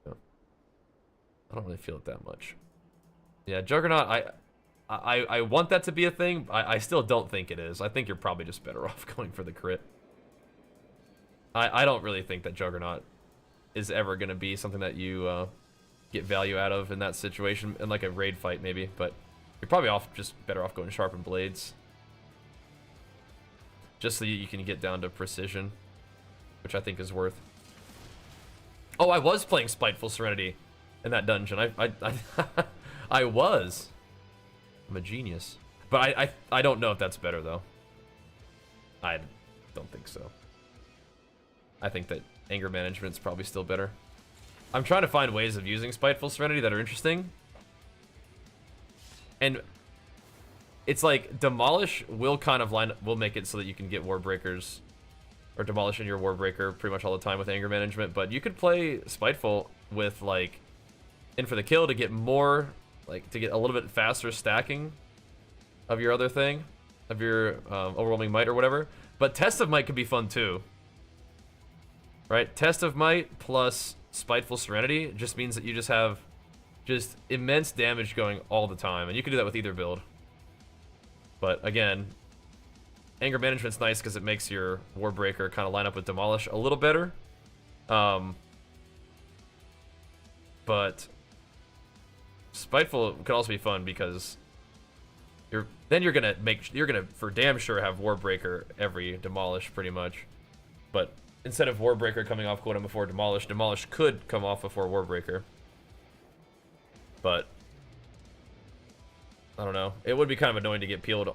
No. I don't really feel it that much. Yeah, Juggernaut, I want that to be a thing. I still don't think it is. I think you're probably just better off going for the crit. I don't really think that Juggernaut is ever going to be something that you get value out of in that situation, in like a raid fight maybe, but you're probably just better off going Sharpened Blades. Just so you can get down to precision, which I think is worth. Oh, I was playing Spiteful Serenity in that dungeon. I was. I'm a genius. But I don't know if that's better, though. I don't think so. I think that anger management's probably still better. I'm trying to find ways of using Spiteful Serenity that are interesting. And it's like Demolish will kind of will make it so that you can get War Breakers or Demolish in your War Breaker pretty much all the time with anger management, but you could play Spiteful with like in for the kill to get more, like to get a little bit faster stacking of your other thing, of your Overwhelming Might or whatever. But Test of Might could be fun too. Right? Test of Might plus Spiteful Serenity just means that you just have just immense damage going all the time, and you can do that with either build. But again, anger management's nice because it makes your Warbreaker kind of line up with Demolish a little better. But Spiteful could also be fun because you're gonna for damn sure have Warbreaker every Demolish pretty much. But instead of Warbreaker coming off cooldown before Demolish, Demolish could come off before Warbreaker. But I don't know. It would be kind of annoying to get peeled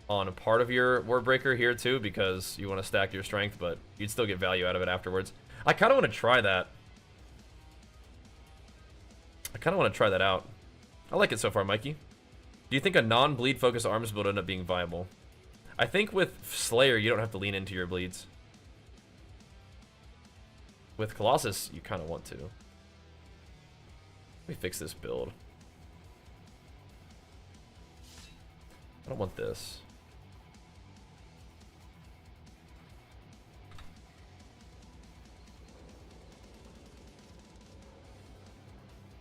on a part of your Warbreaker here too, because you want to stack your strength, but you'd still get value out of it afterwards. I kind of want to try that. I kind of want to try that out. I like it so far, Mikey. Do you think a non-bleed focused arms build end up being viable? I think with Slayer, you don't have to lean into your bleeds. With Colossus, you kind of want to. Let me fix this build. I don't want this.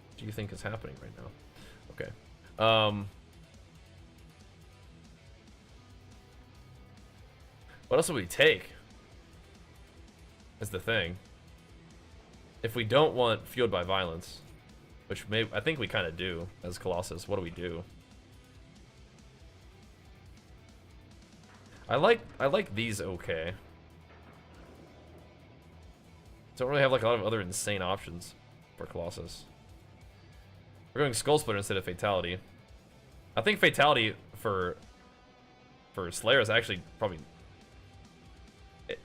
What do you think is happening right now? Okay. What else would we take? Is the thing. If we don't want Fueled by Violence, which I think we kind of do as Colossus, what do we do? I like these okay. Don't really have like a lot of other insane options for Colossus. We're going Skull Splitter instead of Fatality. I think Fatality for Slayer is actually probably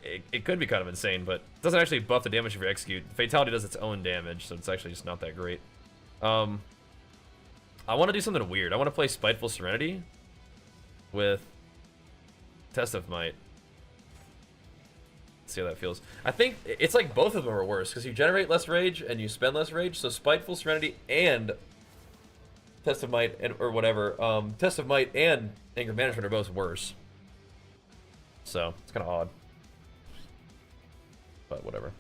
it could be kind of insane, but it doesn't actually buff the damage if you execute. Fatality does its own damage, so it's actually just not that great. I want to do something weird. I want to play Spiteful Serenity with Test of Might. Let's see how that feels. I think it's like both of them are worse because you generate less rage and you spend less rage. So Spiteful Serenity and Test of Might or whatever, Test of Might and Anger Management are both worse. So it's kind of odd, but whatever.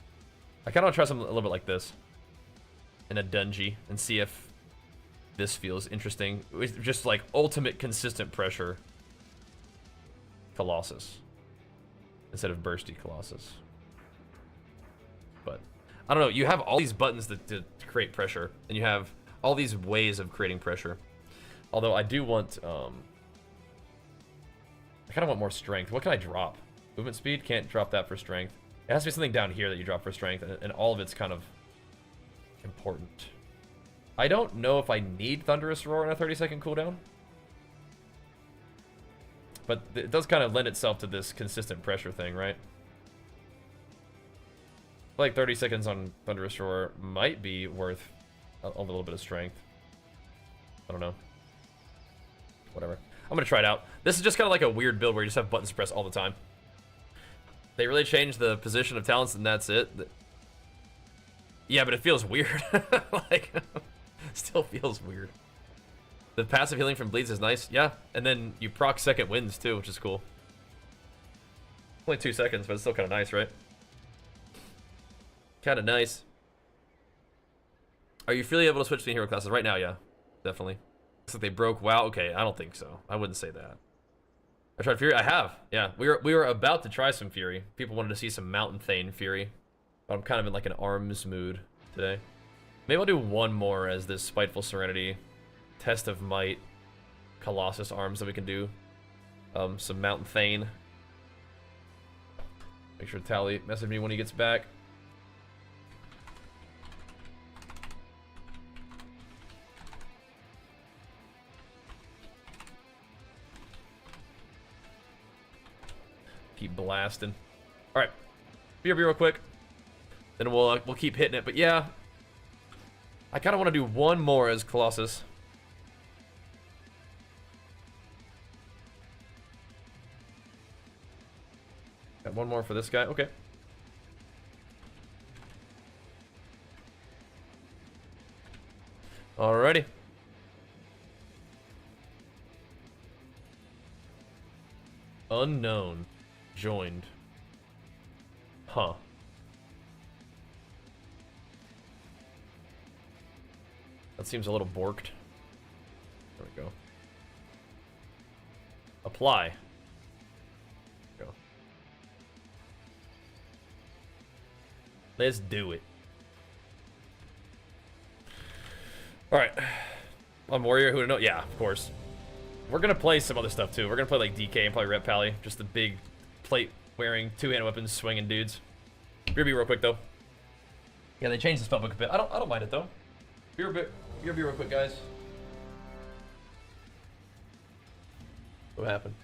I kind of want to try something a little bit like this in a dungeon and see if this feels interesting. It's just like ultimate consistent pressure Colossus instead of bursty Colossus. But I don't know, you have all these buttons to create pressure, and you have all these ways of creating pressure. Although I do want I kind of want more strength. What can I drop? Movement speed? Can't drop that for strength. It has to be something down here that you drop for strength, and all of it's kind of important. I don't know if I need Thunderous Roar on a 30-second cooldown, but it does kind of lend itself to this consistent pressure thing, right? Like 30 seconds on Thunderous Roar might be worth a little bit of strength. I don't know. Whatever. I'm gonna try it out. This is just kind of like a weird build where you just have buttons pressed all the time. They really changed the position of talents and that's it. Yeah, but it feels weird. Like, still feels weird. The passive healing from bleeds is nice, yeah. And then you proc second winds too, which is cool. Only 2 seconds, but it's still kind of nice, right? Kind of nice. Are you freely able to switch between hero classes right now? Yeah, definitely. Looks like they broke WoW. Okay, I don't think so. I wouldn't say that. I tried Fury. I have. Yeah, we were about to try some Fury. People wanted to see some Mountain Thane Fury, but I'm kind of in like an arms mood today. Maybe I'll do one more as this Spiteful Serenity, Test of Might, Colossus arms that we can do. Some Mountain Thane. Make sure Tally message me when he gets back. Keep blasting. All right, BRB real quick. Then we'll keep hitting it. But yeah, I kind of want to do one more as Colossus. Got one more for this guy. Okay. Alrighty. Unknown. Joined. Huh. That seems a little borked. There we go. Apply. Go. Let's do it. Alright. On Warrior, who to know? Yeah, of course. We're gonna play some other stuff too. We're gonna play like DK and probably Rep Pally. Just the big plate wearing, two-handed weapons swinging dudes. BRB real quick though. Yeah, they changed the spellbook a bit. I don't mind it though. BRB real quick, guys. What happened?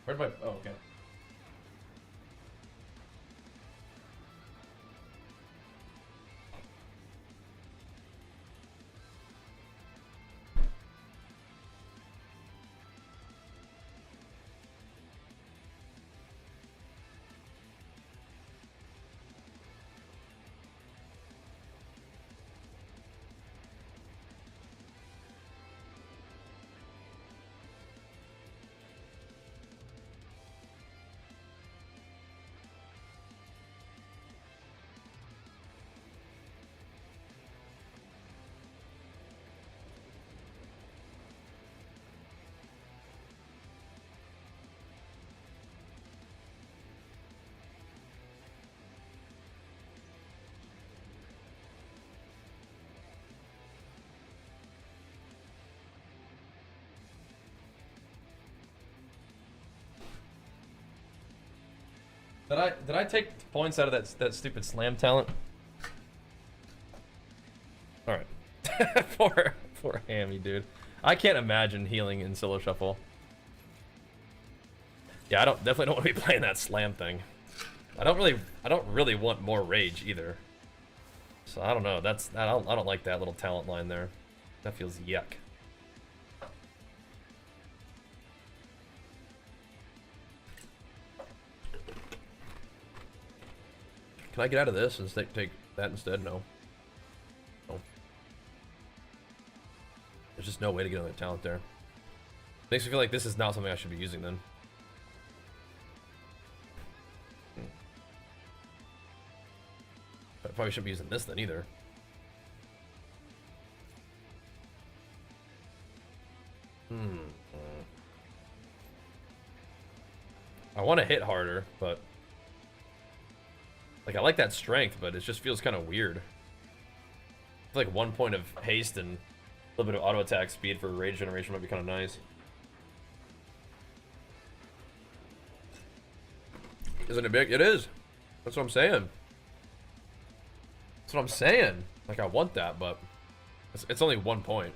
Where'd my... Oh, okay. Did I take points out of that stupid slam talent? All right. poor Hammy, dude. I can't imagine healing in solo shuffle. Yeah, I definitely don't want to be playing that slam thing. I don't really want more rage either. So I don't know. I don't like that little talent line there. That feels yuck. Can I get out of this and take that instead? No. No. There's just no way to get another talent there. Makes me feel like this is not something I should be using then. I probably shouldn't be using this then either. I want to hit harder, but... Like, I like that strength, but it just feels kind of weird. I feel like 1 point of haste and a little bit of auto attack speed for rage generation might be kind of nice. Isn't it big? It is. That's what I'm saying. That's what I'm saying. Like, I want that, but it's only 1 point.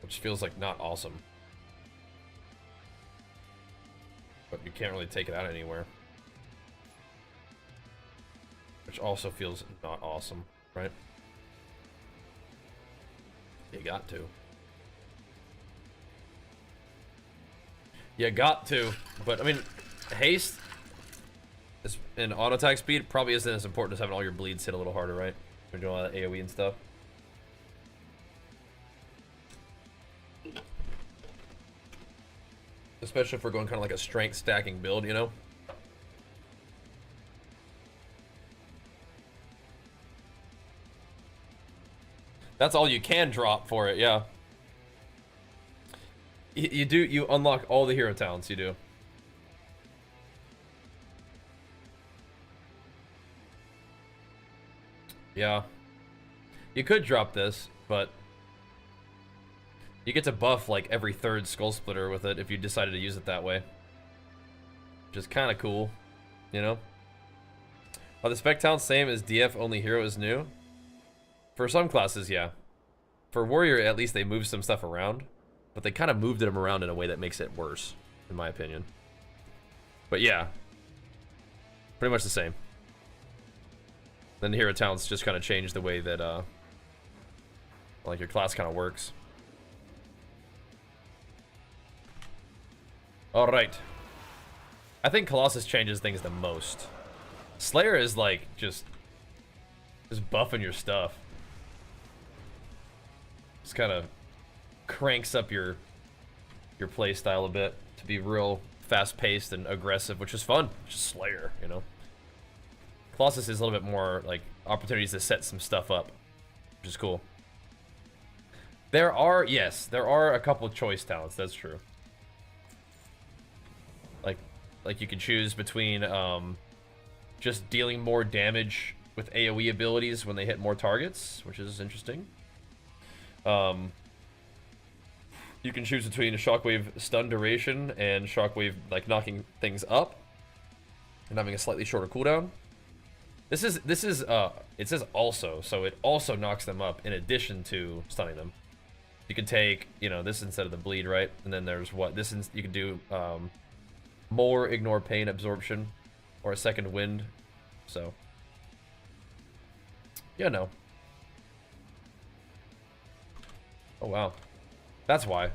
Which feels like not awesome. But you can't really take it out anywhere. Which also feels not awesome, right? You got to. You got to. But, I mean, haste and auto attack speed probably isn't as important as having all your bleeds hit a little harder, right? When you're doing all that AoE and stuff. Especially if we're going kind of like a strength stacking build, you know? That's all you can drop for it, yeah. You unlock all the hero talents, you do. Yeah. You could drop this, but you get to buff like every third skull splitter with it if you decided to use it that way. Which is kind of cool, you know? Are the spec talents same as DF, only hero is new? For some classes, yeah. For Warrior, at least they moved some stuff around. But they kind of moved them around in a way that makes it worse, in my opinion. But yeah. Pretty much the same. Then the hero talents just kind of change the way that, like, your class kind of works. Alright. I think Colossus changes things the most. Slayer is like just buffing your stuff. Just kind of cranks up your play style a bit to be real fast-paced and aggressive, which is fun. Just Slayer, you know. Colossus is a little bit more like opportunities to set some stuff up, which is cool. There are a couple choice talents. That's true. Like you can choose between just dealing more damage with AoE abilities when they hit more targets, which is interesting. You can choose between a shockwave stun duration and shockwave like knocking things up and having a slightly shorter cooldown. This is it says also, so it also knocks them up in addition to stunning them. You can take, you know, this instead of the bleed, right? And then there's what this you can do more ignore pain absorption or a second wind. So yeah, no. Oh wow. That's why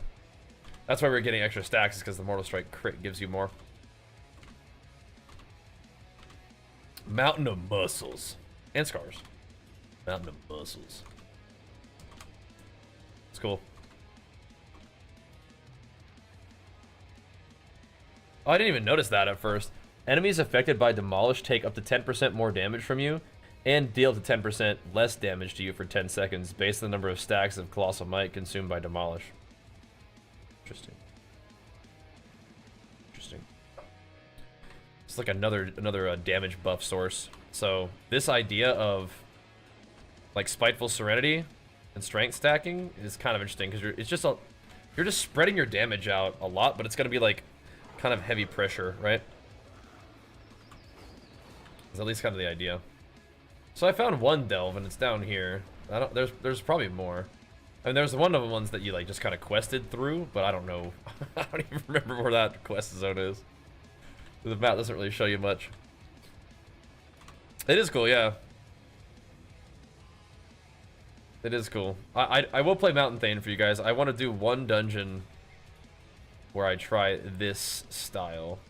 we're getting extra stacks, is because the Mortal Strike crit gives you more. Mountain of Muscles. And Scars. Mountain of Muscles. It's cool. Oh, I didn't even notice that at first. Enemies affected by Demolish take up to 10% more damage from you and deal to 10% less damage to you for 10 seconds based on the number of stacks of Colossal Might consumed by Demolish. Interesting. Interesting. It's like another damage buff source. So this idea of like Spiteful Serenity and strength stacking is kind of interesting because you're just spreading your damage out a lot, but it's gonna be like kind of heavy pressure, right? That's at least kind of the idea. So I found one delve and it's down here. There's probably more. I mean, there's one of the ones that you like just kind of quested through, but I don't know. I don't even remember where that quest zone is. The map doesn't really show you much. It is cool, yeah. It is cool. I will play Mountain Thane for you guys. I want to do one dungeon where I try this style.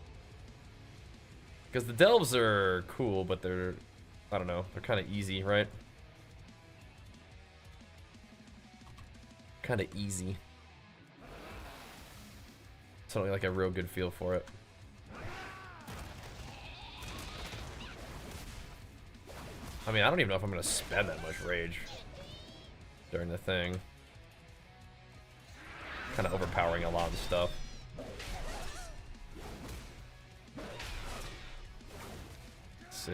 Because the delves are cool, but they're, I don't know, they're kind of easy, right? Kind of easy. It's not like a real good feel for it. I mean, I don't even know if I'm going to spend that much rage during the thing. Kind of overpowering a lot of the stuff. Let's see.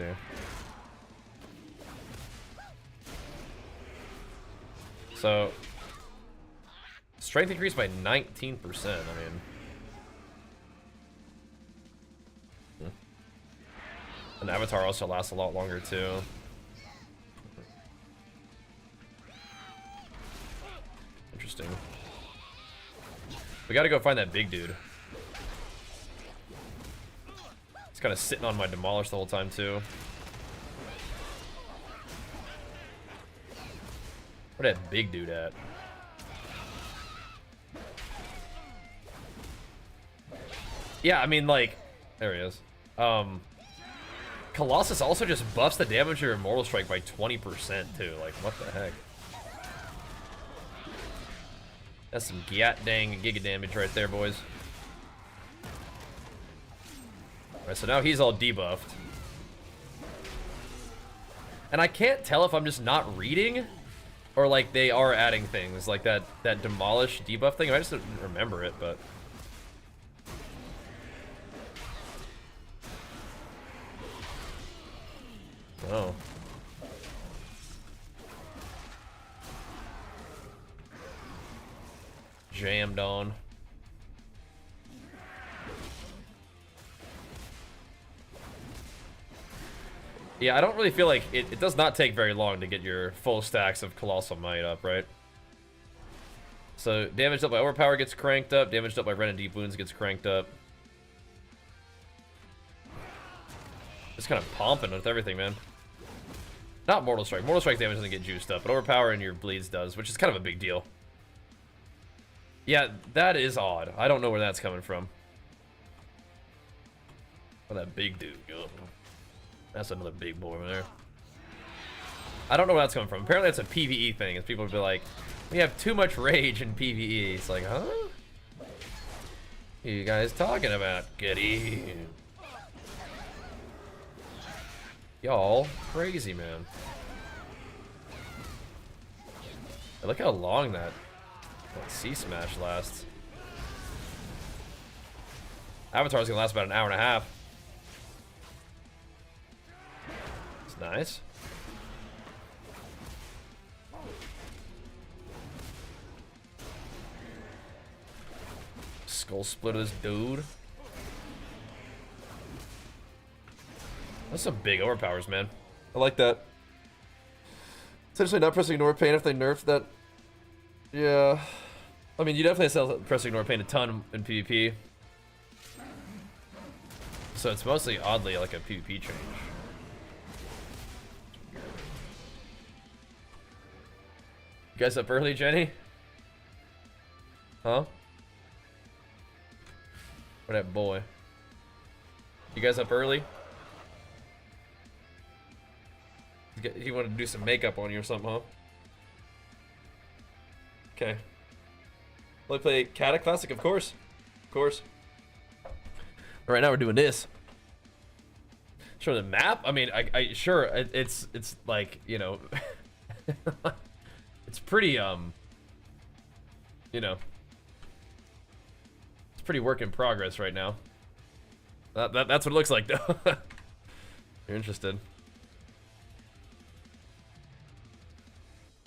So, strength increased by 19%. I mean, an avatar also lasts a lot longer too. Interesting. We gotta go find that big dude. He's kind of sitting on my Demolish the whole time too. Where'd that big dude at? Yeah, I mean, like, there he is. Colossus also just buffs the damage of your Immortal Strike by 20% too. Like, what the heck? That's some dang giga damage right there, boys. Alright, so now he's all debuffed. And I can't tell if I'm just not reading or like they are adding things like that Demolish debuff thing. I just don't remember it, but oh. Jammed on. Yeah, I don't really feel like it does not take very long to get your full stacks of Colossal Might up, right? So damage up by Overpower gets cranked up, damage up by Ren and Deep Wounds gets cranked up. Just kind of pumping with everything, man. Not Mortal Strike. Mortal Strike damage doesn't get juiced up, but Overpower and your Bleeds does, which is kind of a big deal. Yeah, that is odd. I don't know where that's coming from. Oh, that big dude. Oh, that's another big boy over there. I don't know where that's coming from. Apparently that's a PvE thing. Is people would be like, we have too much rage in PvE. It's like, huh? What are you guys talking about? Goody. Y'all crazy, man. Look how long that sea smash lasts. Avatar's gonna last about an hour and a half. It's nice. Skull splitters, dude. That's some big overpowers, man. I like that. Essentially not pressing ignore pain if they nerfed that. Yeah. I mean, you definitely press ignore pain a ton in PvP. So it's mostly oddly like a PvP change. You guys up early, Jenny? Huh? Or that boy? You guys up early? He wanted to do some makeup on you or something, huh? Okay. Will I play Kata Classic? Of course. Of course. Right now we're doing this. Sure, the map? I mean, sure, it's like, you know, it's pretty, you know, it's pretty work in progress right now. That's what it looks like, though. You're interested.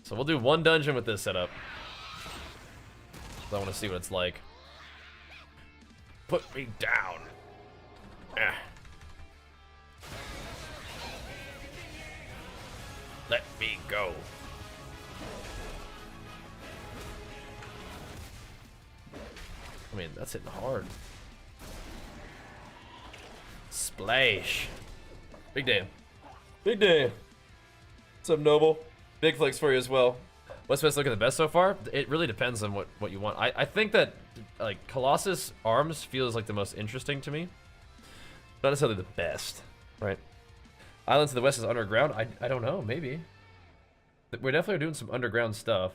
So we'll do one dungeon with this setup. I want to see what it's like. Put me down. Ah. Let me go. I mean, that's hitting hard. Splash. Big day. Big day. What's up, Noble? Big flex for you as well. What's best looking the best so far? It really depends on what you want. I think that like Colossus arms feels like the most interesting to me. Not necessarily the best, right? Islands to the west is underground. I don't know, maybe. We're definitely doing some underground stuff.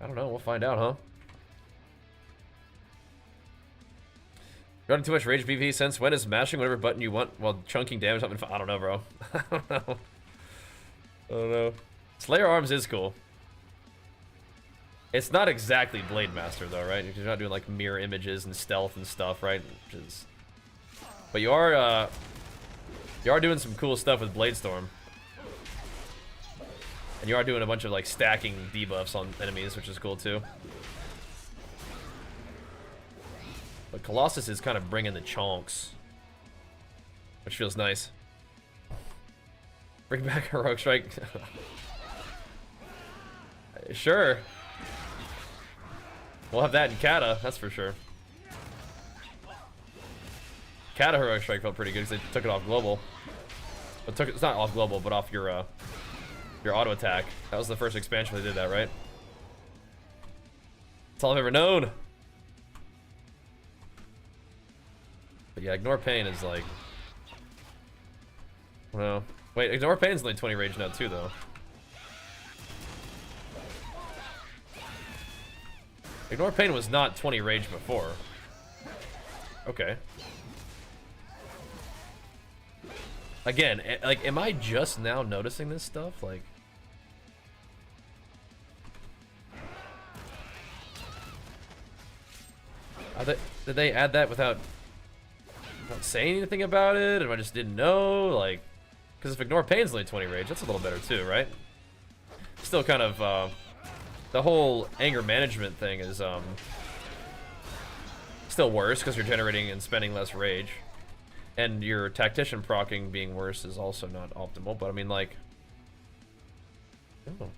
I don't know, we'll find out, huh? Running too much rage PvP since when is mashing whatever button you want while chunking damage up? I don't know, bro. I don't know. I don't know. Slayer arms is cool. It's not exactly Blade Master though, right? You're not doing like mirror images and stealth and stuff, right? Which is... But you are doing some cool stuff with Blade Storm. And you are doing a bunch of like stacking debuffs on enemies, which is cool too. But Colossus is kind of bringing the chonks, which feels nice. Bring back Heroic Strike. Sure. We'll have that in Kata, that's for sure. Kata Heroic Strike felt pretty good because they took it off global. But it's not off global, but off your auto attack. That was the first expansion they did that, right? That's all I've ever known. But yeah, Ignore Pain is like... Well, wait, Ignore Pain's only 20 rage now too, though. Ignore Pain was not 20 rage before. Okay. Again, like, am I just now noticing this stuff? Like... Did they add that without saying anything about it? And I just didn't know? Like... Because if Ignore Pain's only 20 rage, that's a little better too, right? Still kind of, the whole anger management thing is, still worse because you're generating and spending less rage. And your Tactician proccing being worse is also not optimal, but I mean, like... Oh.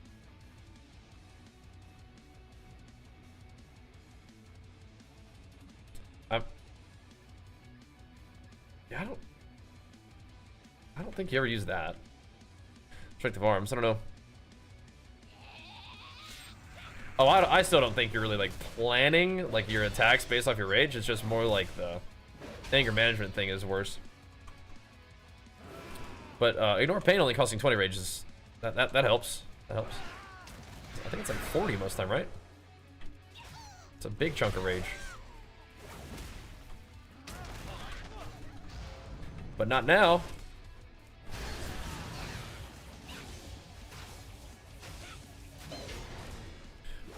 Yeah, I don't think you ever use that. Strength of arms, I don't know. Oh, I still don't think you're really like planning like your attacks based off your rage. It's just more like the anger management thing is worse. But ignore pain only costing 20 rage is that helps. That helps. I think it's like 40 most of the time, right? It's a big chunk of rage. But not now.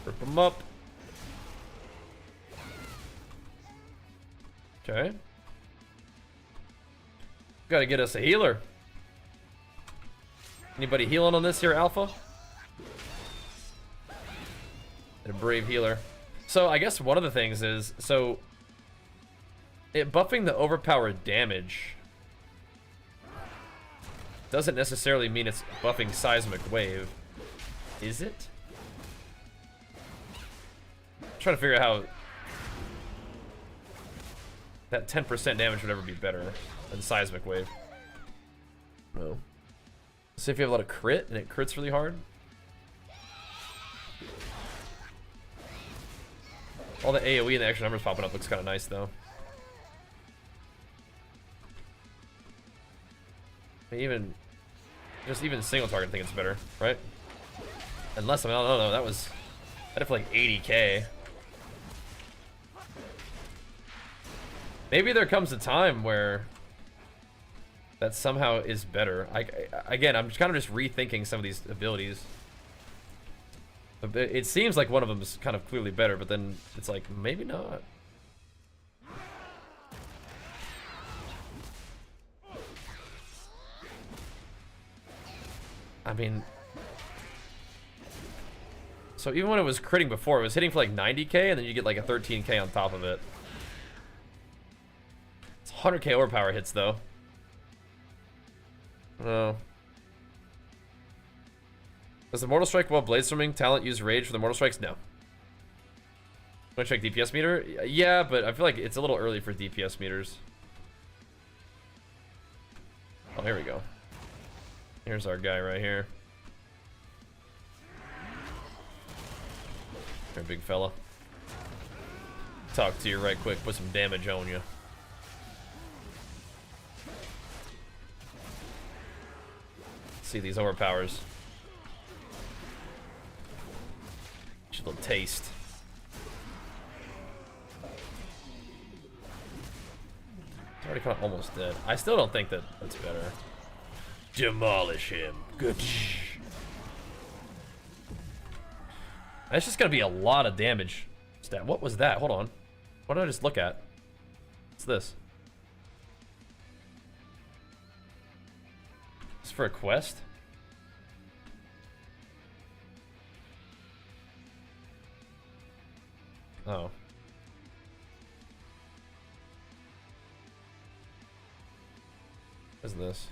Rip them up. Okay. Gotta get us a healer. Anybody healing on this here, Alpha? And a brave healer. So I guess one of the things is, so it buffing the overpowered damage doesn't necessarily mean it's buffing seismic wave. Is it? I'm trying to figure out how that 10% damage would ever be better than seismic wave. No. See if you have a lot of crit and it crits really hard. All the AoE and the extra numbers popping up looks kind of nice though. Even single target, I think it's better, right? Unless, I mean, I don't know, that did for like 80k. Maybe there comes a time where that somehow is better. Again, I'm kind of just rethinking some of these abilities. It seems like one of them is kind of clearly better, but then it's like, maybe not. I mean, so even when it was critting before, it was hitting for like 90k, and then you get like a 13k on top of it. It's 100k overpower hits though. No. Does the Mortal Strike while Blade Swimming talent use Rage for the Mortal Strikes? No. Want to check DPS meter? Yeah, but I feel like it's a little early for DPS meters. Oh, here we go. Here's our guy right here. Here, big fella. Talk to you right quick, put some damage on you. See these overpowers. Just a little taste. It's already kind of almost dead. I still don't think that that's better. Demolish him. Good. That's just gonna be a lot of damage. Stat. What was that? Hold on. What did I just look at? What's this? It's for a quest? Oh. What is this?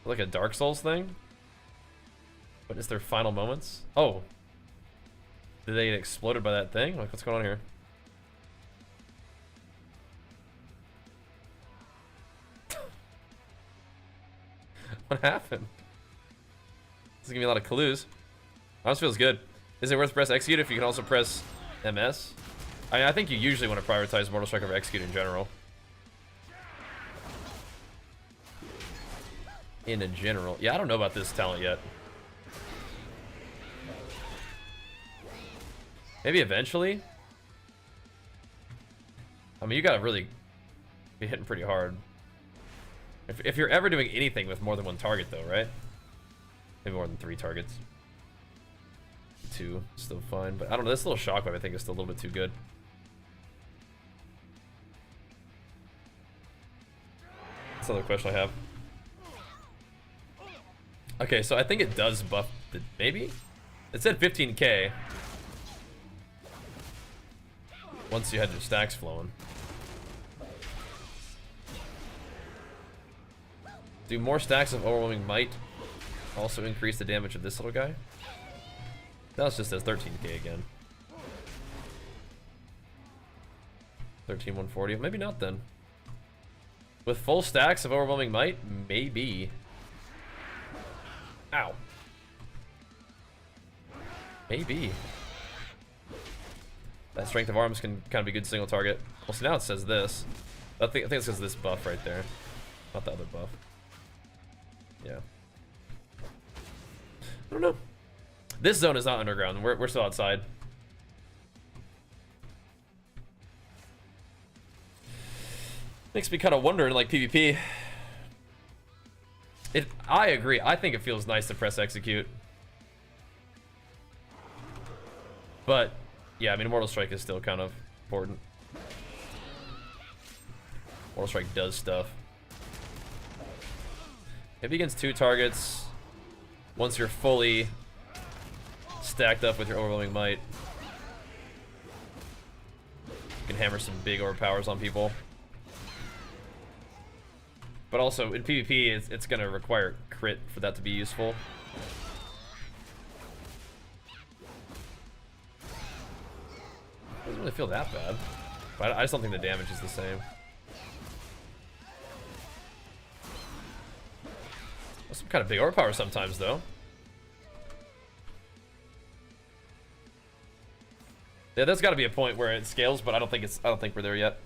Like a Dark Souls thing? What is their final moments? Oh. Did they get exploded by that thing? Like, what's going on here? What happened? This is giving me a lot of clues. Almost feels good. Is it worth press execute if you can also press MS? I think you usually want to prioritize Mortal Strike over execute in general. In a general. Yeah, I don't know about this talent yet. Maybe eventually. I mean, you gotta really be hitting pretty hard. If you're ever doing anything with more than one target, though, right? Maybe more than 3 targets. 2, still fine. But I don't know, this little shockwave I think is still a little bit too good. That's another question I have. Okay, so I think it does buff the, maybe? It said 15k. Once you had your stacks flowing. Do more stacks of overwhelming might also increase the damage of this little guy? That was just says 13k again. 13,140. Maybe not then. With full stacks of overwhelming might, maybe. Ow. Maybe. That strength of arms can kind of be a good single target. Well, so now it says this. I think it's because of this buff right there. Not the other buff. Yeah. I don't know. This zone is not underground. We're still outside. Makes me kind of wonder in like PvP. I agree. I think it feels nice to press execute. But yeah, I mean, Immortal Strike is still kind of important. Immortal Strike does stuff. Maybe against 2 targets. Once you're fully stacked up with your overwhelming might, you can hammer some big overpowers on people. But also in PvP, it's gonna require crit for that to be useful. Doesn't really feel that bad, but I just don't think the damage is the same. Some kind of big overpower sometimes, though. Yeah, there's got to be a point where it scales, but I don't think we're there yet.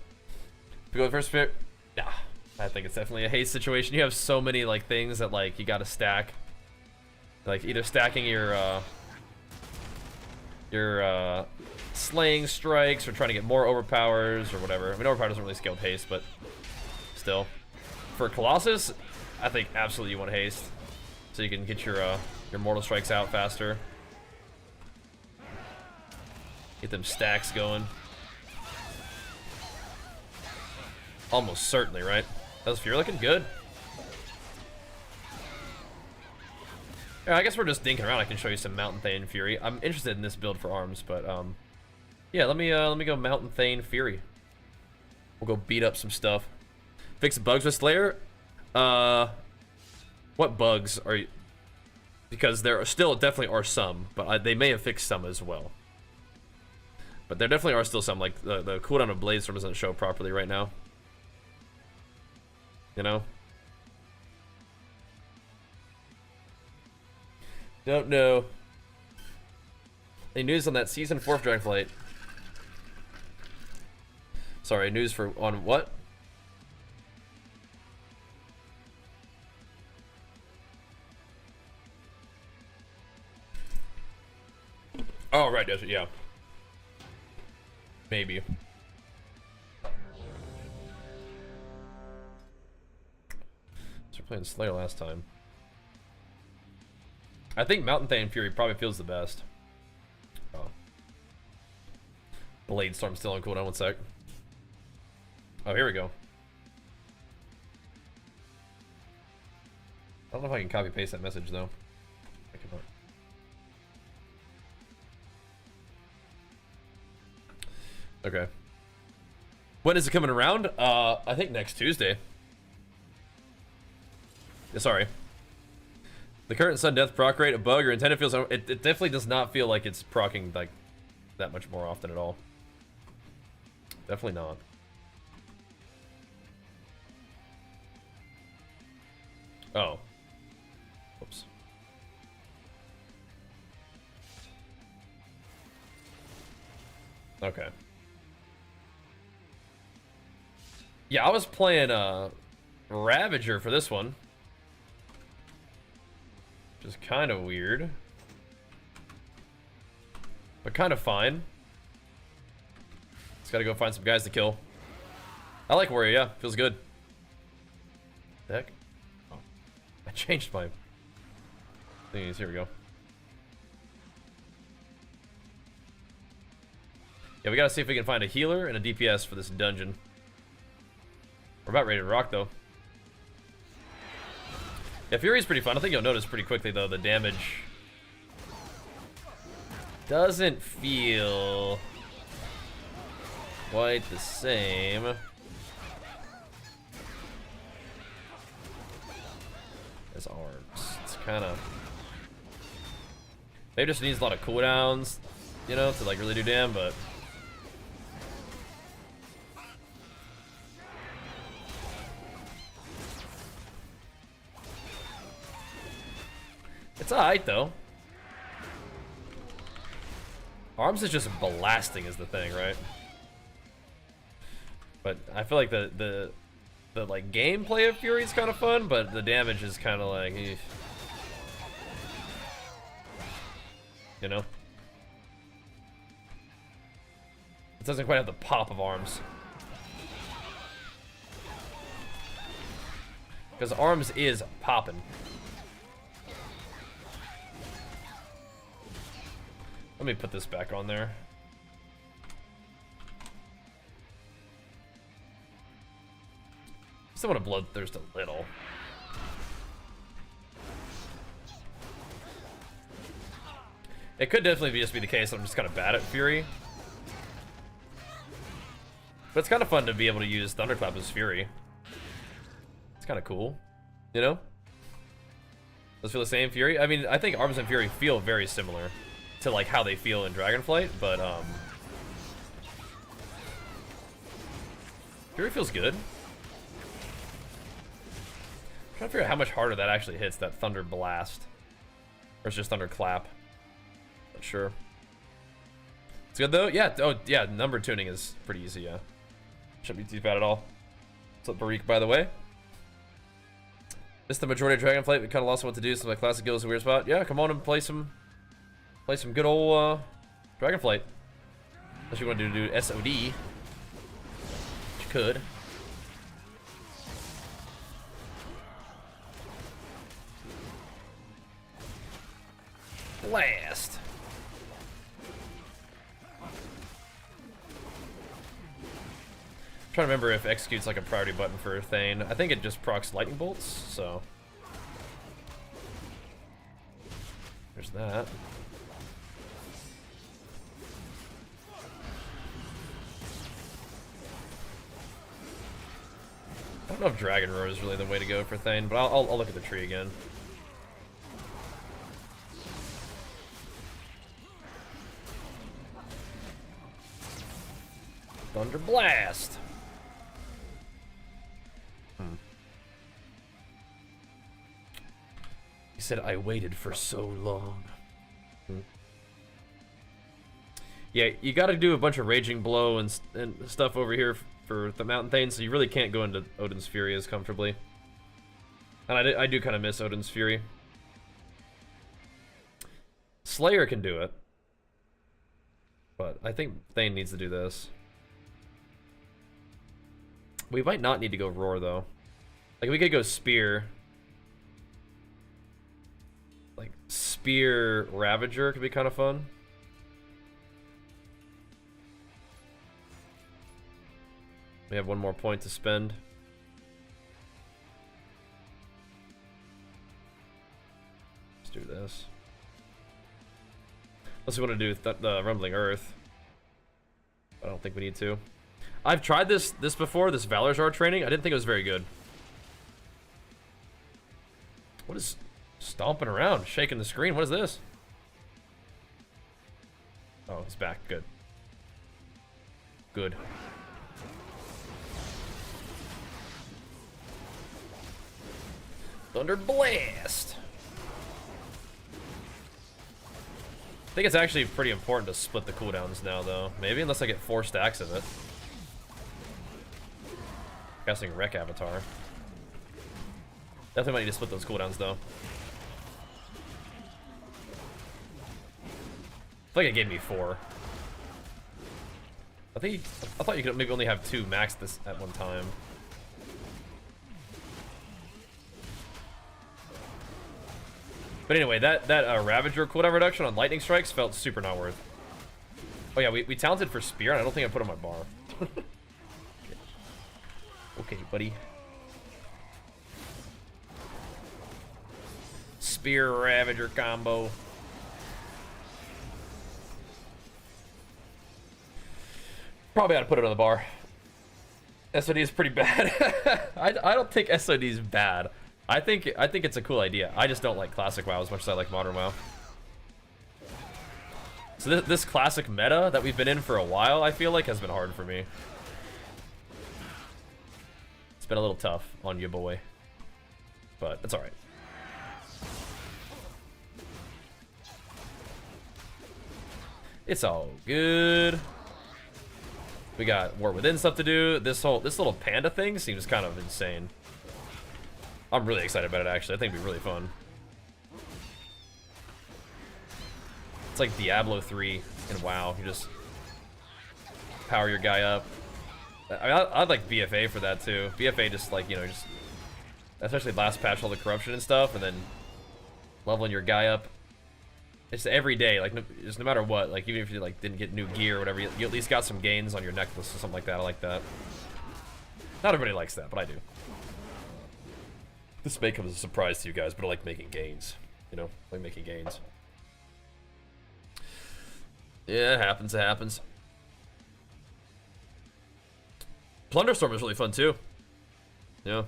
If we go first fit, nah. I think it's definitely a haste situation. You have so many like things that like you got to stack. Like either stacking your slaying strikes or trying to get more overpowers or whatever. I mean, overpower doesn't really scale with haste, but still. For Colossus, I think absolutely you want haste, so you can get your mortal strikes out faster. Get them stacks going. Almost certainly, right? How's Fury looking? Good. Yeah, I guess we're just dinking around. I can show you some Mountain Thane Fury. I'm interested in this build for arms, but yeah, let me go Mountain Thane Fury. We'll go beat up some stuff. Fix the bugs with Slayer. What bugs are you? Because there are still definitely are some, but they may have fixed some as well. But there definitely are still some, like the cooldown of Blade Storm doesn't show properly right now. You know? Don't know. Any news on that season 4 of Dragonflight? Sorry, news on what? Oh, right, yeah. Maybe. So we're playing Slayer last time. I think Mountain Thane Fury probably feels the best. Oh. Blade Storm still on cooldown, 1 sec. Oh, here we go. I don't know if I can copy paste that message though. I cannot. Okay. When is it coming around? I think next Tuesday. Yeah, sorry. The current sudden death proc rate, a bug or intended feels. It definitely does not feel like it's proccing like that much more often at all. Definitely not. Oh. Whoops. Okay. Yeah, I was playing Ravager for this one. Which is kind of weird. But kind of fine. Just gotta go find some guys to kill. I like Warrior, yeah. Feels good. Heck. Oh. I changed my thingies. Here we go. Yeah, we gotta see if we can find a healer and a DPS for this dungeon. We're about ready to rock, though. Yeah, Fury's pretty fun. I think you'll notice pretty quickly, though, the damage doesn't feel quite the same. As arms. It's kind of... Maybe just needs a lot of cooldowns, you know, to, like, really do damn, but... It's alright though. Arms is just blasting is the thing, right? But I feel like the like gameplay of Fury is kind of fun, but the damage is kind of like, eh. You know? It doesn't quite have the pop of Arms. Because Arms is popping. Let me put this back on there. Still want to bloodthirst a little. It could definitely just be the case that I'm just kind of bad at Fury. But it's kind of fun to be able to use Thunderclap as Fury. It's kind of cool, you know? Does it feel the same, Fury? I mean, I think Arms and Fury feel very similar to like how they feel in Dragonflight, but Fury feels good. I'm trying to figure out how much harder that actually hits, that Thunder Blast. Or it's just Thunderclap. Not sure. It's good though? Yeah, oh yeah, number tuning is pretty easy, yeah. Shouldn't be too bad at all. What's up, Barik, by the way? Missed the majority of Dragonflight, we kind of lost what to do, so my classic guild is a weird spot. Yeah, come on and play some good old Dragonflight. Unless you want to do SOD. Which you could. Blast. I'm trying to remember if execute's like a priority button for Thane. I think it just procs lightning bolts, so there's that. I don't know if Dragon Roar is really the way to go for Thane, but I'll look at the tree again. Thunder Blast. He said, I waited for so long. Yeah, you got to do a bunch of Raging Blow and stuff over here for the Mountain Thane, so you really can't go into Odin's Fury as comfortably. And I do kind of miss Odin's Fury. Slayer can do it. But I think Thane needs to do this. We might not need to go Roar, though. Like, we could go Spear. Like, Spear Ravager could be kind of fun. We have one more point to spend. Let's do this. Unless we want to do the Rumbling Earth. I don't think we need to. I've tried this before, this Valor's training. I didn't think it was very good. What is stomping around, shaking the screen? What is this? Oh, it's back. Good. Good. Thunder Blast. I think it's actually pretty important to split the cooldowns now, though. Maybe, unless I get 4 stacks of it. Casting Wreck Avatar. Definitely might need to split those cooldowns, though. I feel like it gave me 4. I thought you could maybe only have 2 max this at one time. But anyway, that Ravager cooldown reduction on Lightning Strikes felt super not worth. Oh yeah, we talented for Spear, and I don't think I put on my bar. Okay, buddy. Spear Ravager combo. Probably ought to put it on the bar. SOD is pretty bad. I don't think SOD is bad. I think it's a cool idea. I just don't like classic WoW as much as I like modern WoW. So this classic meta that we've been in for a while, I feel like, has been hard for me. It's been a little tough on you, boy. But it's alright. It's all good. We got War Within stuff to do. This little panda thing seems kind of insane. I'm really excited about it, actually. I think it'd be really fun. It's like Diablo 3 in WoW. You just power your guy up. I mean, I'd like BFA for that too. BFA just like, you know, just especially last patch, all the corruption and stuff, and then leveling your guy up. It's every day, like just no matter what. Like even if you like didn't get new gear or whatever, you at least got some gains on your necklace or something like that. I like that. Not everybody likes that, but I do. This may come as a surprise to you guys, but I like making gains. You know, I like making gains. Yeah, it happens. It happens. Plunderstorm was really fun too. Yeah.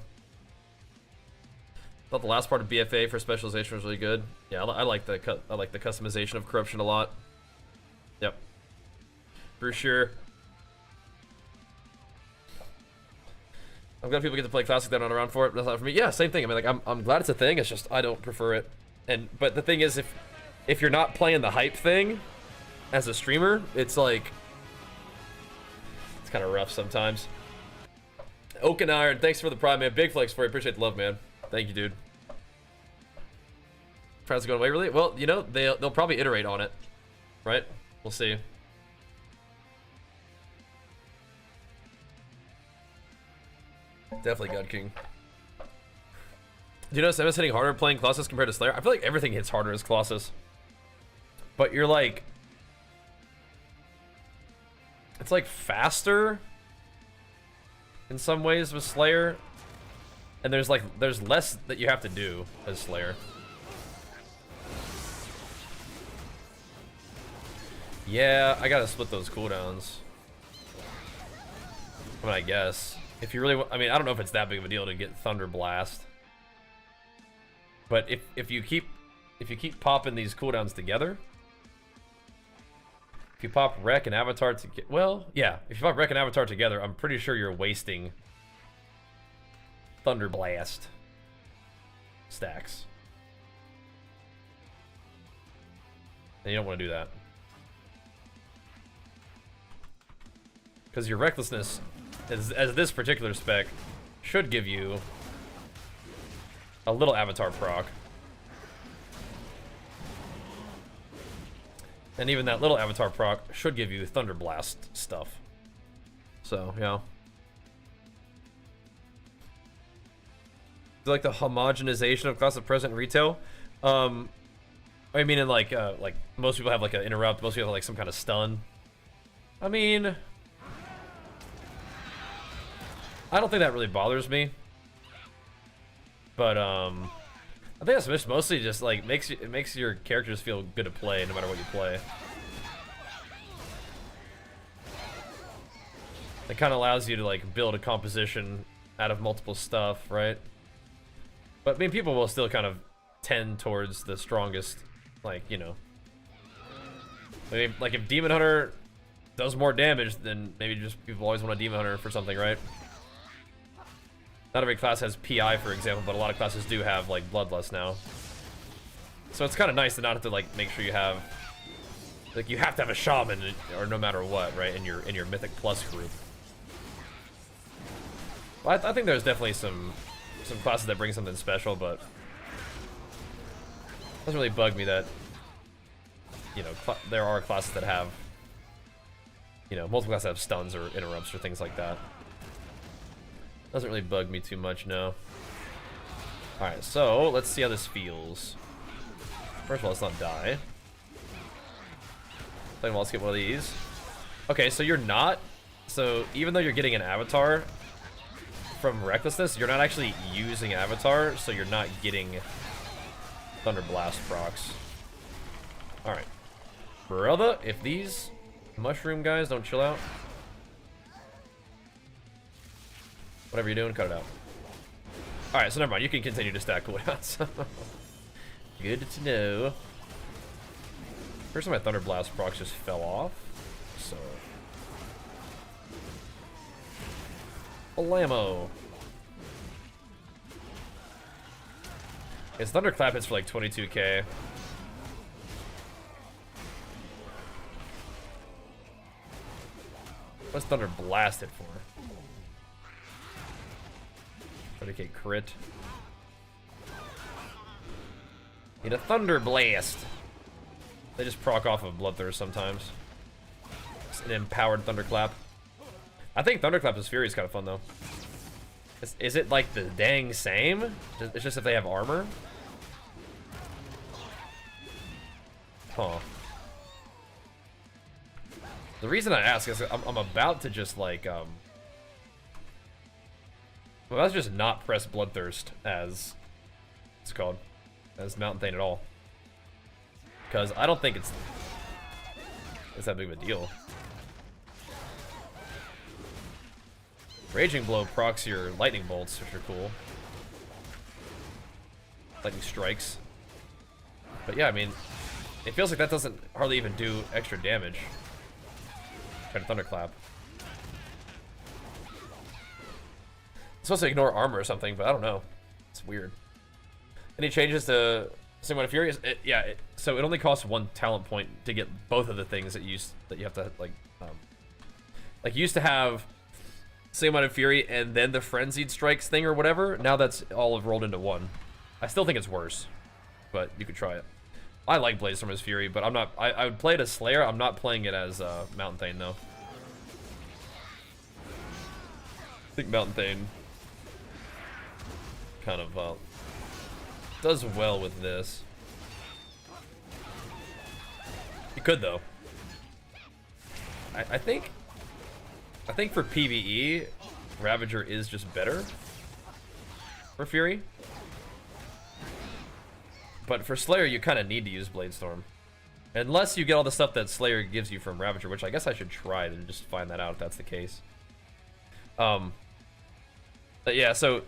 Thought the last part of BFA for specialization was really good. Yeah, I like the customization of corruption a lot. Yep. For sure. I'm glad people get to play classic that aren't around for it. That's not for me. Yeah, same thing. I mean, like I'm glad it's a thing. It's just I don't prefer it. But the thing is, if you're not playing the hype thing as a streamer, it's like it's kind of rough sometimes. Oak and Iron, thanks for the prime, man. Big flex for you. Appreciate the love, man. Thank you, dude. Tries to go away, really? Well, you know, they'll probably iterate on it, right? We'll see. Definitely God King. Do you notice MS hitting harder playing Colossus compared to Slayer? I feel like everything hits harder as Colossus. But you're like... It's like faster in some ways with Slayer. And there's less that you have to do as Slayer. Yeah, I gotta split those cooldowns. I mean, I guess. If you really, I mean, I don't know if it's that big of a deal to get Thunder Blast. But if you keep popping these cooldowns together, if you pop Rec and Avatar together, well, yeah, if you pop Rec and Avatar together, I'm pretty sure you're wasting Thunder Blast stacks. And you don't want to do that. Because your Recklessness, as this particular spec, should give you a little Avatar proc. And even that little Avatar proc should give you Thunder Blast stuff. So, yeah. Do you like the homogenization of class of present and retail? I mean, in like most people have like an interrupt, most people have like some kind of stun. I mean, I don't think that really bothers me. But I think that's mostly just like it makes your characters feel good to play no matter what you play. It kind of allows you to like build a composition out of multiple stuff, right? But I mean, people will still kind of tend towards the strongest, like, you know. I mean, like if Demon Hunter does more damage, then maybe just people always want a Demon Hunter for something, right? Not every class has PI, for example, but a lot of classes do have like Bloodlust now. So it's kind of nice to not have to like make sure you have, like, you have to have a Shaman or no matter what, right? In your Mythic Plus group. Well, I think there's definitely some classes that bring something special, but it doesn't really bug me that, you know, there are classes that have, you know, multiple classes have stuns or interrupts or things like that. Doesn't really bug me too much, no. Alright, so let's see how this feels. First of all, let's not die. Second of all, let's get one of these. Okay, so you're not. So even though you're getting an avatar from Recklessness, you're not actually using Avatar, so you're not getting Thunder Blast procs. Alright. Brother, if these mushroom guys don't chill out, whatever you're doing, cut it out. Alright, so never mind. You can continue to stack cooldowns. Good to know. First time my Thunder Blast procs just fell off. So. Blammo. It's Thunderclap hits for like 22k. What's Thunder blasted for? Predicate crit. Need a Thunder Blast. They just proc off of Bloodthirst sometimes. It's an empowered Thunderclap. I think Thunderclap as Fury is kind of fun though. Is it like the dang same? It's just if they have armor? Huh. The reason I ask is I'm about to just like, well, let's just not press Bloodthirst as, it's called, as Mountain Thane at all. Because I don't think it's that big of a deal. Raging Blow procs your Lightning Bolts, which are cool. Lightning Strikes. But yeah, I mean, it feels like that doesn't hardly even do extra damage. Try to Thunderclap. It's supposed to ignore armor or something, but I don't know. It's weird. Any changes to Sing of Fury? So it only costs 1 talent point to get both of the things that you have to like you used to have Sing of Fury and then the Frenzied Strikes thing or whatever. Now that's all rolled into one. I still think it's worse, but you could try it. I like Bladestorm as Fury, but I'm not. I would play it as Slayer. I'm not playing it as Mountain Thane though. I think Mountain Thane kind of does well with this. He could though. I think for PvE, Ravager is just better for Fury. But for Slayer, you kind of need to use Bladestorm. Unless you get all the stuff that Slayer gives you from Ravager, which I guess I should try to just find that out if that's the case. But yeah, so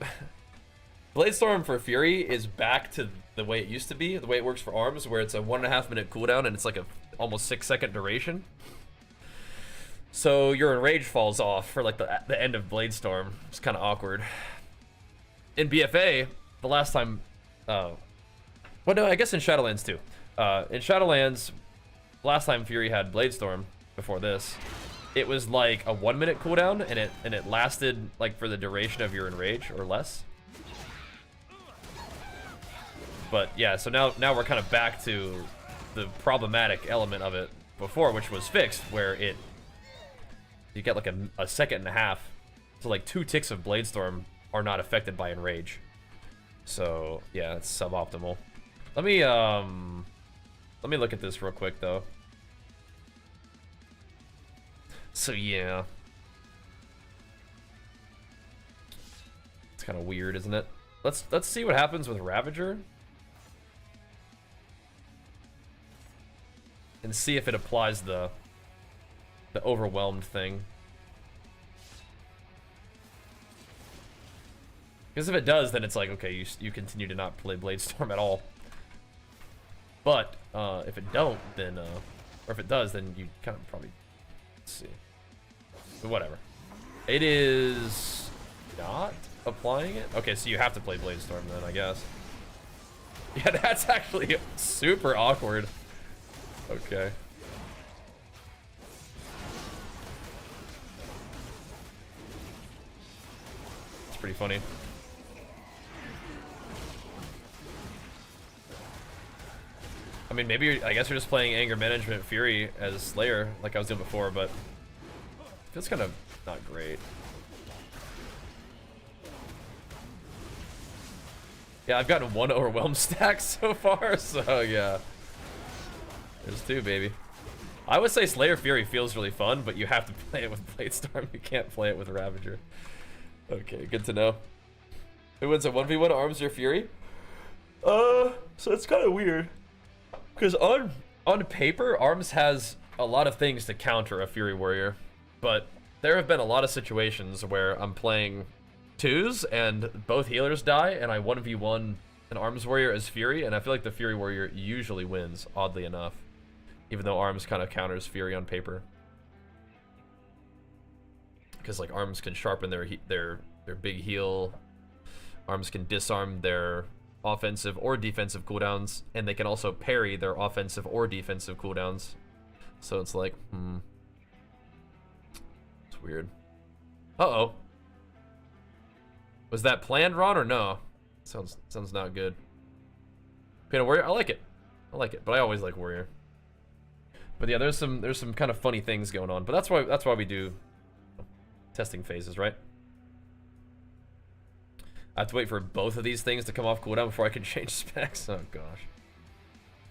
Bladestorm for Fury is back to the way it used to be, the way it works for Arms, where it's a 1.5 minute cooldown and it's like a almost 6-second duration. So your Enrage falls off for like the end of Bladestorm. It's kind of awkward. In BFA, the last time... well, no, I guess in Shadowlands too. In Shadowlands, last time Fury had Bladestorm before this, it was like a 1 minute cooldown, and it lasted like for the duration of your Enrage or less. But yeah, so now we're kind of back to the problematic element of it before, which was fixed, where you get like a 1.5 seconds. So like 2 ticks of Bladestorm are not affected by Enrage. So yeah, it's suboptimal. Let me look at this real quick though. So yeah, it's kind of weird, isn't it? Let's see what happens with Ravager and see if it applies the overwhelmed thing. Because if it does, then it's like, okay, you continue to not play Bladestorm at all. But if it don't, then or if it does, then you kind of probably, let's see. But whatever. It is not applying it. Okay, so you have to play Bladestorm then, I guess. Yeah, that's actually super awkward. Okay. It's pretty funny. I mean, maybe I guess you're just playing Anger Management Fury as Slayer like I was doing before, but it feels kind of not great. Yeah, I've gotten 1 Overwhelm stack so far, so yeah. There's 2, baby. I would say Slayer Fury feels really fun, but you have to play it with Bladestorm. You can't play it with Ravager. Okay, good to know. Who wins a 1v1, Arms or Fury? So it's kind of weird. Because on paper, Arms has a lot of things to counter a Fury Warrior, but there have been a lot of situations where I'm playing 2s and both healers die, and I 1v1 an Arms Warrior as Fury, and I feel like the Fury Warrior usually wins, oddly enough, even though Arms kind of counters Fury on paper. Because like Arms can sharpen their big heal, Arms can disarm their offensive or defensive cooldowns, and they can also parry their offensive or defensive cooldowns. So it's like, it's It's weird. Uh-oh. Was that planned, Ron, or no? Sounds not good. Painted Warrior, I like it. I like it, but I always like Warrior. But yeah, there's some kind of funny things going on. But that's why we do testing phases, right? I have to wait for both of these things to come off cooldown before I can change specs. Oh gosh.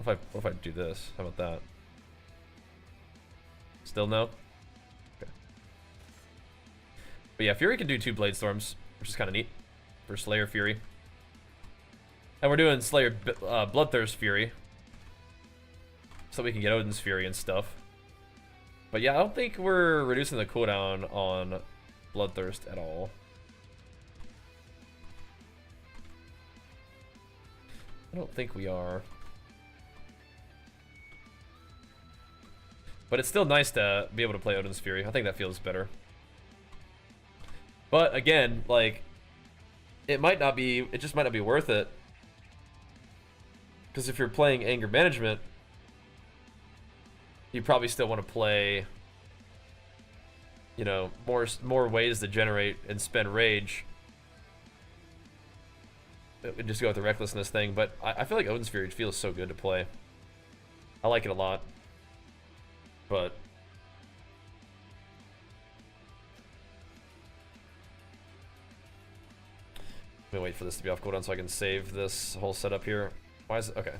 What if I do this? How about that? Still no? Okay. But yeah, Fury can do 2 Blade Storms, which is kind of neat for Slayer Fury. And we're doing Slayer Bloodthirst Fury, so we can get Odin's Fury and stuff. But yeah, I don't think we're reducing the cooldown on Bloodthirst at all. I don't think we are. But it's still nice to be able to play Odin's Fury. I think that feels better. But again, like, it just might not be worth it. Because if you're playing Anger Management, you probably still want to play, you know, more ways to generate and spend rage. Just go with the recklessness thing, but I feel like Odin's Fury feels so good to play. I like it a lot. But let me wait for this to be off cooldown so I can save this whole setup here. Why is it? Okay.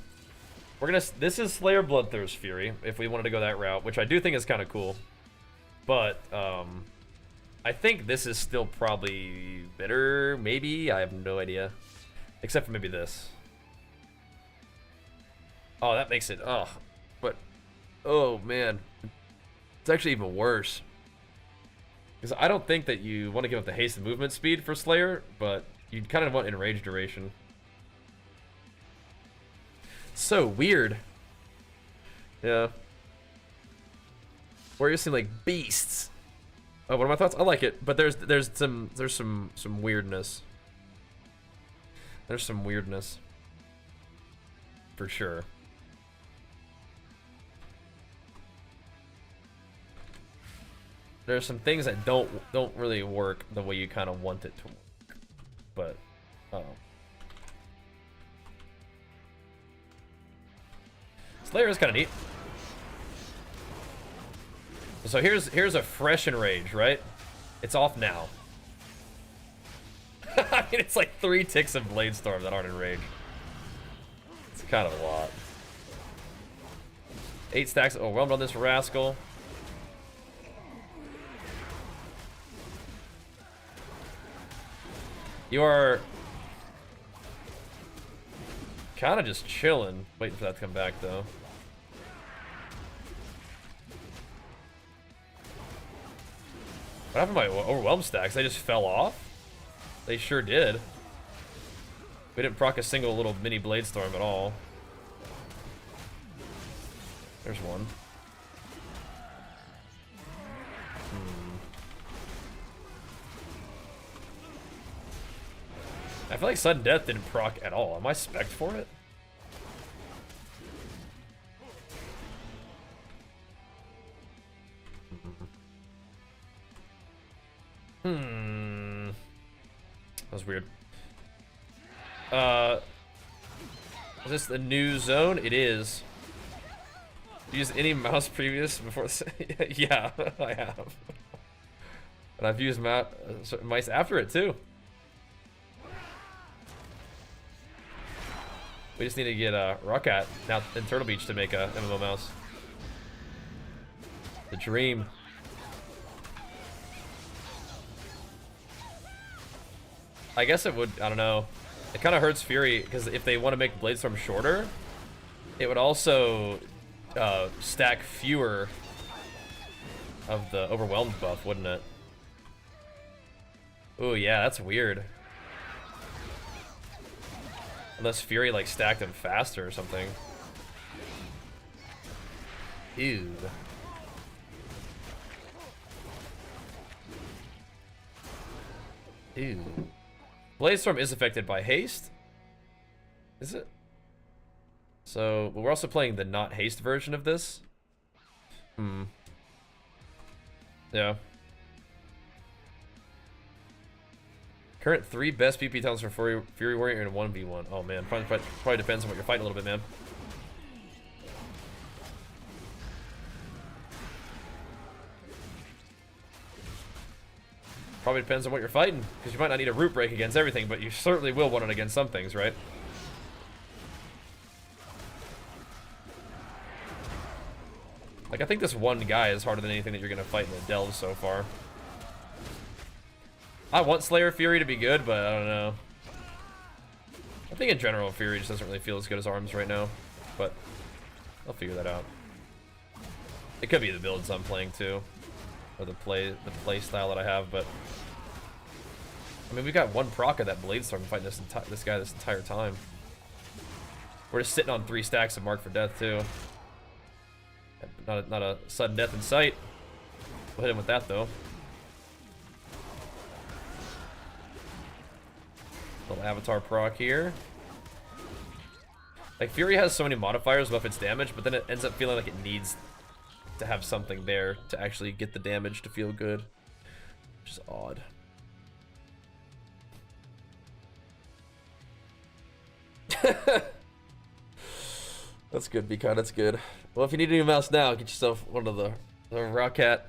This is Slayer Bloodthirst Fury, if we wanted to go that route, which I do think is kind of cool. But, I think this is still probably better, maybe? I have no idea. Except for maybe this. Oh, that makes it, but, oh man. It's actually even worse. Because I don't think that you want to give up the haste and movement speed for Slayer, but you kind of want enrage duration. So weird. Yeah. Warriors seem like beasts. Oh, what are my thoughts? I like it, but there's some weirdness. There's some weirdness. For sure. There's some things that don't really work the way you kind of want it to work. But Slayer is kind of neat. So here's a fresh enrage, right? It's off now. I mean, it's like 3 ticks of Blade Storm that aren't enraged. It's kind of a lot. 8 stacks overwhelmed on this rascal. You are kind of just chilling, waiting for that to come back, though. What happened to my overwhelmed stacks? They just fell off? They sure did. We didn't proc a single little mini Blade Storm at all. There's one. I feel like Sudden Death didn't proc at all. Am I spec'd for it? That was weird. Is this the new zone? It is. Used any mouse previous before this? Yeah, I have. And I've used mice after it too. We just need to get Rockat now in Turtle Beach to make a MMO mouse. The dream. I guess it would, I don't know. It kind of hurts Fury because if they want to make Blade Storm shorter, it would also stack fewer of the overwhelmed buff, wouldn't it? Oh yeah, that's weird. Unless Fury like stacked them faster or something. Ew. Ew. Blade Storm is affected by haste. Is it? So we're also playing the not haste version of this. Yeah. Current 3 best PP talents for Fury Warrior in 1v1. Oh man, probably depends on what you're fighting a little bit, man. Probably depends on what you're fighting, because you might not need a root break against everything, but you certainly will want it against some things, right? Like, I think this one guy is harder than anything that you're going to fight in the delve so far. I want Slayer Fury to be good, but I don't know. I think in general, Fury just doesn't really feel as good as Arms right now. But I'll figure that out. It could be the builds I'm playing too. Or the play style that I have, but... I mean, we got one proc of that Blade Storm fighting this guy this entire time. We're just sitting on 3 stacks of Mark for Death too. Not a sudden death in sight. We'll hit him with that though. Little Avatar proc here. Like, Fury has so many modifiers above its damage, but then it ends up feeling like it needs to have something there to actually get the damage to feel good. Which is odd. That's good, Beacon, that's good. Well, if you need a new mouse now, get yourself one of the Rocket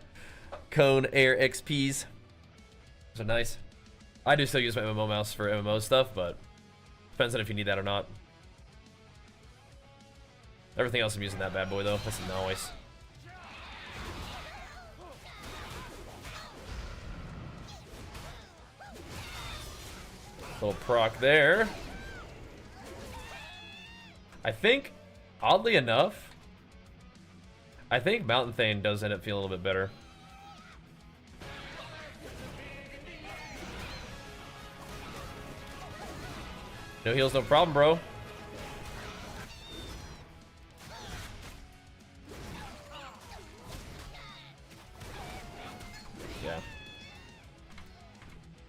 Cone Air XPs. Those are nice. I do still use my MMO mouse for MMO stuff, but depends on if you need that or not. Everything else I'm using that bad boy though. That's nice. Little proc there. I think, oddly enough, I think Mountain Thane does end up feeling a little bit better. No heals, no problem, bro. Yeah.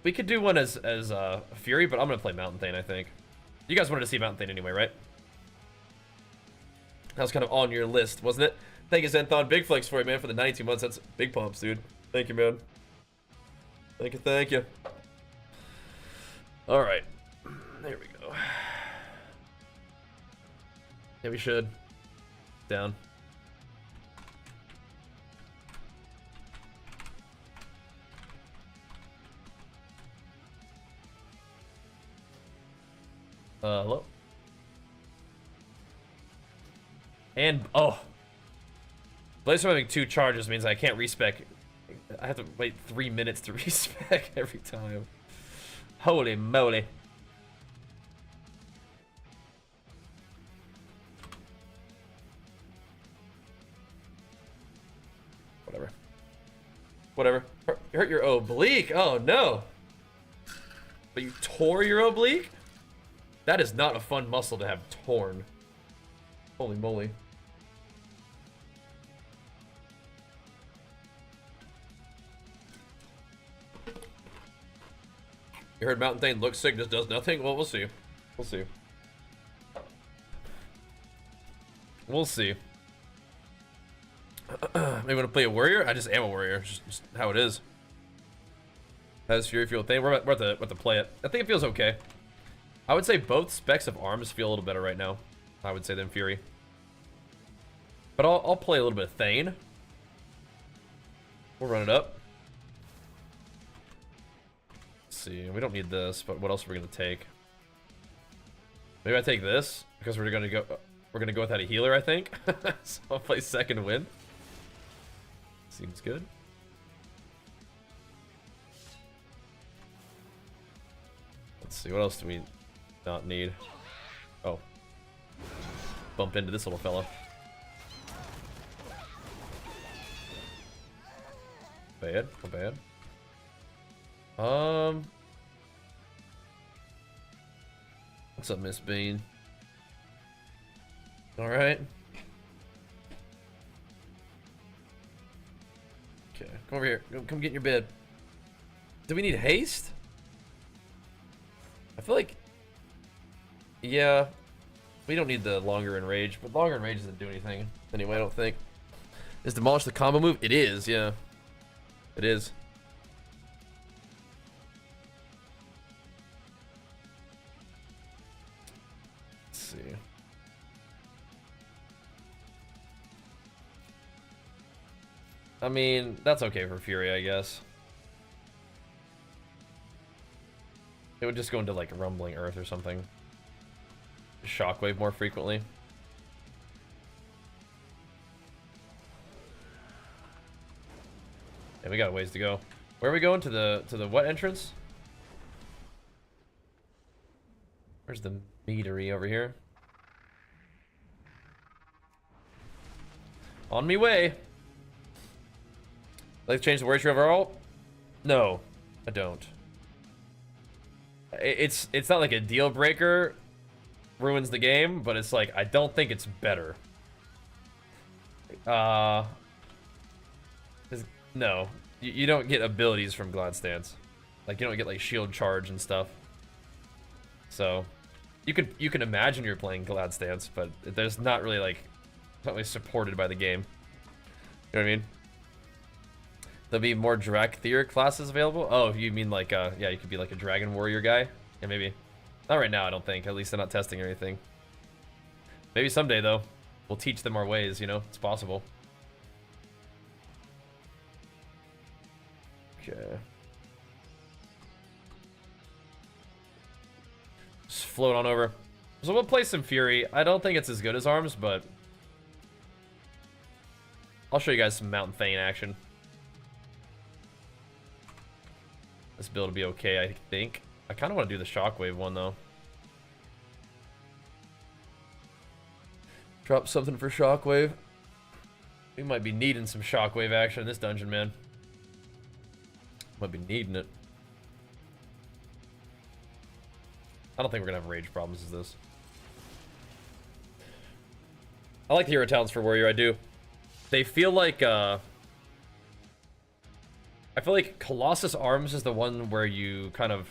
We could do one as Fury, but I'm gonna play Mountain Thane, I think. You guys wanted to see Mountain Thane anyway, right? That was kind of on your list, wasn't it? Thank you, Zenthon. Big flex for you, man, for the 92 months. That's big pumps, dude. Thank you, man. Thank you, thank you. All right. There we go. Yeah, we should. Down. Hello? And, oh. Blaze from having 2 charges means I can't respec. I have to wait 3 minutes to respec every time. Holy moly. Whatever. You hurt your oblique? Oh, no. But you tore your oblique? That is not a fun muscle to have torn. Holy moly. You heard Mountain Thane looks sick, just does nothing? Well, we'll see. We'll see. We'll see. Maybe want to play a warrior? I just am a warrior. Just how it is. How does Fury feel? We're about to play it. I think it feels okay. I would say both specs of Arms feel a little better right now, I would say, than Fury. But I'll play a little bit of Thane. We'll run it up. Let's see. We don't need this, but what else are we gonna take? Maybe I take this because we're gonna go without a healer, I think. So I'll play second win. Seems good. Let's see, what else do we not need? Oh. Bump into this little fella. Bad, not bad. What's up, Miss Bean? Alright. Okay, come over here. Come get in your bed. Do we need haste? I feel like... Yeah. We don't need the longer in rage, but longer in rage doesn't do anything. Anyway, I don't think. Is demolish the combo move? It is, yeah. It is. see. I mean, that's okay for Fury, I guess. It would just go into like Rumbling Earth or something. Shockwave more frequently. Yeah, we got a ways to go. Where are we going? To the what entrance? Where's the meadery over here? On me way. Like to change the warrior tree overall? No, I don't. It's not like a deal breaker, ruins the game, but it's like I don't think it's better. No, you don't get abilities from Glad Stance. Like you don't get like shield charge and stuff. So you can imagine you're playing Glad Stance, but there's not really like not really supported by the game. You know what I mean? There'll be more Drakthir classes available. Oh, you mean like yeah, you could be like a Dragon Warrior guy. Yeah, maybe. Not right now, I don't think. At least they're not testing or anything. Maybe someday though, we'll teach them our ways. You know, it's possible. Okay. Just float on over. So we'll play some Fury. I don't think it's as good as Arms, but I'll show you guys some Mountain Thane action. This build will be okay, I think. I kind of want to do the Shockwave one, though. Drop something for Shockwave. We might be needing some Shockwave action in this dungeon, man. Might be needing it. I don't think we're going to have rage problems with this. I like the hero talents for Warrior, I do. They feel like, I feel like Colossus Arms is the one where you kind of...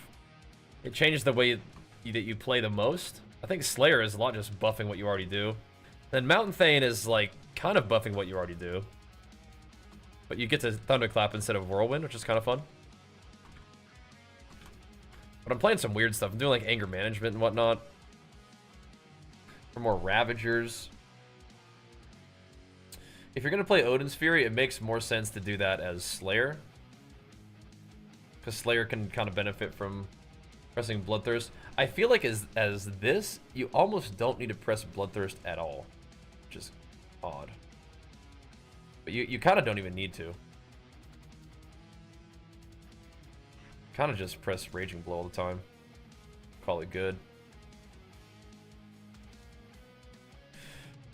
It changes the way that you play the most. I think Slayer is a lot just buffing what you already do. Then Mountain Thane is like kind of buffing what you already do. But you get to Thunderclap instead of Whirlwind, which is kind of fun. But I'm playing some weird stuff. I'm doing like anger management and whatnot. For more Ravagers. If you're going to play Odin's Fury, it makes more sense to do that as Slayer. Because Slayer can kind of benefit from pressing Bloodthirst. I feel like as this, you almost don't need to press Bloodthirst at all. Which is odd. But you kind of don't even need to. Kind of just press Raging Blow all the time. Call it good.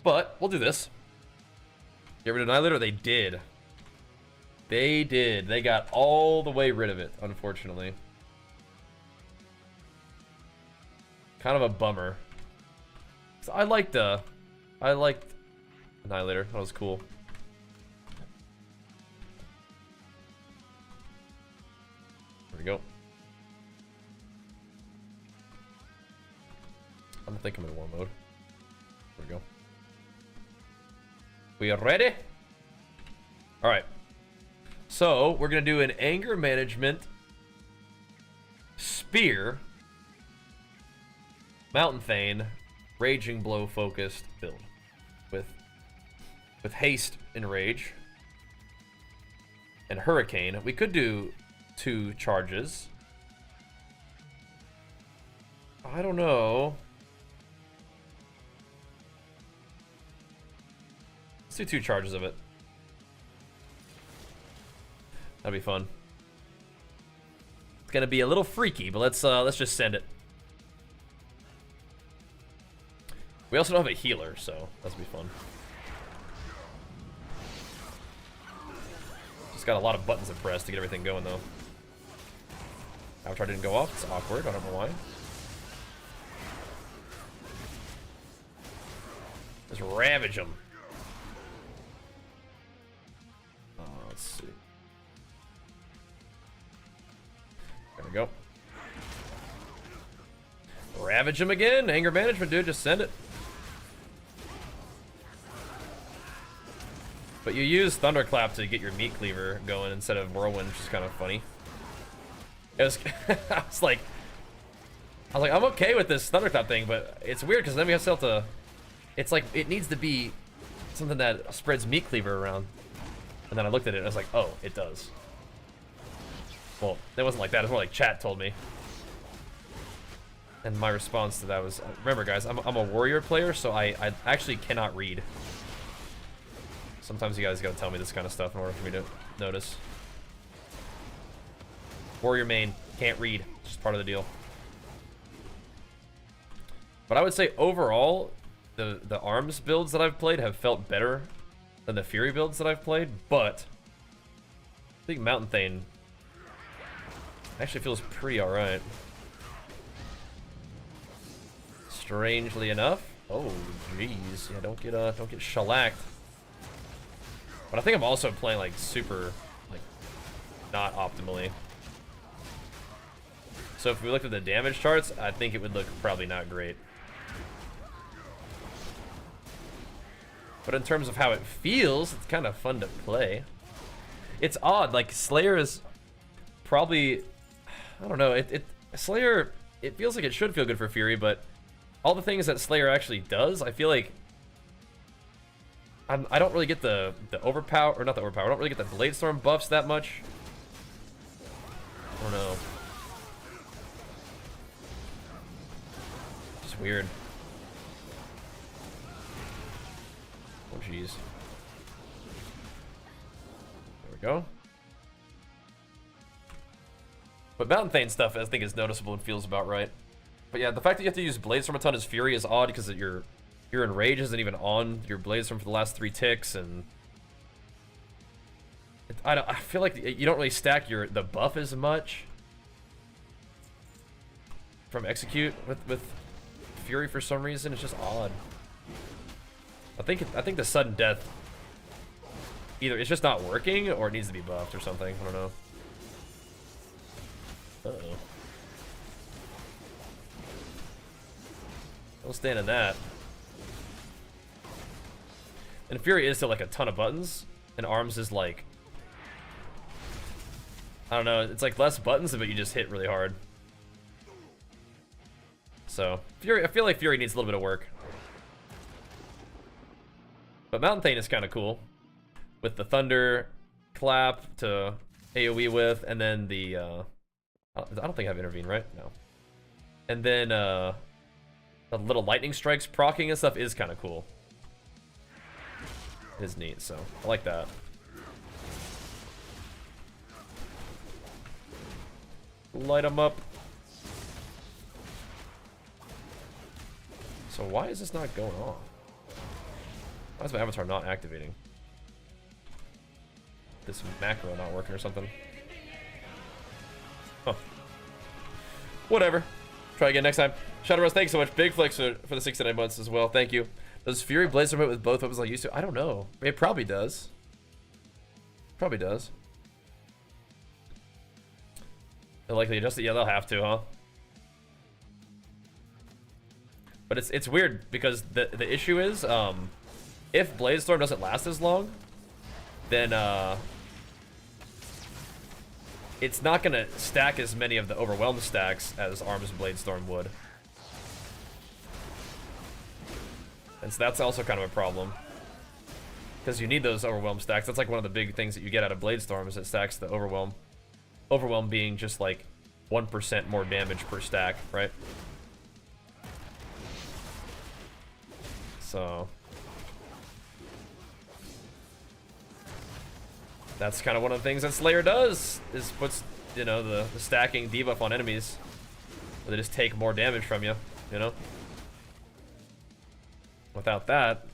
But, we'll do this. Get rid of Annihilator? They did. They did. They got all the way rid of it, unfortunately. Kind of a bummer. So I liked Annihilator. That was cool. There we go. I don't think I'm in war mode. There we go. We are ready? Alright. So, we're going to do an anger management, spear, Mountain Thane, Raging Blow focused build. With haste and rage. And Hurricane. We could do 2 charges. I don't know. Let's do 2 charges of it. That'd be fun. It's gonna be a little freaky, but let's just send it. We also don't have a healer, so that'll be fun. Just got a lot of buttons to press to get everything going, though. Avatar didn't go off. It's awkward. I don't know why. Let's ravage them. Let's see. There we go. Ravage him again. Anger management, dude. Just send it. But you use Thunderclap to get your Meat Cleaver going instead of Whirlwind, which is kind of funny. It was, I I was like, I'm okay with this Thunderclap thing, but it's weird because then we still have to... It's like, it needs to be something that spreads Meat Cleaver around. And then I looked at it and I was like, oh, it does. Well, it wasn't like that. It was more like chat told me. And my response to that was, remember guys, I'm a warrior player, so I actually cannot read. Sometimes you guys gotta tell me this kind of stuff in order for me to notice. Warrior main, can't read. It's just part of the deal. But I would say overall, the arms builds that I've played have felt better than the Fury builds that I've played, but I think Mountain Thane actually feels pretty alright. Strangely enough. Oh, jeez. Yeah, don't get shellacked. But I think I'm also playing like super, like, not optimally. So if we looked at the damage charts, I think it would look probably not great. But in terms of how it feels, it's kind of fun to play. It's odd, like Slayer is probably, I don't know, Slayer, it feels like it should feel good for Fury, but all the things that Slayer actually does, I feel like I don't really get the overpower, or not the overpower, I don't really get the Bladestorm buffs that much. I don't know. Just weird. Oh, jeez. There we go. But Mountain Thane stuff, I think, is noticeable and feels about right. But yeah, the fact that you have to use Bladestorm a ton as Fury is odd because your Enrage isn't even on your Bladestorm for the last 3 ticks, and I feel like you don't really stack the buff as much from Execute with Fury for some reason. It's just odd. I think the sudden death, either it's just not working or it needs to be buffed or something. I don't know. Uh-oh. Don't stand in that. And Fury is still like a ton of buttons, and Arms is like, I don't know, it's like less buttons, but you just hit really hard. So Fury, I feel like Fury needs a little bit of work. But Mountain Thane is kind of cool, with the Thunder Clap to AoE with, and then the I don't think I have Intervene, right? No. And then the little lightning strikes proccing and stuff is kind of cool. It is neat, so I like that. Light them up. So why is this not going on? Why is my avatar not activating? This macro not working or something? Huh. Whatever. Try again next time. Shadow Rose, thanks so much. Big flex for the 69 months as well. Thank you. Does Fury Bladestorm hit with both weapons like used to? I don't know. It probably does. Probably does. They'll likely adjust it. Yeah, they'll have to, huh? But it's weird because the issue is if Bladestorm doesn't last as long, then it's not gonna stack as many of the Overwhelm stacks as Arms Bladestorm would. And so that's also kind of a problem. Because you need those Overwhelm stacks. That's like one of the big things that you get out of Bladestorm is it stacks the Overwhelm. Overwhelm being just like 1% more damage per stack, right? So that's kind of one of the things that Slayer does, is puts, you know, the stacking debuff on enemies, where they just take more damage from you, you know? Without that,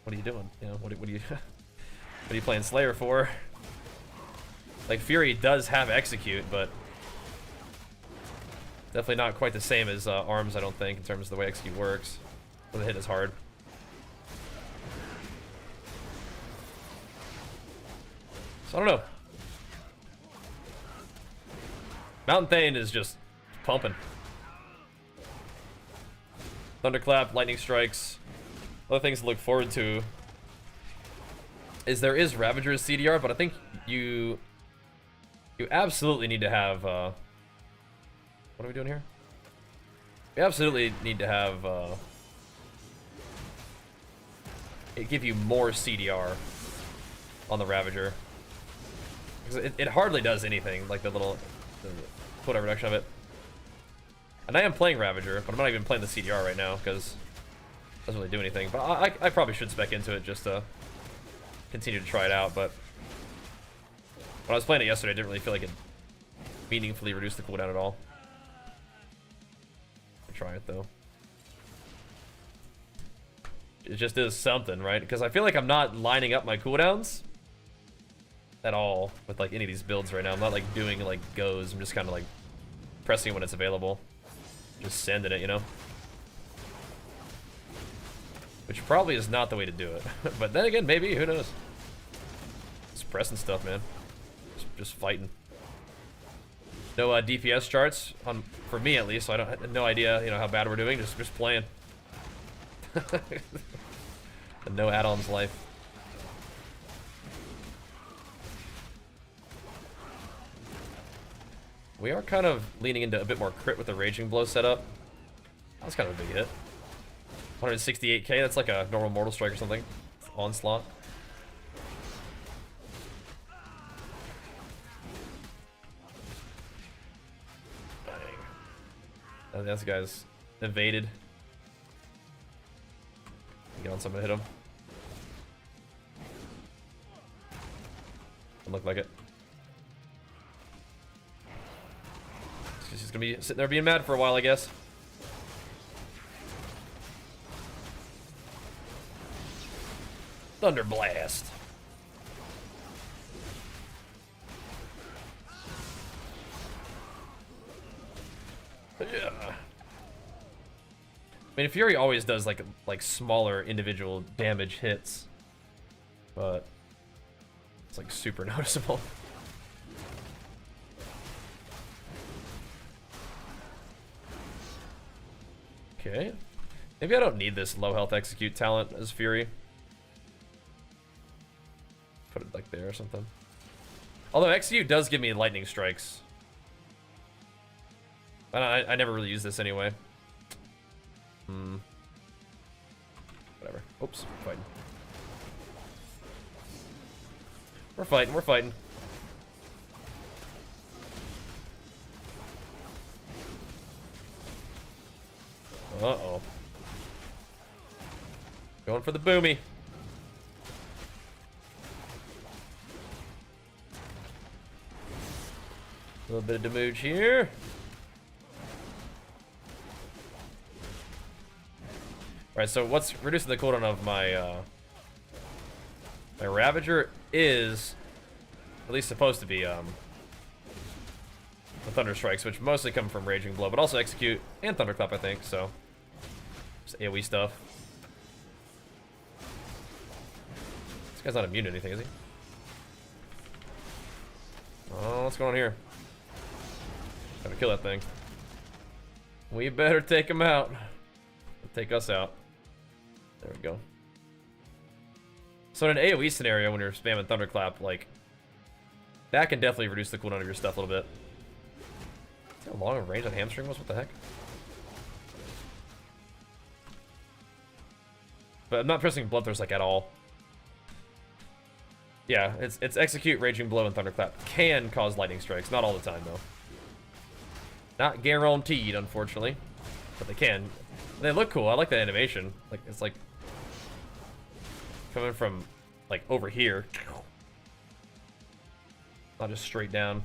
what are you doing? You know, what are you what are you playing Slayer for? Like, Fury does have Execute, but definitely not quite the same as Arms, I don't think, in terms of the way Execute works. Where the hit is hard. So I don't know. Mountain Thane is just pumping. Thunderclap, lightning strikes. Other things to look forward to is there is Ravager's CDR, but I think you absolutely need to have what are we doing here? We absolutely need to have it give you more CDR on the Ravager. Because it hardly does anything, like the quota reduction of it. And I am playing Ravager, but I'm not even playing the CDR right now because it doesn't really do anything. But I probably should spec into it just to continue to try it out. But when I was playing it yesterday, I didn't really feel like it meaningfully reduced the cooldown at all. I'll try it though. It just is something, right? Because I feel like I'm not lining up my cooldowns at all with like any of these builds right now. I'm not like doing like goes. I'm just kind of like pressing it when it's available. Just sending it, you know? Which probably is not the way to do it. But then again, maybe, who knows? Just pressing stuff, man. Just fighting. No DPS charts on for me at least, so I don't have no idea, you know, how bad we're doing. Just playing. And no add-ons life. We are kind of leaning into a bit more crit with the Raging Blow setup. That was kind of a big hit. 168k, that's like a normal Mortal Strike or something. Onslaught. Dang. This guy's evaded. Get on someone to hit him. Doesn't look like it. She's just gonna be sitting there being mad for a while, I guess. Thunder Blast. Yeah. I mean, Fury always does like smaller individual damage hits, but it's like super noticeable. Okay. Maybe I don't need this low health execute talent as Fury. Put it like there or something. Although execute does give me lightning strikes. But I never really use this anyway. Whatever. Oops. Fighting. We're fighting. We're fighting. Uh-oh. Going for the boomy. A little bit of damage here. Alright, so what's reducing the cooldown of my my Ravager is at least supposed to be the Thunder Strikes, which mostly come from Raging Blow, but also Execute and Thunderclap, I think, so just AoE stuff. This guy's not immune to anything, is he? Oh, what's going on here? Gotta kill that thing. We better take him out. Take us out. There we go. So in an AoE scenario, when you're spamming Thunderclap, like, that can definitely reduce the cooldown of your stuff a little bit. See how long a range on Hamstring was? What the heck? But I'm not pressing Bloodthirst like at all. Yeah, it's Execute, Raging Blow, and Thunderclap. Can cause lightning strikes. Not all the time, though. Not guaranteed, unfortunately. But they can. They look cool. I like that animation. Like, it's like coming from like over here. Not just straight down.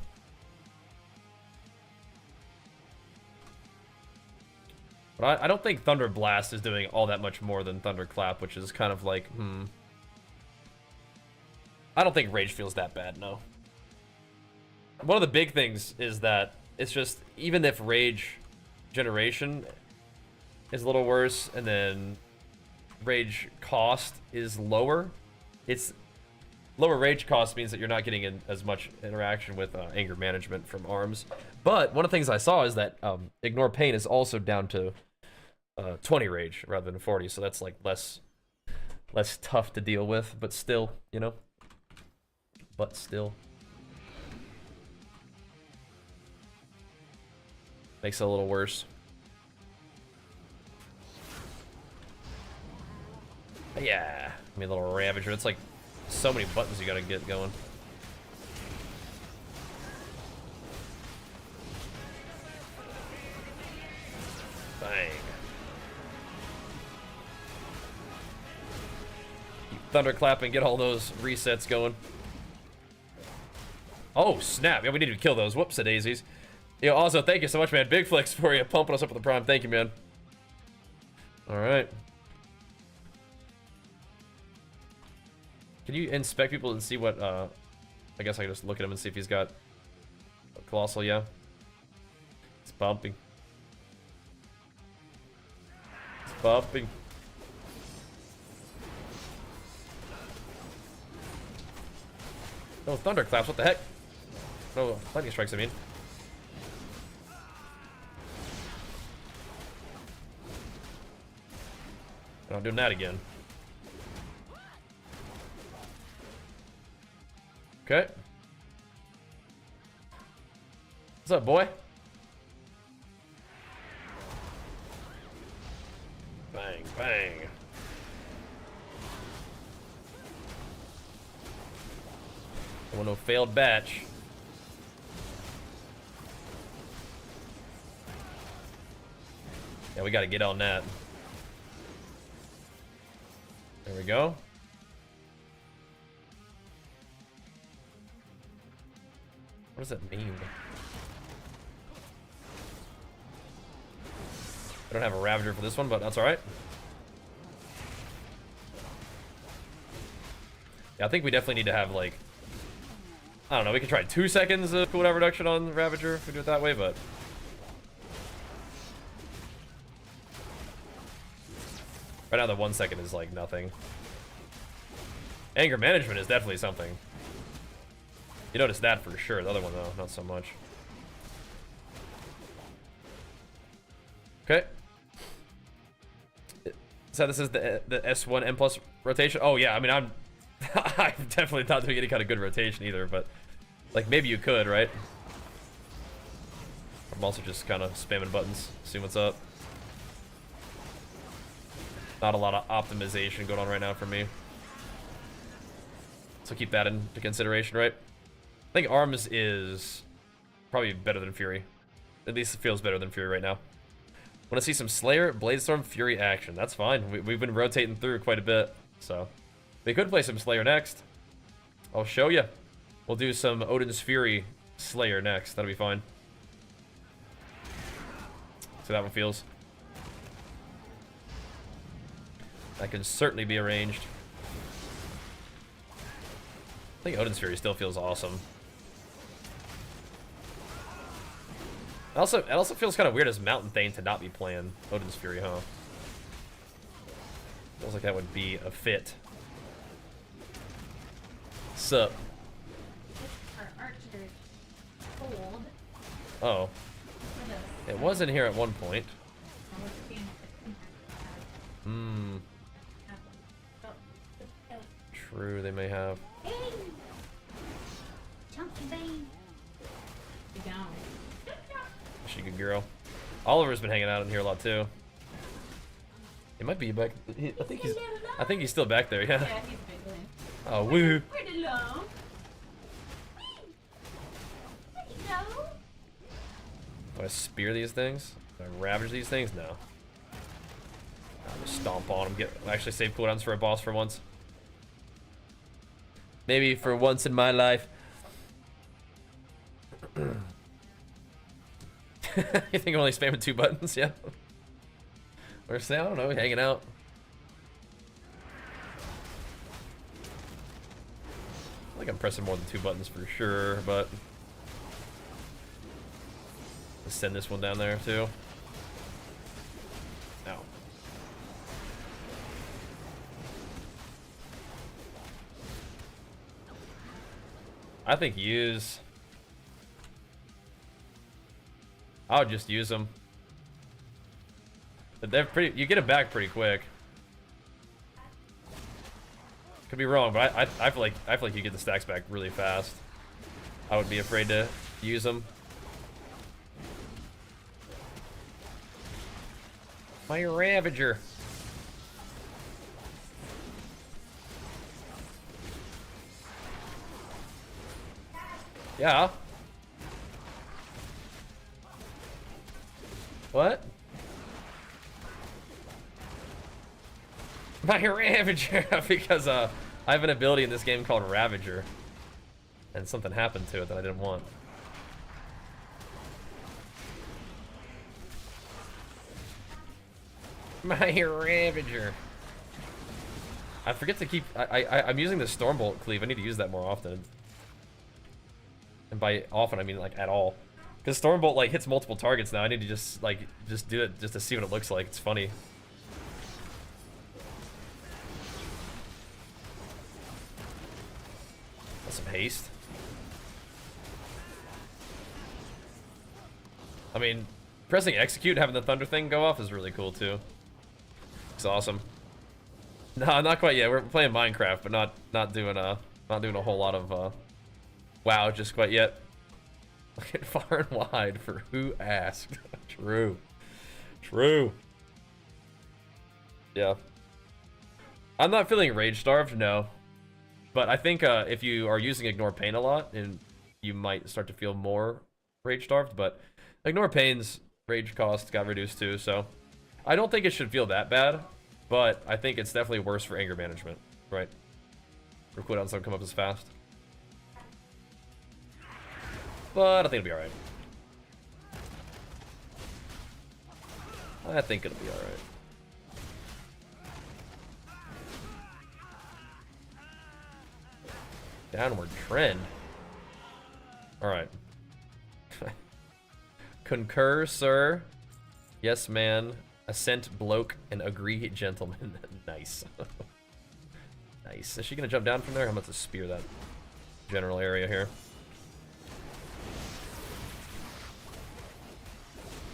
But I don't think Thunder Blast is doing all that much more than Thunderclap, which is kind of like, I don't think Rage feels that bad, no. One of the big things is that it's just, even if Rage generation is a little worse, and then Rage cost is lower, it's lower Rage cost means that you're not getting in as much interaction with anger management from arms. But one of the things I saw is that Ignore Pain is also down to 20 Rage rather than 40, so that's like less tough to deal with, but still, you know. But still. Makes it a little worse. Yeah, I mean, a little Ravager. It's like so many buttons you gotta get going. Bang. Keep thunderclap and get all those resets going. Oh, snap. Yeah, we need to kill those. Whoops, daisies. Yeah, also, thank you so much, man. Big flex for you. Pumping us up with the prime. Thank you, man. All right. Can you inspect people and see what, I guess I can just look at him and see if he's got a Colossal, yeah. It's bumping. It's bumping. No thunderclaps, what the heck? No lightning strikes, I mean. I'm doing that again. Okay. What's up, boy? Bang, bang. I want no failed batch. Yeah, we gotta get on that. There we go. What does that mean? I don't have a Ravager for this one, but that's alright. Yeah, I think we definitely need to have, like, I don't know, we can try 2 seconds of cooldown reduction on Ravager if we do it that way, but right now the 1 second is like nothing. Anger management is definitely something. You notice that for sure. The other one though, not so much. Okay. So this is the S1 M plus rotation. Oh yeah, I mean I'm I'm definitely not doing any kind of good rotation either, but like maybe you could, right? I'm also just kind of spamming buttons, seeing what's up. Not a lot of optimization going on right now for me. So keep that into consideration, right? I think Arms is probably better than Fury. At least it feels better than Fury right now. Want to see some Slayer, Bladestorm, Fury action. That's fine. We've been rotating through quite a bit, so we could play some Slayer next. I'll show you. We'll do some Odin's Fury Slayer next. That'll be fine. See how that one feels. That can certainly be arranged. I think Odin's Fury still feels awesome. It also feels kind of weird as Mountain Thane to not be playing Odin's Fury, huh? Feels like that would be a fit. Sup? Oh. It was in here at one point. Hmm. True, they may have. She good girl. Oliver's been hanging out in here a lot too. He might be back. I think he's still back there. Yeah. Yeah, he's big. Oh woo. Pretty low. Do I spear these things? Do I ravage these things? No. I'll just stomp on them. Actually save cooldowns for a boss for once. Maybe for once in my life. You think I'm only spamming 2 buttons? Yeah. Or say, I don't know, hanging out. I think I'm pressing more than 2 buttons for sure, but let's send this one down there too. Ow. I think use. I would just use them. But they're pretty. You get it back pretty quick. Could be wrong, but I feel like you get the stacks back really fast. I would be afraid to use them. My Ravager. Yeah. What? My Ravager, because I have an ability in this game called Ravager, and something happened to it that I didn't want. My Ravager. I forget to keep. I'm using the Stormbolt cleave. I need to use that more often. And by often, I mean like at all. Because Stormbolt like hits multiple targets now. I need to just do it just to see what it looks like. It's funny. That's some haste. I mean, pressing execute, having the thunder thing go off is really cool too. It's awesome. No, not quite yet. We're playing Minecraft, but not doing a whole lot of WoW just quite yet. Looking far and wide for who asked. True. True. Yeah. I'm not feeling rage starved, no. But I think if you are using Ignore Pain a lot, and you might start to feel more rage starved, but Ignore Pain's rage cost got reduced too, so I don't think it should feel that bad, but I think it's definitely worse for anger management, right? Or cooldowns don't come up as fast. But I think it'll be alright. I think it'll be alright. Downward trend. Alright. Concur, sir. Yes, man. Assent, bloke, and agree, gentlemen. Nice. Nice. Is she gonna jump down from there? I'm about to spear that general area here.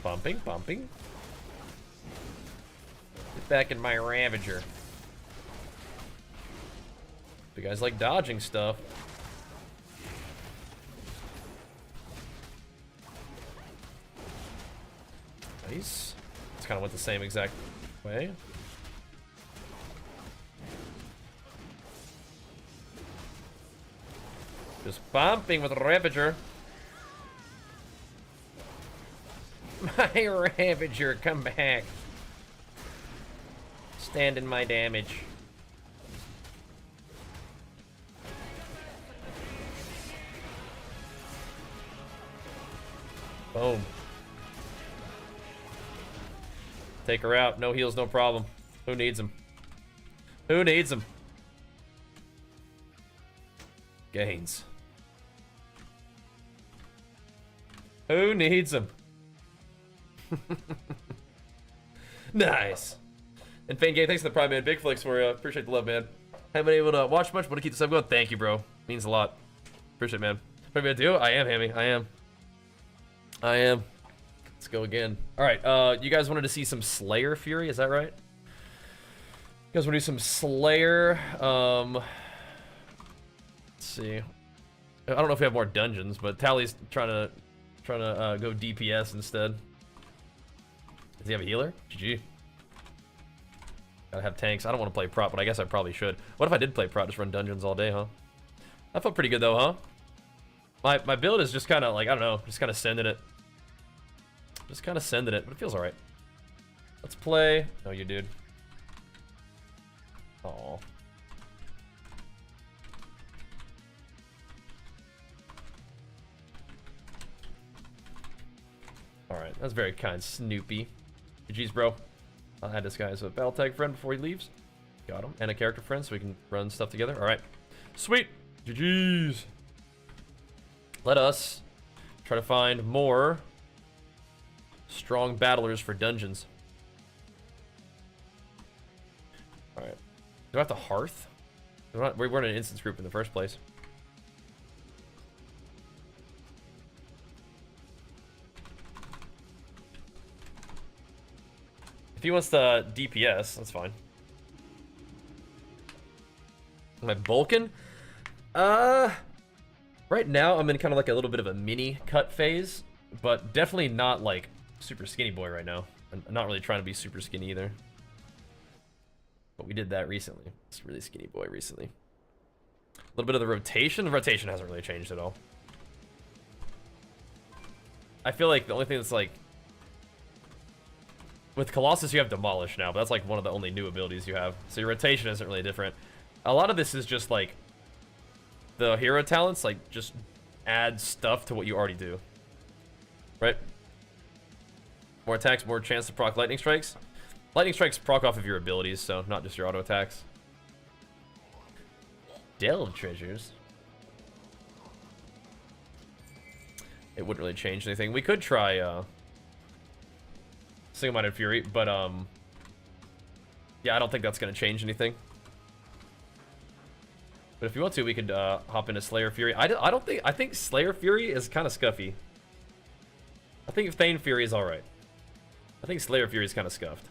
Bumping, bumping. Get back in my Ravager. You guys like dodging stuff. Nice. It's kind of went the same exact way. Just bumping with Ravager. My Ravager, come back. Stand in my damage. Boom. Take her out. No heals, no problem. Who needs them? Who needs them? Gains. Who needs them? Nice. And Fane Game, thanks for the prime, man. Big flicks for you. Appreciate the love, man. Haven't been able to watch much, but to keep this up going. Thank you, bro. Means a lot. Appreciate it, man. What am I gonna do? I am, Hammy. I am. Let's go again. All right. You guys wanted to see some Slayer Fury? Is that right? You guys want to do some Slayer? Let's see. I don't know if we have more dungeons, but Tally's trying to go DPS instead. Does he have a healer? GG. Gotta have tanks. I don't want to play prot, but I guess I probably should. What if I did play prot, just run dungeons all day, huh? That felt pretty good though, huh? My build is just kind of like, I don't know, just kind of sending it. Just kind of sending it, but it feels alright. Let's play. No, you dude. Aw. Alright, that's very kind, Snoopy. GG's, bro. I'll add this guy as a battle tag friend before he leaves. Got him. And a character friend so we can run stuff together. Alright. Sweet. GG's. Let us try to find more strong battlers for dungeons. Alright. Do I have to Hearth? We weren't an instance group in the first place. If he wants to DPS, that's fine. Am I bulking? Right now I'm in kind of like a little bit of a mini cut phase, but definitely not like super skinny boy right now. I'm not really trying to be super skinny either. But we did that recently. It's really skinny boy recently. A little bit of the rotation. The rotation hasn't really changed at all. I feel like the only thing that's like with Colossus, you have Demolish now, but that's like one of the only new abilities you have. So your rotation isn't really different. A lot of this is just like the hero talents, like just add stuff to what you already do. Right? More attacks, more chance to proc lightning strikes. Lightning strikes proc off of your abilities, so not just your auto attacks. Delve treasures. It wouldn't really change anything. We could try Single-Minded Fury, but yeah, I don't think that's gonna change anything. But if you want to, we could hop into Slayer Fury. I think Slayer Fury is kind of scuffy. I think Thane Fury is alright. I think Slayer Fury is kind of scuffed.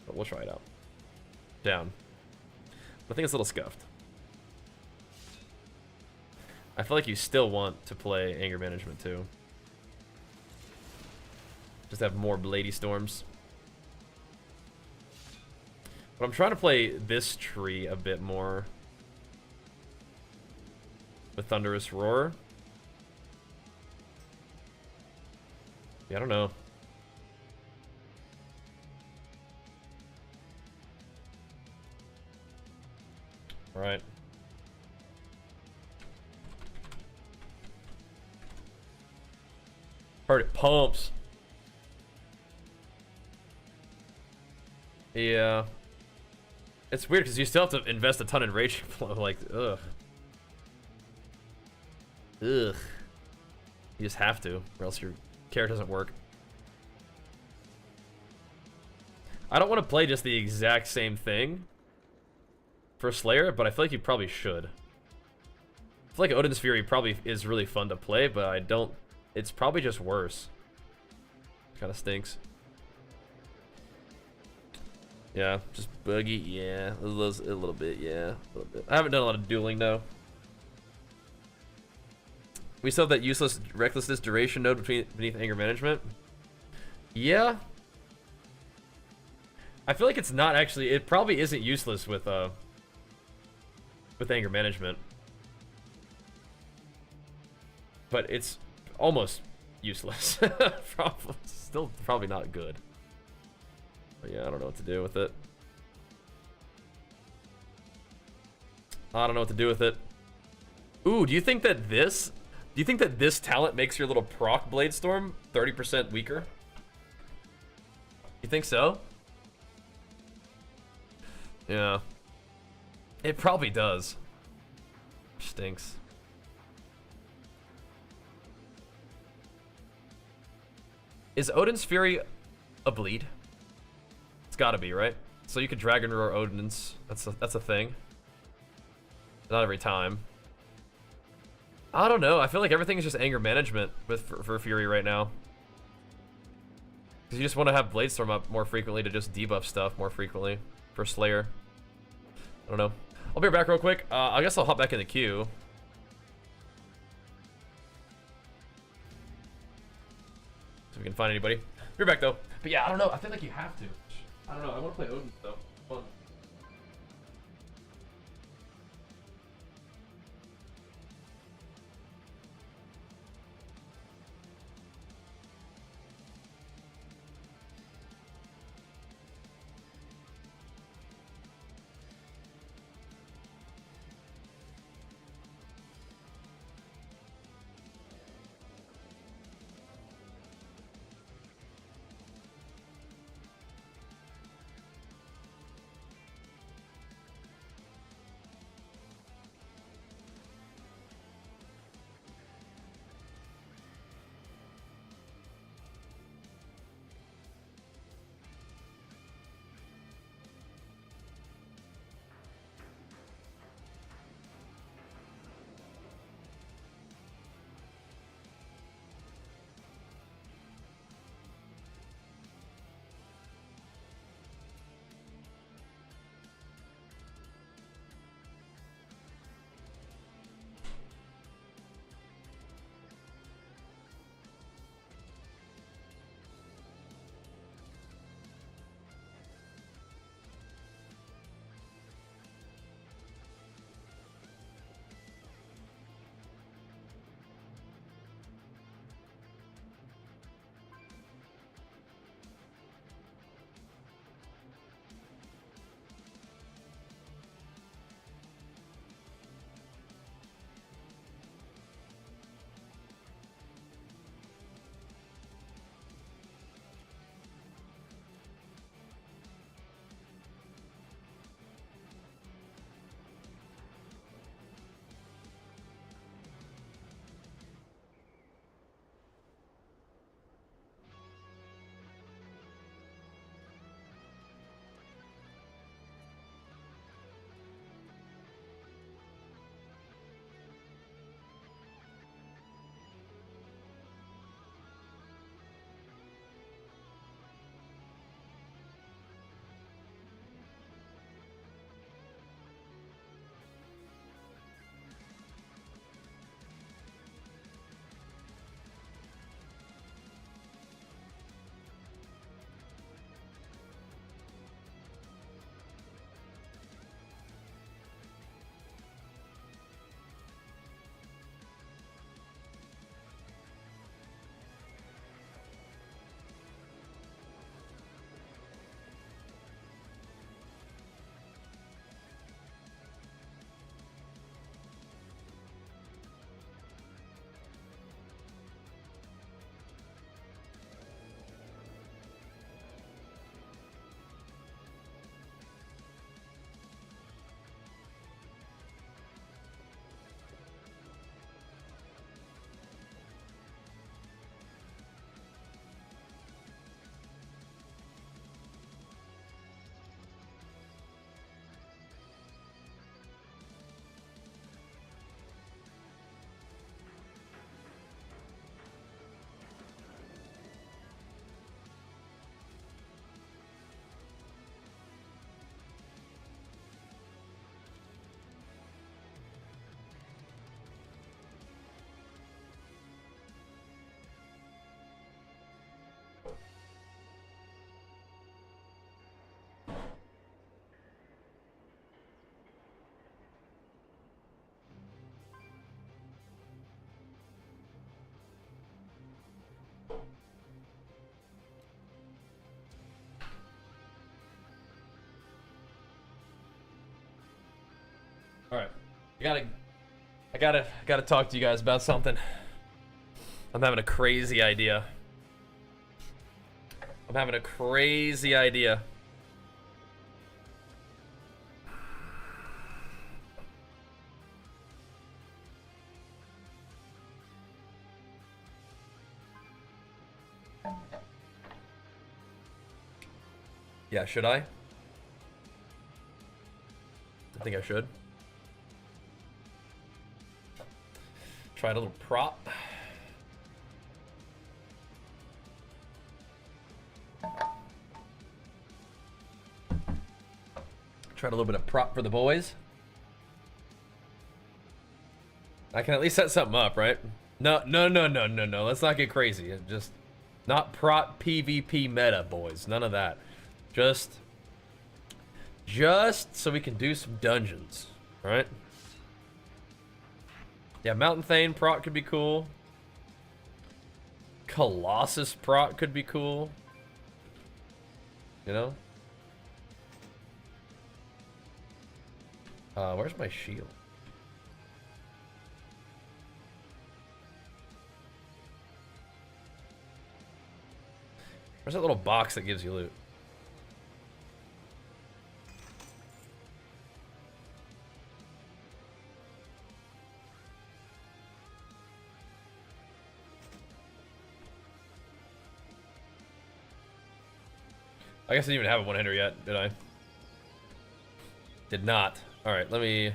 But we'll try it out. Down. But I think it's a little scuffed. I feel like you still want to play Anger Management too. Just have more Blady Storms. But I'm trying to play this tree a bit more. With Thunderous Roar. Yeah, I don't know. Alright. Heard it pumps. Yeah. It's weird because you still have to invest a ton in Rage Flow. Like, ugh. Ugh. You just have to, or else your character doesn't work. I don't want to play just the exact same thing for Slayer, but I feel like you probably should. I feel like Odin's Fury probably is really fun to play, but I don't... It's probably just worse. Kind of stinks. Yeah, just buggy, yeah. A little bit, yeah. A little bit. I haven't done a lot of dueling, though. We still have that useless recklessness duration node beneath anger management. Yeah. I feel like it's not actually... It probably isn't useless with anger management. But it's almost useless. Still probably not good. But yeah, I don't know what to do with it. I don't know what to do with it. Ooh, do you think that this... Do you think that this talent makes your little proc Blade Storm 30% weaker? You think so? Yeah. It probably does. Stinks. Is Odin's Fury a bleed? It's gotta be, right? So you could Dragon Roar Odin's. That's a thing. Not every time. I don't know. I feel like everything is just anger management for Fury right now. Because you just want to have Blade Storm up more frequently to just debuff stuff more frequently for Slayer. I don't know. I'll be right back real quick. I guess I'll hop back in the queue. So we can find anybody. Be right back though. But yeah, I don't know. I feel like you have to. I don't know. I want to play Odin though. Fun. All right, I gotta talk to you guys about something. I'm having a crazy idea. I'm having a crazy idea. Yeah, should I? I think I should. Tried a little prop. Tried a little bit of prop for the boys. I can at least set something up, right? No. Let's not get crazy. Just not prop PvP meta, boys. None of that. Just so we can do some dungeons, right? Yeah, Mountain Thane proc could be cool. Colossus proc could be cool. You know? Where's my shield? Where's that little box that gives you loot? I guess I didn't even have a one-hitter yet, did I? Did not. Alright, let me...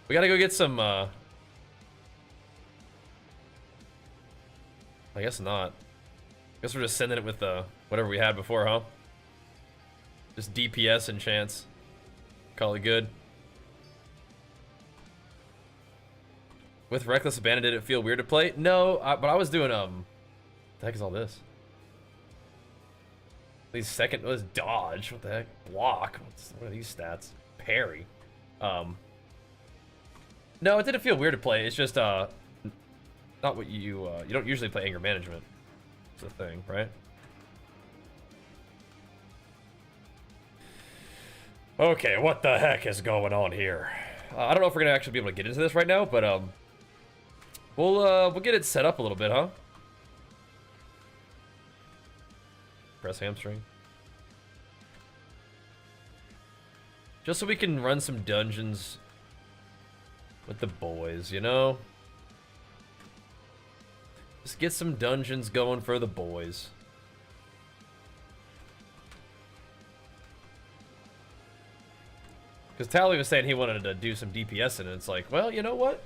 We gotta go get some, I guess not. I guess we're just sending it with, whatever we had before, huh? Just DPS and chance. Call it good. With Reckless Abandon, did it feel weird to play? No, but I was doing, the heck is all this? These second was dodge. What the heck? Block. What are these stats? Parry. No, it didn't feel weird to play. It's just not what you don't usually play anger management. It's a thing, right? Okay, what the heck is going on here? I don't know if we're gonna actually be able to get into this right now, but we'll get it set up a little bit, huh? Press hamstring. Just so we can run some dungeons with the boys, you know? Just get some dungeons going for the boys. Because Tally was saying he wanted to do some DPS and it's like, well, you know what?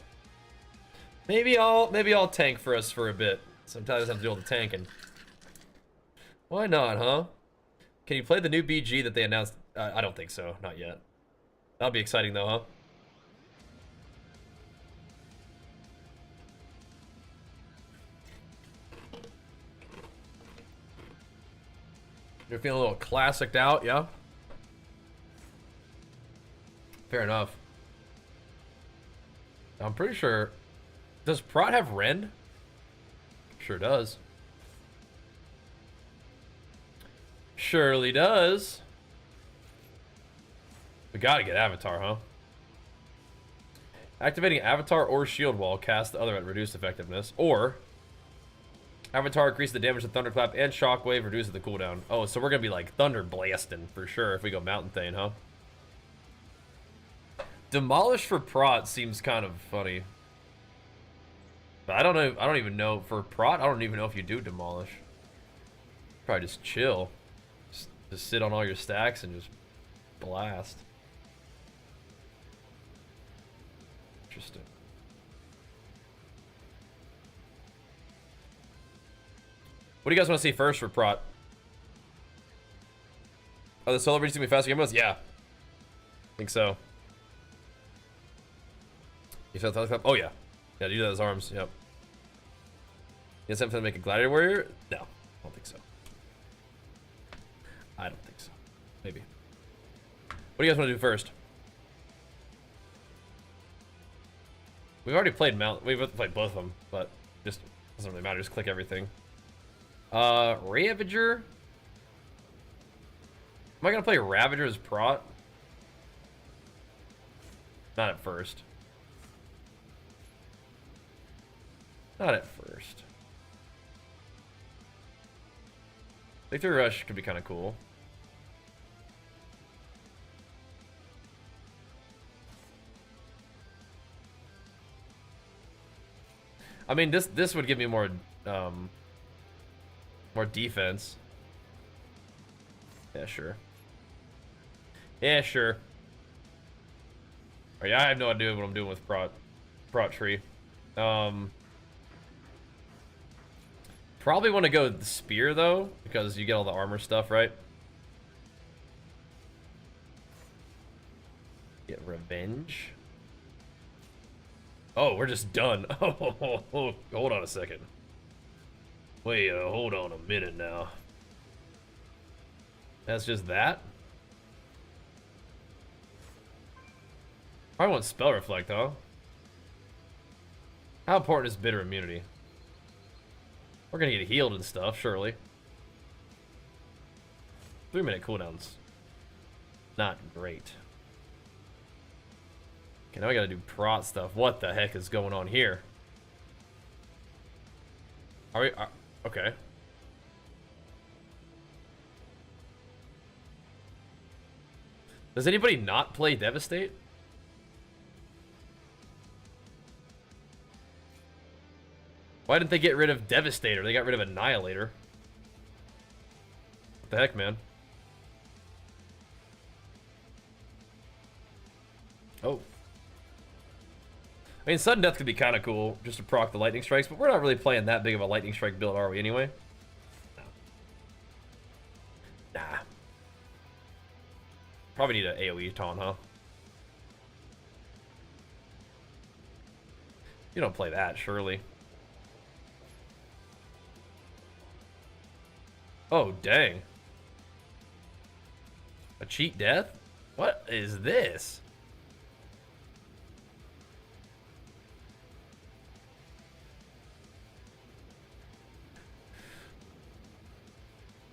Maybe I'll tank for us for a bit. Sometimes I have to do all the tanking. Why not, huh? Can you play the new BG that they announced? I don't think so. Not yet. That'll be exciting, though, huh? You're feeling a little classiced out, yeah? Fair enough. I'm pretty sure... Does Prot have Rend? Sure does. Surely does. We gotta get Avatar, huh? Activating Avatar or Shield Wall, cast the other at reduced effectiveness. Or Avatar increases the damage to Thunderclap and Shockwave, reduces the cooldown. Oh, so we're gonna be like Thunder Blasting for sure if we go Mountain Thane, huh? Demolish for Prot seems kind of funny. But I don't know. I don't even know for Prot. I don't even know if you do Demolish. Probably just chill. Just sit on all your stacks and just blast. Interesting. What do you guys want to see first for Prot? Oh, the solo breach gonna be faster game modes? Yeah. I think so. You felt that? Oh yeah. Yeah, do those arms, yep. You have something to make a gladiator warrior? No, I don't think so. I don't think so. Maybe. What do you guys want to do first? We've already played we've played both of them, but just doesn't really matter. Just click everything. Ravager. Am I gonna play Ravager as Prot? Not at first. Not at first. Victory Rush could be kind of cool. I mean, this would give me more more defense. Yeah, sure. Yeah, sure. Oh, yeah, I have no idea what I'm doing with Prot Tree. Probably want to go with the spear though, because you get all the armor stuff, right? Get revenge. Oh, we're just done. Oh, hold on a second. Wait, hold on a minute now. That's just that? I want spell reflect, huh? How important is bitter immunity? We're gonna get healed and stuff, surely. 3-minute cooldowns. Not great. Okay, now I gotta do prot stuff. What the heck is going on here? Are we... okay. Does anybody not play Devastate? Why didn't they get rid of Devastator? They got rid of Annihilator. What the heck, man? Oh. I mean, Sudden Death could be kind of cool, just to proc the Lightning Strikes, but we're not really playing that big of a Lightning Strike build, are we, anyway? No. Nah. Probably need an AoE taunt, huh? You don't play that, surely. Oh, dang. A cheat death? What is this?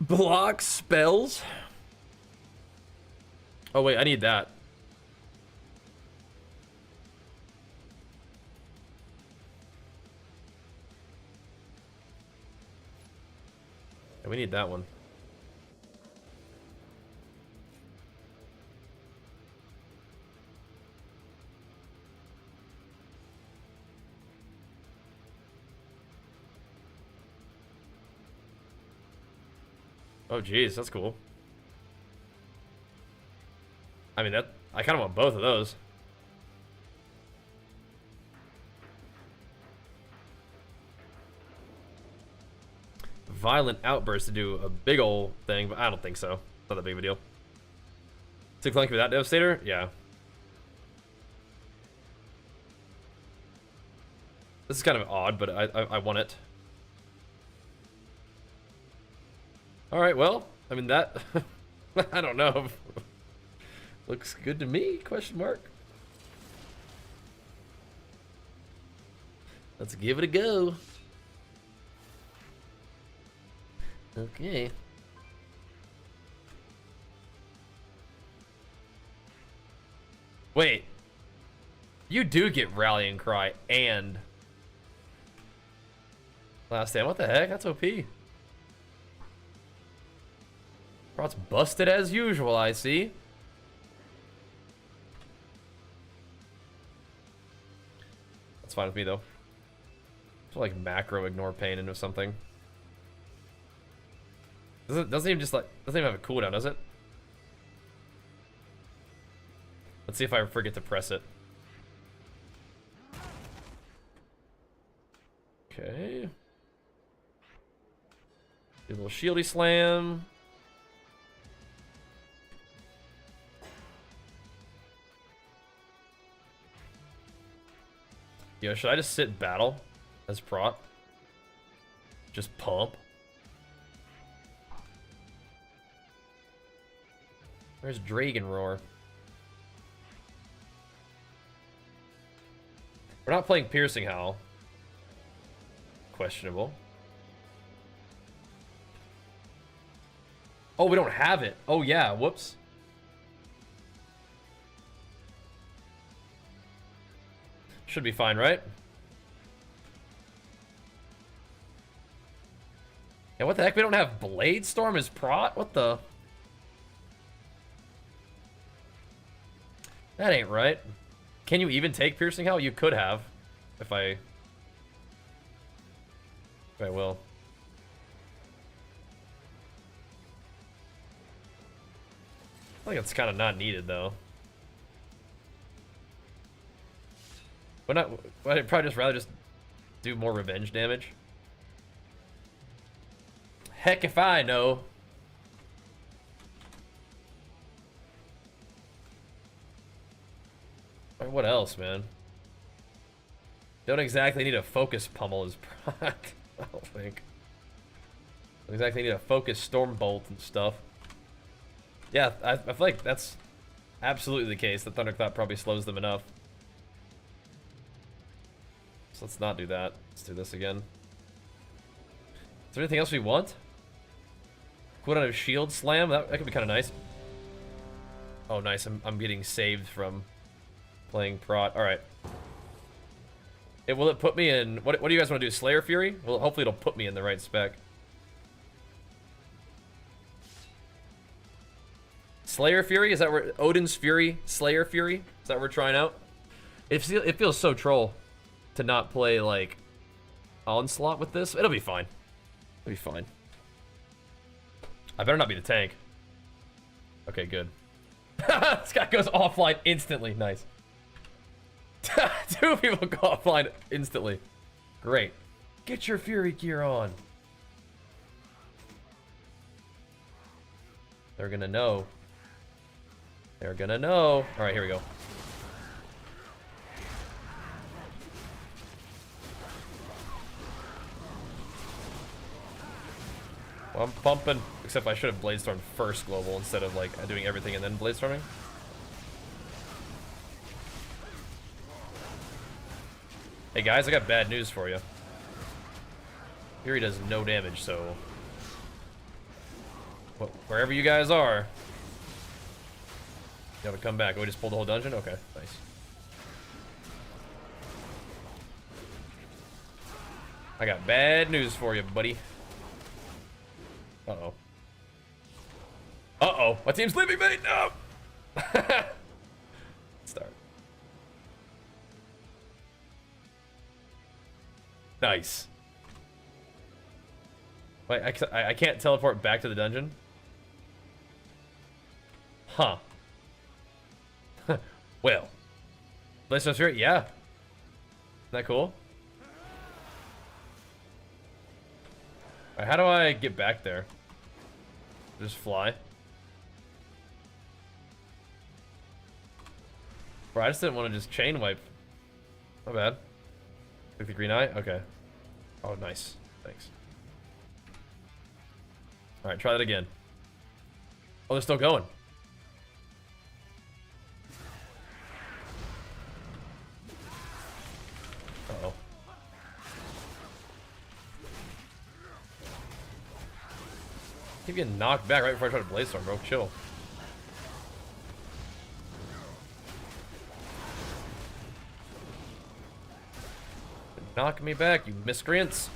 Block spells? Oh, wait, I need that. Yeah, we need that one. Oh, geez, that's cool. I mean, I kind of want both of those. Violent outburst to do a big ol' thing, but I don't think so. Not that big of a deal. 6 length without Devastator? Yeah. This is kind of odd, but I want it. Alright, well, I mean that... I don't know. Looks good to me, question mark. Let's give it a go. Okay. Wait. You do get Rallying Cry and Last Stand. What the heck? That's OP. Prot's busted as usual, I see. That's fine with me, though. I feel like macro ignore pain into something. Doesn't even just like doesn't even have a cooldown, does it? Let's see if I forget to press it. Okay. Do a little shieldy slam. Yo, should I just sit battle as prot? Just pump. Where's Dragon Roar? We're not playing Piercing Howl. Questionable. Oh, we don't have it. Oh, yeah. Whoops. Should be fine, right? Yeah, what the heck? We don't have Blade Storm as prot? What the? That ain't right. Can you even take Piercing Hell? You could have. If I will. I think it's kind of not needed, though. I'd probably just rather just do more revenge damage. Heck if I know. What else, man? Don't exactly need a focus pummel as prot. I don't think. Don't exactly need a focus storm bolt and stuff. Yeah, I feel like that's absolutely the case. The Thunderclap probably slows them enough. So let's not do that. Let's do this again. Is there anything else we want? Put on a shield slam? That could be kind of nice. Oh, nice. I'm getting saved from playing prot. All right. Will it put me in... What do you guys want to do? Slayer Fury? Well, hopefully it'll put me in the right spec. Slayer Fury? Is that where... Odin's Fury? Slayer Fury? Is that what we're trying out? It feels so troll to not play, like, Onslaught with this. It'll be fine. It'll be fine. I better not be the tank. Okay, good. This guy goes offline instantly. Nice. 2 people go offline instantly. Great. Get your Fury gear on. They're gonna know. They're gonna know. Alright, here we go. Well, I'm pumping. Except I should have Bladestormed first global instead of, like, doing everything and then Bladestorming. Hey guys, I got bad news for you. Fury does no damage, so... Wherever you guys are... You have to come back. Oh, we just pulled the whole dungeon? Okay, nice. I got bad news for you, buddy. Uh-oh. Uh-oh. My team's leaving me! No! Start. Nice. Wait, I can't teleport back to the dungeon? Huh. Well. Let's just hear it? Yeah. Isn't that cool? Alright, how do I get back there? Just fly? Bro, I just didn't want to just chain wipe. My bad. Click the green eye? Okay. Oh, nice. Thanks. Alright, try that again. Oh, they're still going. Uh-oh. Keep getting knocked back right before I try to Bladestorm, bro. Chill. Knock me back, you miscreants.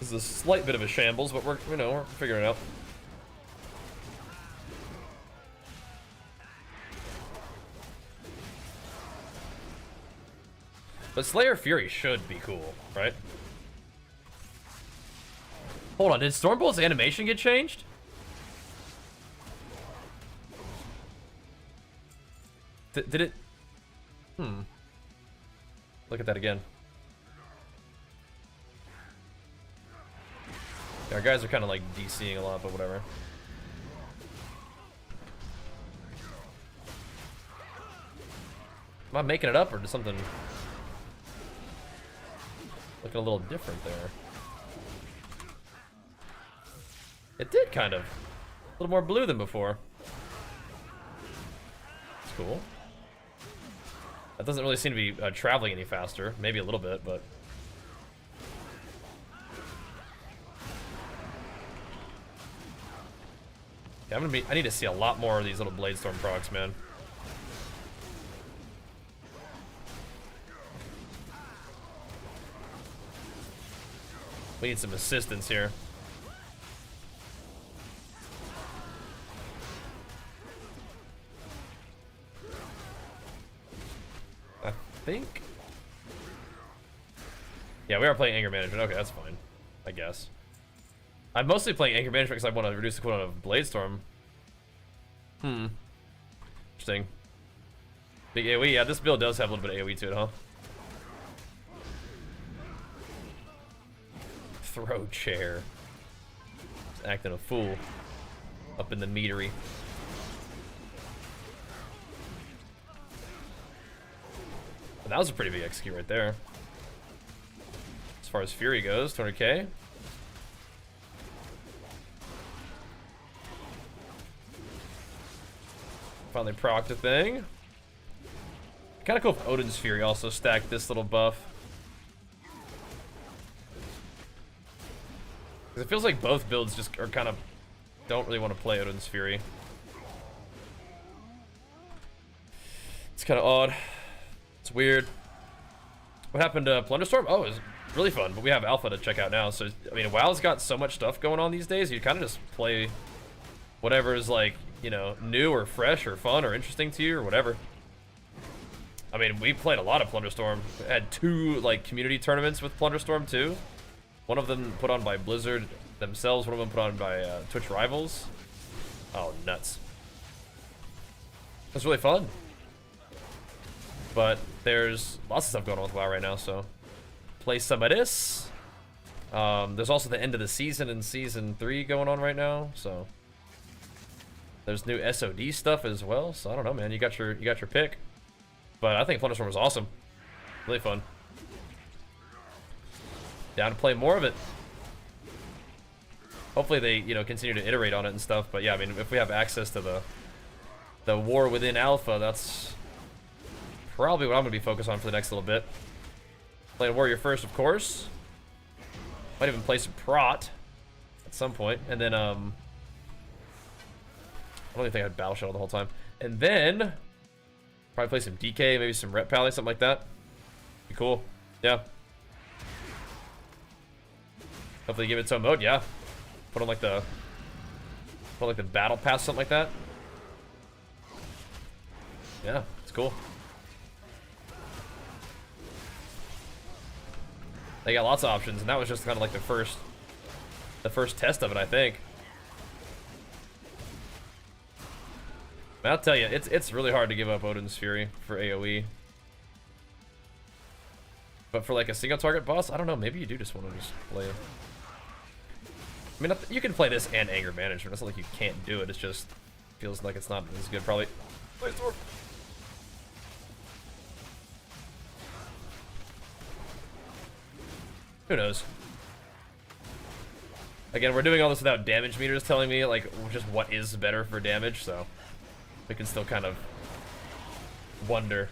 This is a slight bit of a shambles, but we're figuring it out. But Slayer Fury should be cool, right? Hold on, did Stormbolt's animation get changed? Did it? Look at that again. Yeah, our guys are kind of like DCing a lot, but whatever. Am I making it up or just something looking a little different there? It did kind of. A little more blue than before. That's cool. That doesn't really seem to be traveling any faster. Maybe a little bit, but... Yeah, I need to see a lot more of these little Bladestorm procs, man. We need some assistance here. I think. Yeah, we are playing anger management. Okay, that's fine, I guess. I'm mostly playing anger management because I want to reduce the cooldown of Bladestorm. Interesting. Big AoE. Yeah, this build does have a little bit of AoE to it, huh? Throw chair. Just acting a fool. Up in the meatery. And that was a pretty big execute right there. As far as Fury goes, 200k. Finally procced a thing. Kind of cool if Odin's Fury also stacked this little buff. Because it feels like both builds just are kind of don't really want to play Odin's Fury. It's kind of odd. It's weird. What happened to Plunderstorm? Oh, it was really fun, but we have Alpha to check out now. So, I mean, WoW's got so much stuff going on these days, you kind of just play whatever is, like, you know, new or fresh or fun or interesting to you or whatever. I mean, we played a lot of Plunderstorm. We had 2, like, community tournaments with Plunderstorm, too. One of them put on by Blizzard themselves, one of them put on by Twitch Rivals. Oh, nuts. It was really fun. But there's lots of stuff going on with WoW right now, so play some of this. There's also the end of the season in Season 3 going on right now, so there's new SOD stuff as well. So I don't know, man. You got your pick. But I think Plunderstorm was awesome. Really fun. Down to play more of it. Hopefully they, you know, continue to iterate on it and stuff. But yeah, I mean, if we have access to the war within Alpha, that's probably what I'm going to be focused on for the next little bit. Playing Warrior first, of course. Might even play some Prot at some point. And then, I don't even think I had Battle Shuttle the whole time. And then, probably play some DK, maybe some Rep Pally, something like that. Be cool. Yeah. Hopefully give it some mode, yeah. Put on like the battle pass, something like that. Yeah, it's cool. They got lots of options, and that was just kind of like the first test of it, I think. But I'll tell you, it's really hard to give up Odin's Fury for AoE. But for like a single target boss, I don't know, maybe you do just want to just play it. I mean, you can play this and anger management. It's not like you can't do it. It just feels like it's not as good, probably. Play Storm. Who knows? Again, we're doing all this without damage meters telling me, like, just what is better for damage, so we can still kind of wonder.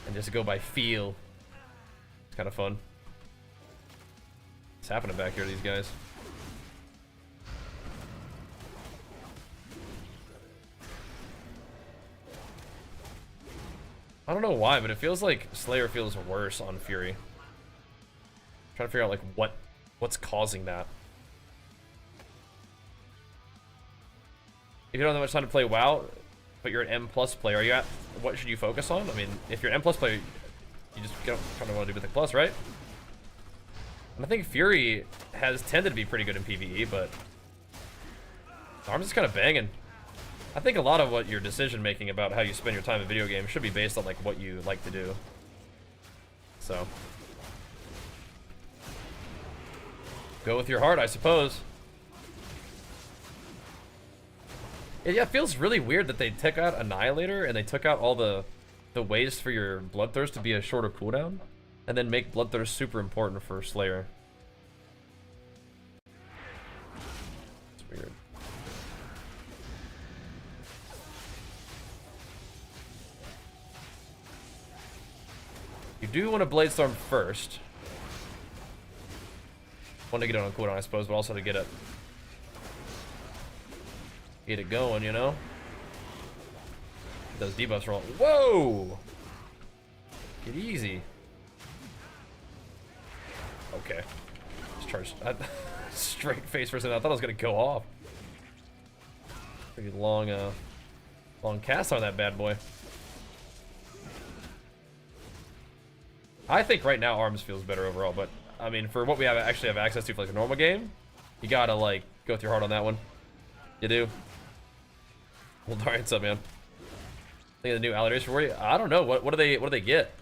And just go by feel. It's kind of fun. What's happening back here to these guys? I don't know why, but it feels like Slayer feels worse on Fury. I'm trying to figure out like what's causing that. If you don't have that much time to play WoW, but you're an M+ player, are you at what should you focus on? I mean, if you're an M+ player, you just kind of want to do Mythic Plus, right? And I think Fury has tended to be pretty good in PvE, but Arms is kind of banging. I think a lot of what your decision making about how you spend your time in video games should be based on like what you like to do. So go with your heart, I suppose. Yeah, it feels really weird that they took out Annihilator and they took out all the ways for your Bloodthirst to be a shorter cooldown, and then make Bloodthirst super important for Slayer. It's weird. You do want to Bladestorm first. Want to get it on cooldown, I suppose, but also to get it Get it going, you know? Those debuffs roll. Whoa! Get easy. Okay. Just charge. Straight face for a second. I thought I was gonna go off. Pretty long, long cast on that bad boy. I think right now Arms feels better overall, but I mean, for what we actually have access to for like a normal game, you gotta like go through hard on that one. You do. Well, darn, what's up, man? Think of the new alligators for you? I don't know. What do they get?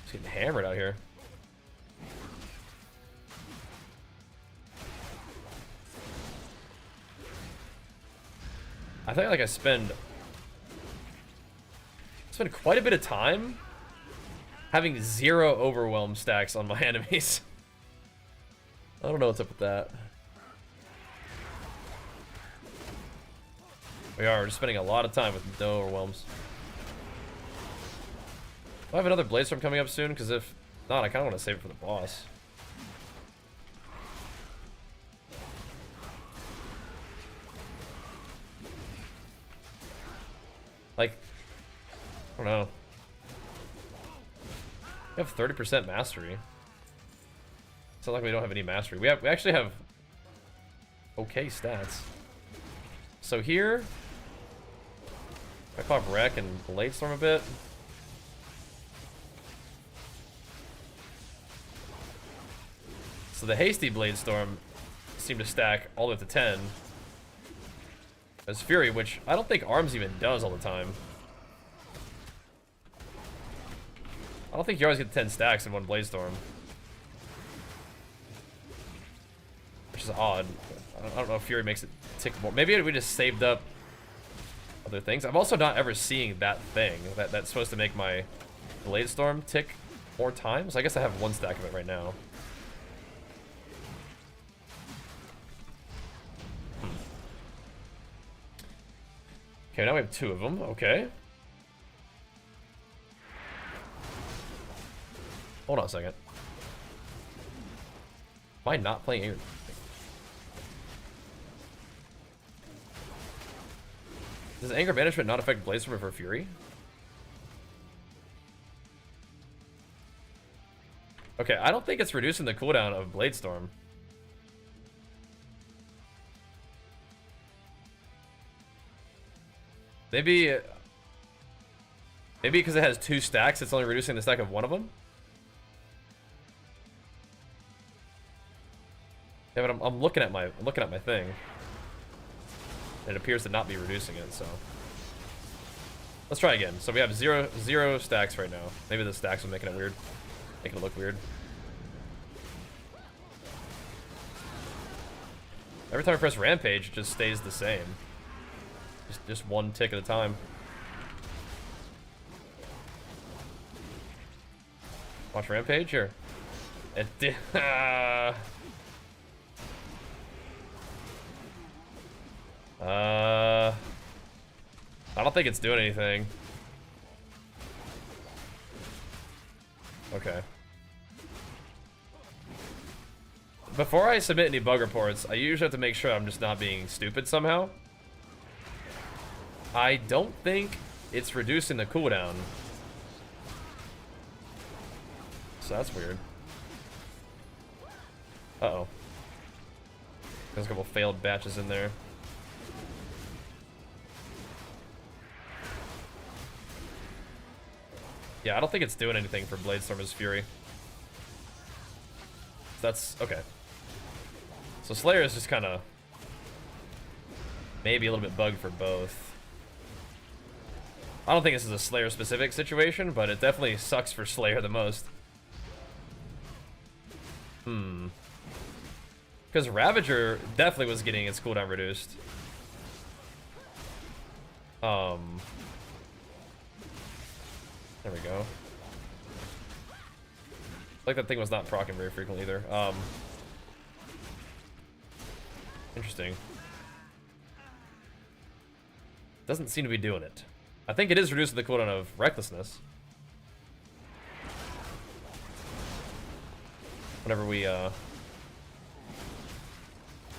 It's getting hammered out here. I think like I spend quite a bit of time having 0 overwhelm stacks on my enemies. I don't know what's up with that. We're just spending a lot of time with no overwhelms. Do I have another Bladestorm coming up soon? Because if not, I kind of want to save it for the boss. Like, I don't know. We have 30% mastery. It's not like we don't have any mastery. We actually have okay stats. So here, I pop Wreck and Bladestorm a bit. So the hasty Bladestorm seemed to stack all the way up to 10. As Fury, which I don't think Arms even does all the time. I don't think you always get 10 stacks in one Bladestorm. Which is odd. I don't know if Fury makes it tick more. Maybe we just saved up other things. I'm also not ever seeing that thing that's supposed to make my Bladestorm tick more times. I guess I have 1 stack of it right now. Okay, now we have 2 of them. Okay. Hold on a second. Am I not playing Anger? Does Anger Banishment not affect Bladestorm for Fury? Okay, I don't think it's reducing the cooldown of Bladestorm. Maybe because it has 2 stacks, it's only reducing the stack of one of them? Yeah, but I'm looking at my thing. It appears to not be reducing it, so let's try again. So we have zero stacks right now. Maybe the stacks are making it weird, making it look weird. Every time I press Rampage, it just stays the same. Just 1 tick at a time. Watch Rampage here. It did. I don't think it's doing anything. Okay. Before I submit any bug reports, I usually have to make sure I'm just not being stupid somehow. I don't think it's reducing the cooldown. So that's weird. Uh-oh. There's a couple failed batches in there. Yeah, I don't think it's doing anything for Bladestorm's Fury. That's okay. So Slayer is just kind of maybe a little bit bugged for both. I don't think this is a Slayer specific situation, but it definitely sucks for Slayer the most. Because Ravager definitely was getting its cooldown reduced. There we go. Like that thing was not proccing very frequently either. Interesting. Doesn't seem to be doing it. I think it is reducing the cooldown of Recklessness. Whenever we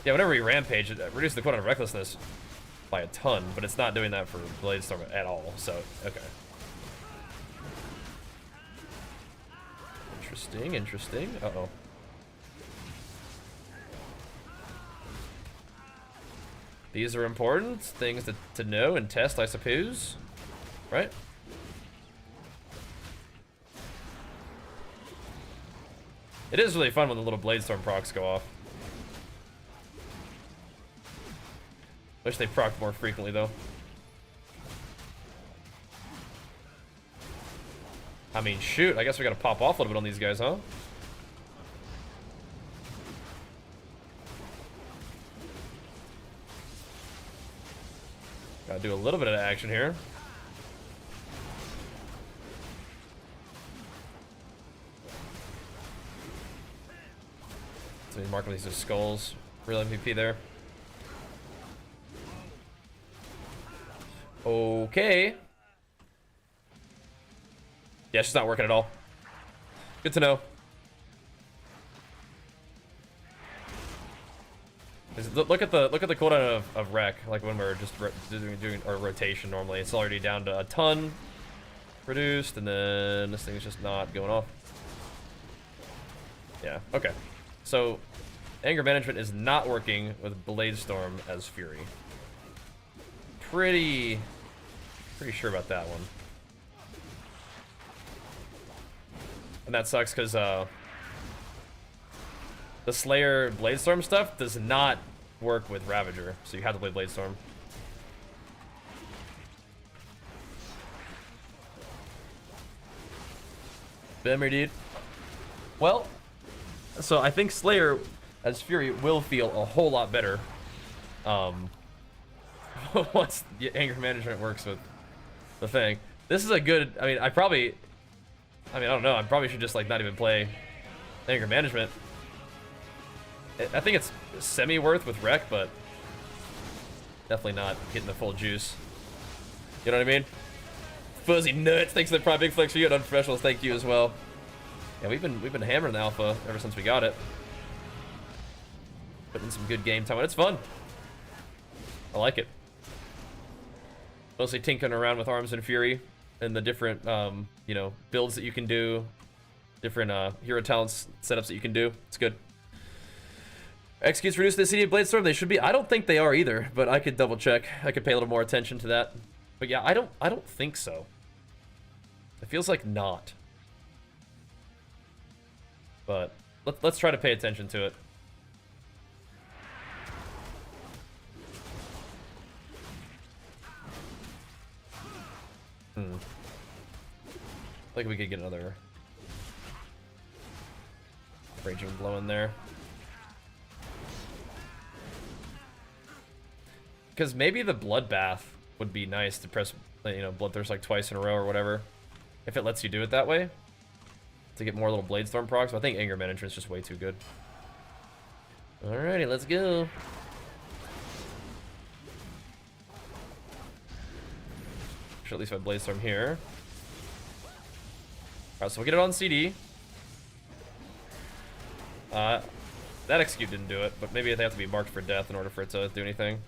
Yeah, whenever we rampage, it reduces the cooldown of recklessness by a ton, but it's not doing that for Blade Storm at all, so, okay. Interesting, interesting. Uh-oh. These are important things to know and test, I suppose. Right? It is really fun when the little Blade Storm procs go off. Wish they procced more frequently, though. I mean, shoot, I guess we gotta pop off a little bit on these guys, huh? Gotta do a little bit of action here. So he's marking these as skulls. Real MVP there. Okay. Yeah, she's not working at all. Good to know. Look at the cooldown of Wreck, like when we're just doing our rotation normally. It's already down to a ton reduced, and then this thing is just not going off. Yeah, okay. So, anger management is not working with Blade Storm as Fury. Pretty sure about that one. And that sucks because the Slayer Blade Storm stuff does not work with Ravager, so you have to play Blade Storm. Bimmer, dude. Well, so I think Slayer as Fury will feel a whole lot better once the anger management works with the thing. This is a good, I mean, I don't know, I probably should just like not even play anger management. I think it's semi-worth with Wreck, but definitely not getting the full juice. You know what I mean? Fuzzy nuts, thanks to the Prime Big Flex for you and Unprofessionals, thank you as well. Yeah, we've been hammering the alpha ever since we got it. Putting some good game time, and it's fun. I like it. Mostly tinkering around with Arms and Fury and the different, you know, builds that you can do, different hero talents setups that you can do. It's good. Executes reduced the CD of Blade Storm. They should be. I don't think they are either, but I could double check. I could pay a little more attention to that. But yeah, I don't think so. It feels like not. But let's try to pay attention to it. I think we could get another raging blow in there. Because maybe the bloodbath would be nice to press, you know, Bloodthirst like twice in a row or whatever. If it lets you do it that way. To get more little Blade Storm procs. But I think anger management is just way too good. Alrighty, let's go. Should at least have Blade Storm here. Alright, so we'll get it on CD. That execute didn't do it, but maybe they have to be marked for death in order for it to do anything.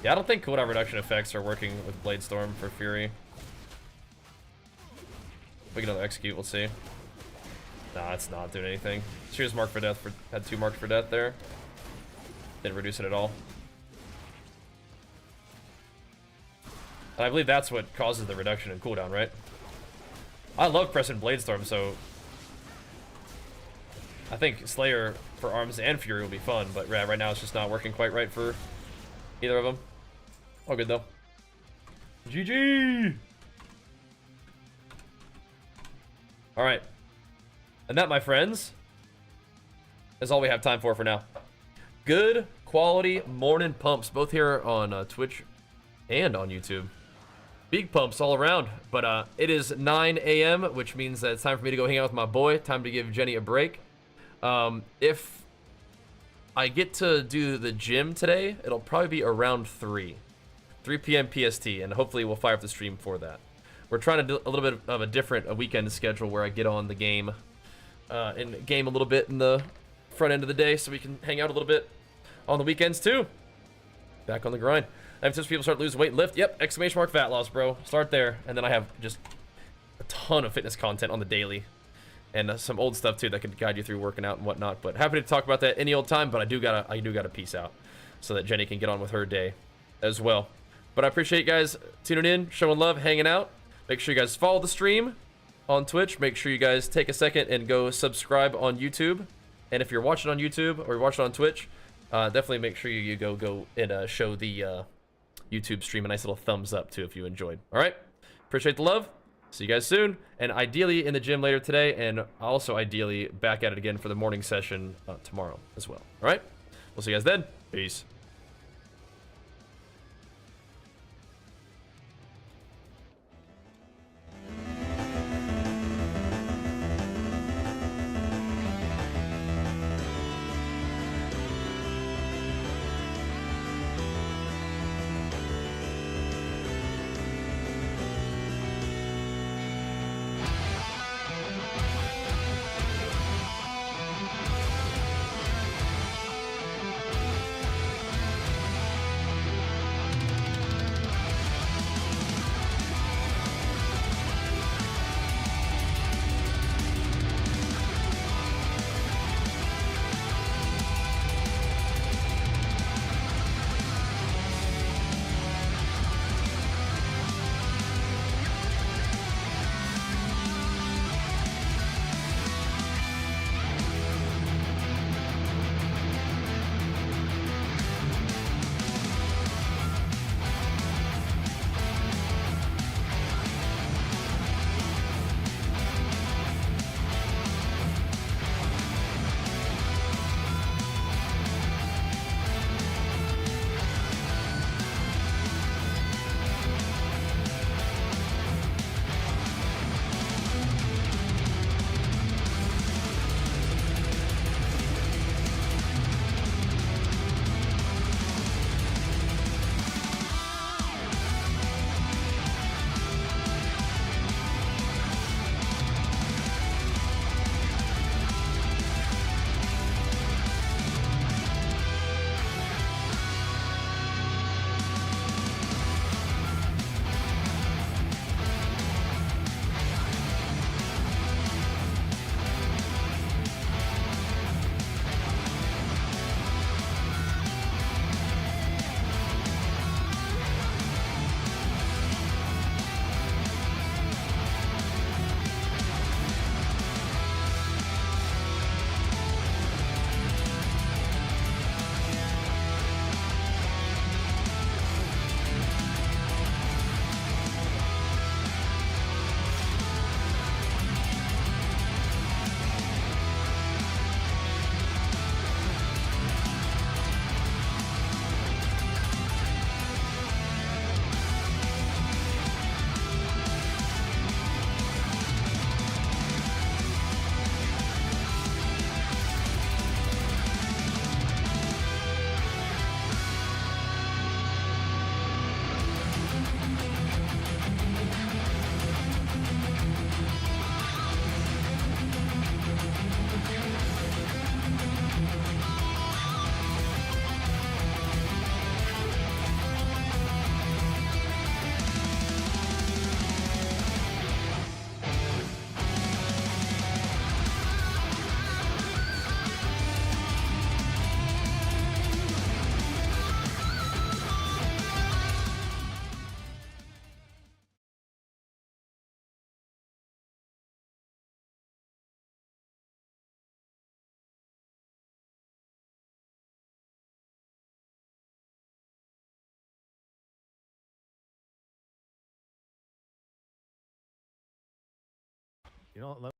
Yeah, I don't think cooldown reduction effects are working with Blade Storm for Fury. We get another execute, we'll see. Nah, it's not doing anything. She was marked for death, had 2 marked for death there. Didn't reduce it at all. And I believe that's what causes the reduction in cooldown, right? I love pressing Blade Storm, so I think Slayer for Arms and Fury will be fun, but right now it's just not working quite right for either of them. All good though. GG! Alright. And that, my friends, is all we have time for now. Good quality morning pumps, both here on Twitch and on YouTube. Big pumps all around. But it is 9 a.m., which means that it's time for me to go hang out with my boy. Time to give Jenny a break. If I get to do the gym today, it'll probably be around 3 p.m. PST, and hopefully we'll fire up the stream for that. We're trying to do a little bit of a weekend schedule where I get on the game and game a little bit in the front end of the day so we can hang out a little bit on the weekends too. Back on the grind. I have tips people start losing weight and lift. Yep, exclamation mark fat loss, bro. Start there. And then I have just a ton of fitness content on the daily. And some old stuff too that could guide you through working out and whatnot. But happy to talk about that any old time, but I do gotta peace out so that Jenny can get on with her day as well. But I appreciate you guys tuning in, showing love, hanging out. Make sure you guys follow the stream on Twitch. Make sure you guys take a second and go subscribe on YouTube. And if you're watching on YouTube or you're watching on Twitch, definitely make sure you go and show the YouTube stream a nice little thumbs up too if you enjoyed. All right, appreciate the love. See you guys soon, and ideally in the gym later today, and also ideally back at it again for the morning session tomorrow as well. All right, we'll see you guys then. Peace. You know,